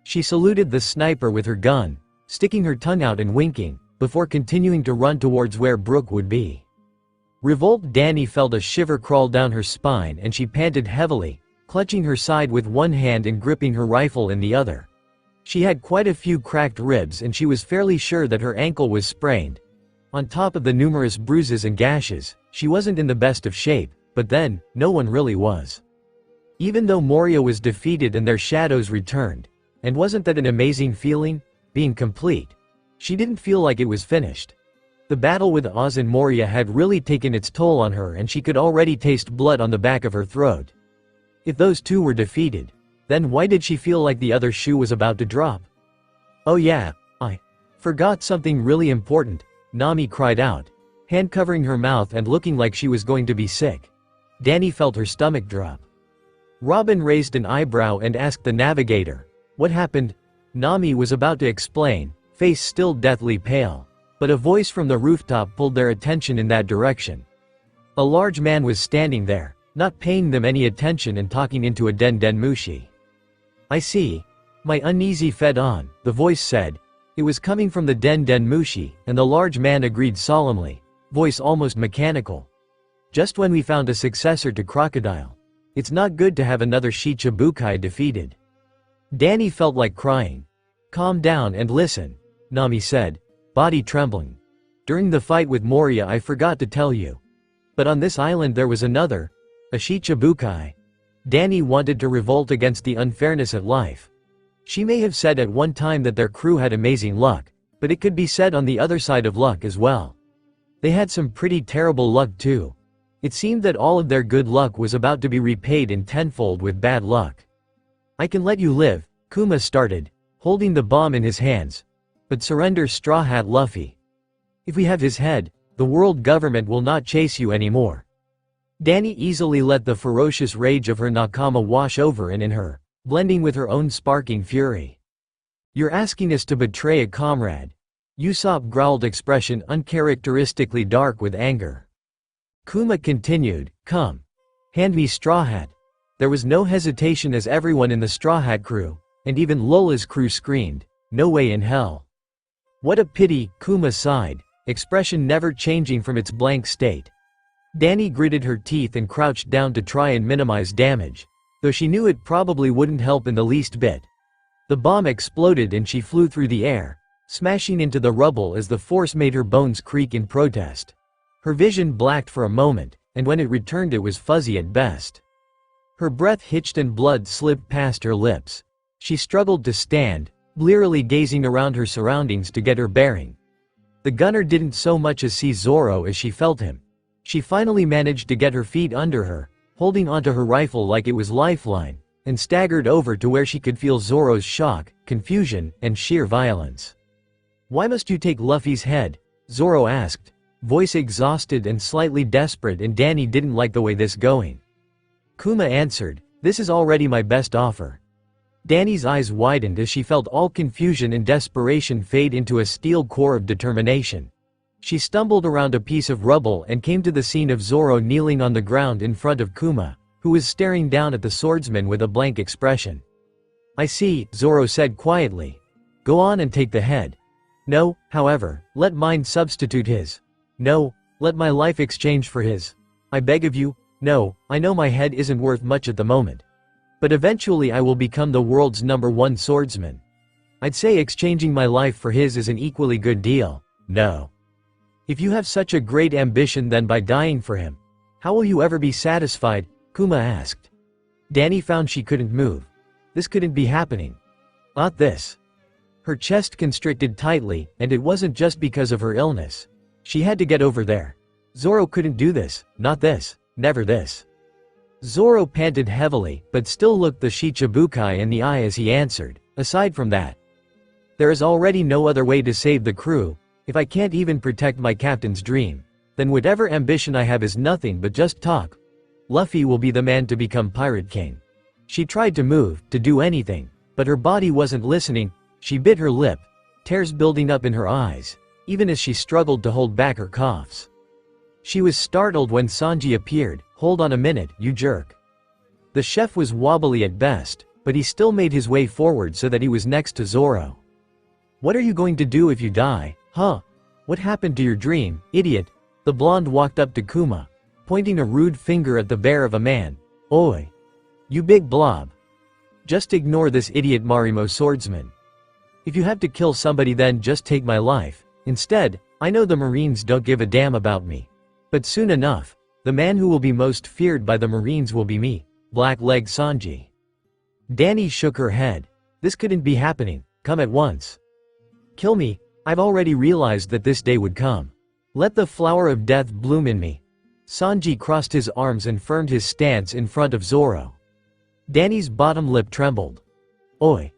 She saluted the sniper with her gun, sticking her tongue out and winking, before continuing to run towards where Brooke would be. Revolt Danny felt a shiver crawl down her spine and she panted heavily, clutching her side with one hand and gripping her rifle in the other. She had quite a few cracked ribs and she was fairly sure that her ankle was sprained. On top of the numerous bruises and gashes, she wasn't in the best of shape, but then, no one really was. Even though Moria was defeated and their shadows returned, and wasn't that an amazing feeling, being complete? She didn't feel like it was finished. The battle with Oz and Moria had really taken its toll on her and she could already taste blood on the back of her throat. If those two were defeated, then why did she feel like the other shoe was about to drop? Oh yeah, I forgot something really important, Nami cried out, hand covering her mouth and looking like she was going to be sick. Danny felt her stomach drop. Robin raised an eyebrow and asked the navigator, "What happened?" Nami was about to explain, face still deathly pale, but a voice from the rooftop pulled their attention in that direction. A large man was standing there, not paying them any attention and talking into a den mushi. "I see." My uneasy fed on, the voice said. It was coming from the den mushi, and the large man agreed solemnly, voice almost mechanical. "Just when we found a successor to Crocodile. It's not good to have another Shichibukai defeated." Danny felt like crying. "Calm down and listen," Nami said, body trembling. "During the fight with Moria I forgot to tell you. But on this island there was another, a Shichibukai." Danny wanted to revolt against the unfairness of life. She may have said at one time that their crew had amazing luck, but it could be said on the other side of luck as well. They had some pretty terrible luck too. It seemed that all of their good luck was about to be repaid in tenfold with bad luck. "I can let you live," Kuma started, holding the bomb in his hands. "But surrender Straw Hat Luffy. If we have his head, the world government will not chase you anymore." Danny easily let the ferocious rage of her nakama wash over and in her, blending with her own sparking fury. "You're asking us to betray a comrade." Usopp growled, expression uncharacteristically dark with anger. Kuma continued, "Come. Hand me Straw Hat." There was no hesitation as everyone in the Straw Hat crew, and even Lola's crew screamed, "No way in hell." "What a pity," Kuma sighed, expression never changing from its blank state. Danny gritted her teeth and crouched down to try and minimize damage, though she knew it probably wouldn't help in the least bit. The bomb exploded and she flew through the air, smashing into the rubble as the force made her bones creak in protest. Her vision blacked for a moment, and when it returned it was fuzzy at best. Her breath hitched and blood slipped past her lips. She struggled to stand, blearily gazing around her surroundings to get her bearing. The gunner didn't so much as see Zoro as she felt him. She finally managed to get her feet under her, holding onto her rifle like it was lifeline, and staggered over to where she could feel Zoro's shock, confusion, and sheer violence. "Why must you take Luffy's head?" Zoro asked, voice exhausted and slightly desperate, and Danny didn't like the way this going. Kuma answered, "This is already my best offer." Danny's eyes widened as she felt all confusion and desperation fade into a steel core of determination. She stumbled around a piece of rubble and came to the scene of Zoro kneeling on the ground in front of Kuma, who was staring down at the swordsman with a blank expression. "I see," Zoro said quietly. "Go on and take the head. No, however, let mine substitute his. No, let my life exchange for his. I beg of you, no, I know my head isn't worth much at the moment. But eventually I will become the world's #1 swordsman. I'd say exchanging my life for his is an equally good deal, no. If you have such a great ambition, then by dying for him, how will you ever be satisfied?" Kuma asked. Danny found she couldn't move. This couldn't be happening. Not this. Her chest constricted tightly, and it wasn't just because of her illness. She had to get over there. Zoro couldn't do this, not this, never this. Zoro panted heavily, but still looked the Shichibukai in the eye as he answered, "Aside from that, there is already no other way to save the crew. If I can't even protect my captain's dream, then whatever ambition I have is nothing but just talk. Luffy will be the man to become Pirate King." She tried to move, to do anything, but her body wasn't listening. She bit her lip, tears building up in her eyes, even as she struggled to hold back her coughs. She was startled when Sanji appeared. "Hold on a minute, you jerk." The chef was wobbly at best, but he still made his way forward so that he was next to Zoro. "What are you going to do if you die, huh? What happened to your dream, idiot?" The blonde walked up to Kuma, pointing a rude finger at the bear of a man. "Oi! You big blob. Just ignore this idiot Marimo swordsman. If you have to kill somebody then just take my life. Instead, I know the Marines don't give a damn about me. But soon enough, the man who will be most feared by the Marines will be me, Black Leg Sanji." Danny shook her head. "This couldn't be happening, come at once. Kill me, I've already realized that this day would come. Let the flower of death bloom in me." Sanji crossed his arms and firmed his stance in front of Zoro. Danny's bottom lip trembled. "Oi!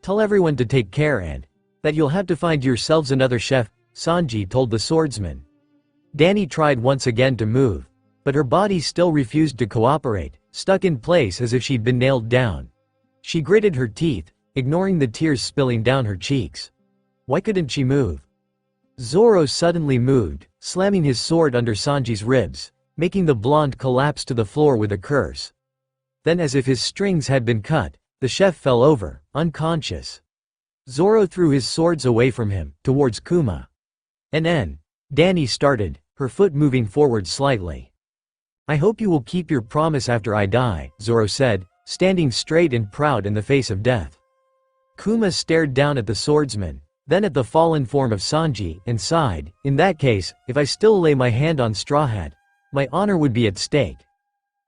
Tell everyone to take care and that you'll have to find yourselves another chef," Sanji told the swordsman. Danny tried once again to move, but her body still refused to cooperate, stuck in place as if she'd been nailed down. She gritted her teeth, ignoring the tears spilling down her cheeks. Why couldn't she move? Zoro suddenly moved, slamming his sword under Sanji's ribs, making the blonde collapse to the floor with a curse. Then, as if his strings had been cut, the chef fell over, unconscious. Zoro threw his swords away from him, towards Kuma. "And Danny started, her foot moving forward slightly. "I hope you will keep your promise after I die," Zoro said, standing straight and proud in the face of death. Kuma stared down at the swordsman, then at the fallen form of Sanji, and sighed. "In that case, if I still lay my hand on Straw Hat, my honor would be at stake."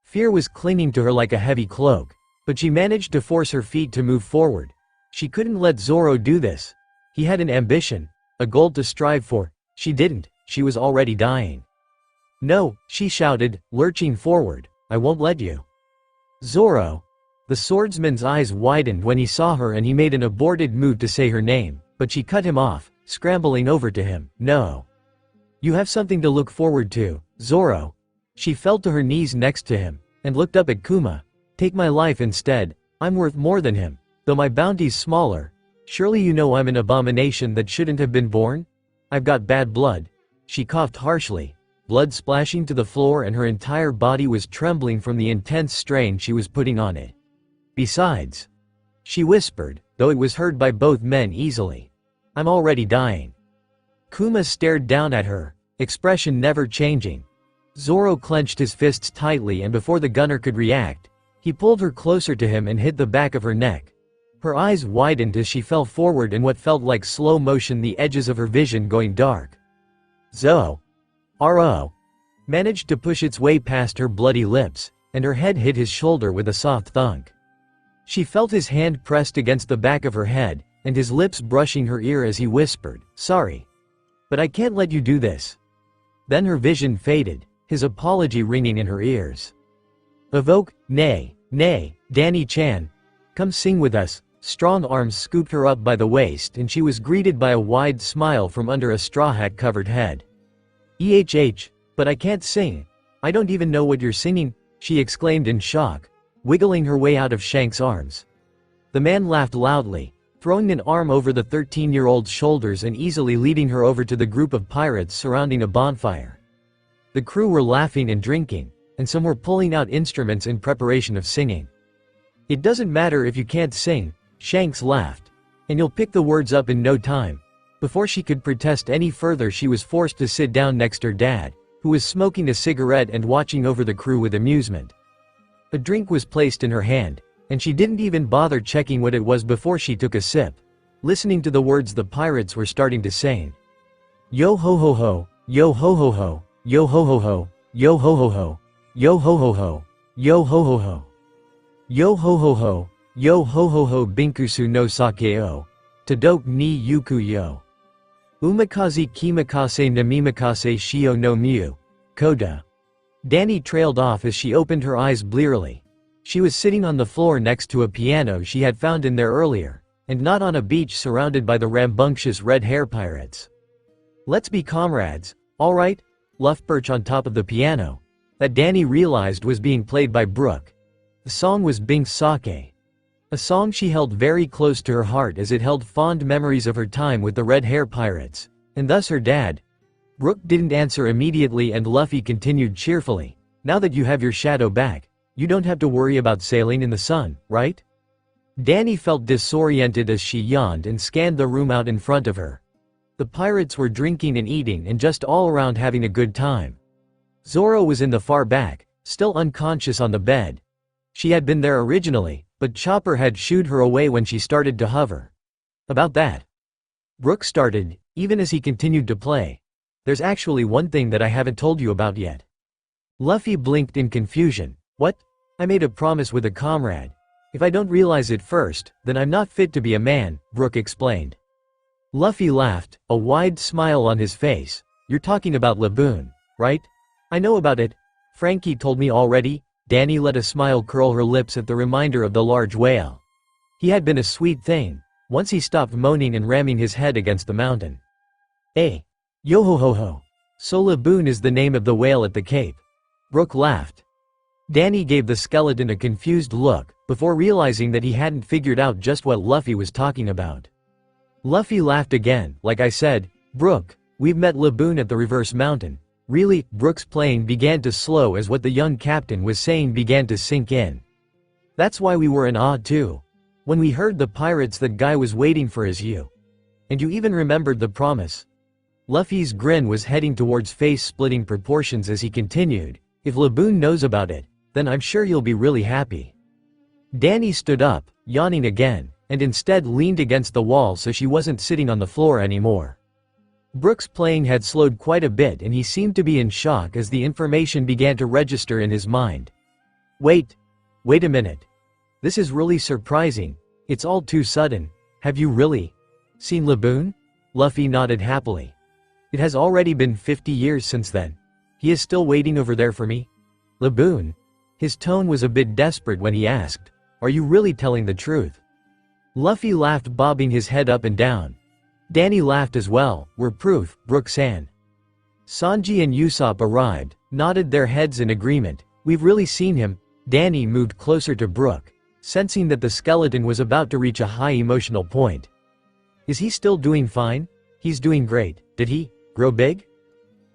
Fear was clinging to her like a heavy cloak, but she managed to force her feet to move forward. She couldn't let Zoro do this. He had an ambition, a goal to strive for. She didn't, she was already dying. "No," she shouted, lurching forward, "I won't let you." "Zoro!" The swordsman's eyes widened when he saw her and he made an aborted move to say her name, but she cut him off, scrambling over to him. "No. You have something to look forward to, Zoro." She fell to her knees next to him, and looked up at Kuma. "Take my life instead, I'm worth more than him, though my bounty's smaller. Surely you know I'm an abomination that shouldn't have been born? I've got bad blood." She coughed harshly, blood splashing to the floor, and her entire body was trembling from the intense strain she was putting on it. "Besides," she whispered, though it was heard by both men easily, "I'm already dying." Kuma stared down at her, expression never changing. Zoro clenched his fists tightly, and before the gunner could react, he pulled her closer to him and hit the back of her neck. Her eyes widened as she fell forward in what felt like slow motion, the edges of her vision going dark. Zoro managed to push its way past her bloody lips, and her head hit his shoulder with a soft thunk. She felt his hand pressed against the back of her head, and his lips brushing her ear as he whispered, "Sorry. But I can't let you do this." Then her vision faded, his apology ringing in her ears. "Evoke, nay, Danny-chan. Come sing with us." Strong arms scooped her up by the waist, and she was greeted by a wide smile from under a straw hat covered head. But I can't sing. I don't even know what you're singing," she exclaimed in shock, wiggling her way out of Shanks' arms. The man laughed loudly, throwing an arm over the 13-year-old's shoulders and easily leading her over to the group of pirates surrounding a bonfire. The crew were laughing and drinking, and some were pulling out instruments in preparation of singing. "It doesn't matter if you can't sing," Shanks laughed, "and you'll pick the words up in no time." Before she could protest any further, she was forced to sit down next to her dad, who was smoking a cigarette and watching over the crew with amusement. A drink was placed in her hand, and she didn't even bother checking what it was before she took a sip, listening to the words the pirates were starting to sing. "Yo ho ho ho, yo ho ho ho, yo ho ho ho, yo ho ho ho, yo ho ho ho, yo ho ho ho. Yo ho ho ho, yo ho ho ho, binkusu no sake o, tadok ni yuku yo. Umakaze kimakase namimakase shio no miu, koda." Danny trailed off as she opened her eyes blearily. She was sitting on the floor next to a piano she had found in there earlier, and not on a beach surrounded by the rambunctious red hair pirates. "Let's be comrades, all right?" Luff perched on top of the piano, that Danny realized was being played by Brooke. The song was Bing Sake, a song she held very close to her heart as it held fond memories of her time with the red hair pirates, and thus her dad. Brooke didn't answer immediately, and Luffy continued cheerfully, "Now that you have your shadow back, You don't have to worry about sailing in the sun, right? Danny felt disoriented as she yawned and scanned the room out in front of her. The pirates were drinking and eating and just all around having a good time. Zoro was in the far back, still unconscious on the bed. She had been there originally, but Chopper had shooed her away when she started to hover. About that, Brook started, even as he continued to play. There's actually one thing that I haven't told you about yet. Luffy blinked in confusion. What? I made a promise with a comrade. If I don't realize it first, then I'm not fit to be a man, Brook explained. Luffy laughed, a wide smile on his face. You're talking about Laboon, right? I know about it. Frankie told me already. Danny let a smile curl her lips at the reminder of the large whale. He had been a sweet thing, once he stopped moaning and ramming his head against the mountain. Hey! Yo-ho-ho-ho! So Laboon is the name of the whale at the cape. Brook laughed. Danny gave the skeleton a confused look, before realizing that he hadn't figured out just what Luffy was talking about. Luffy laughed again. Like I said, Brook, we've met Laboon at the reverse mountain. Really? Brook's playing began to slow as what the young captain was saying began to sink in. That's why we were in awe too. When we heard the pirates that guy was waiting for is you. And you even remembered the promise. Luffy's grin was heading towards face-splitting proportions as he continued. If Laboon knows about it, then I'm sure you'll be really happy. Danny stood up, yawning again, and instead leaned against the wall so she wasn't sitting on the floor anymore. Brook's playing had slowed quite a bit and he seemed to be in shock as the information began to register in his mind. Wait a minute. This is really surprising. It's all too sudden. Have you really seen Laboon? Luffy nodded happily. It has already been 50 years since then. He is still waiting over there for me? Laboon? His tone was a bit desperate when he asked, are you really telling the truth? Luffy laughed, bobbing his head up and down. Danny laughed as well. We're proof, Brook-san. Sanji and Usopp arrived, nodded their heads in agreement. We've really seen him. Danny moved closer to Brook, sensing that the skeleton was about to reach a high emotional point. Is he still doing fine? He's doing great. Did he grow big?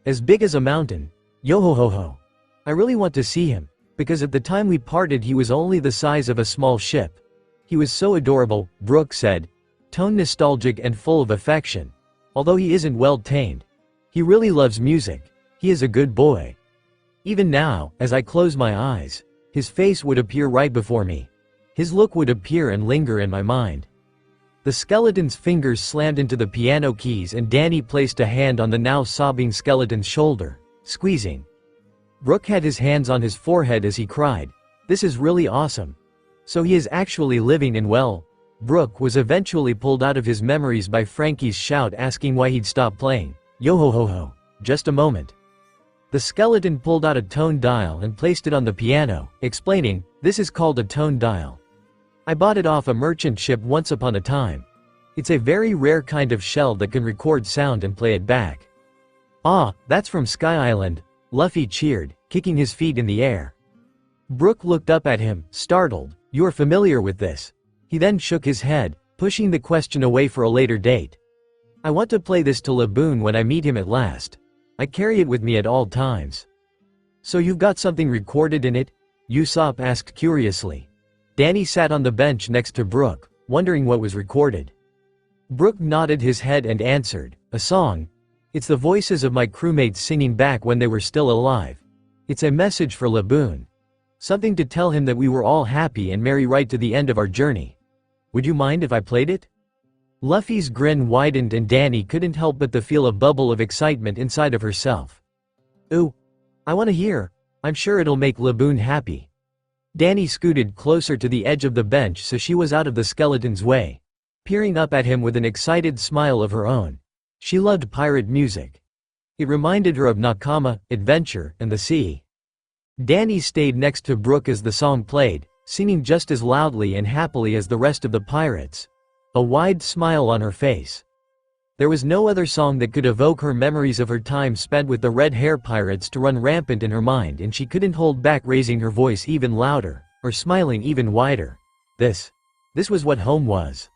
As big as a mountain. Yo-ho-ho-ho. I really want to see him, because at the time we parted he was only the size of a small ship. He was so adorable, Brook said, tone nostalgic and full of affection. Although he isn't well tamed. He really loves music. He is a good boy. Even now, as I close my eyes, his face would appear right before me. His look would appear and linger in my mind. The skeleton's fingers slammed into the piano keys and Danny placed a hand on the now sobbing skeleton's shoulder, squeezing. Brook had his hands on his forehead as he cried, this is really awesome. So he is actually living and well. Brook was eventually pulled out of his memories by Frankie's shout asking why he'd stop playing. Yo-ho-ho-ho. Just a moment. The skeleton pulled out a tone dial and placed it on the piano, explaining, this is called a tone dial. I bought it off a merchant ship once upon a time. It's a very rare kind of shell that can record sound and play it back. Ah, that's from Sky Island, Luffy cheered, kicking his feet in the air. Brook looked up at him, startled. You're familiar with this? He then shook his head, pushing the question away for a later date. I want to play this to Laboon when I meet him at last. I carry it with me at all times. So you've got something recorded in it? Usopp asked curiously. Danny sat on the bench next to Brook, wondering what was recorded. Brook nodded his head and answered, a song. It's the voices of my crewmates singing back when they were still alive. It's a message for Laboon. Something to tell him that we were all happy and merry right to the end of our journey. Would you mind if I played it? Luffy's grin widened and Danny couldn't help but to feel a bubble of excitement inside of herself. Ooh, I want to hear. I'm sure it'll make Laboon happy. Danny scooted closer to the edge of the bench so she was out of the skeleton's way, peering up at him with an excited smile of her own. She loved pirate music. It reminded her of Nakama, adventure, and the sea. Danny stayed next to Brook as the song played, singing just as loudly and happily as the rest of the pirates, a wide smile on her face. There was no other song that could evoke her memories of her time spent with the red hair pirates to run rampant in her mind, and she couldn't hold back raising her voice even louder, or smiling even wider. This was what home was.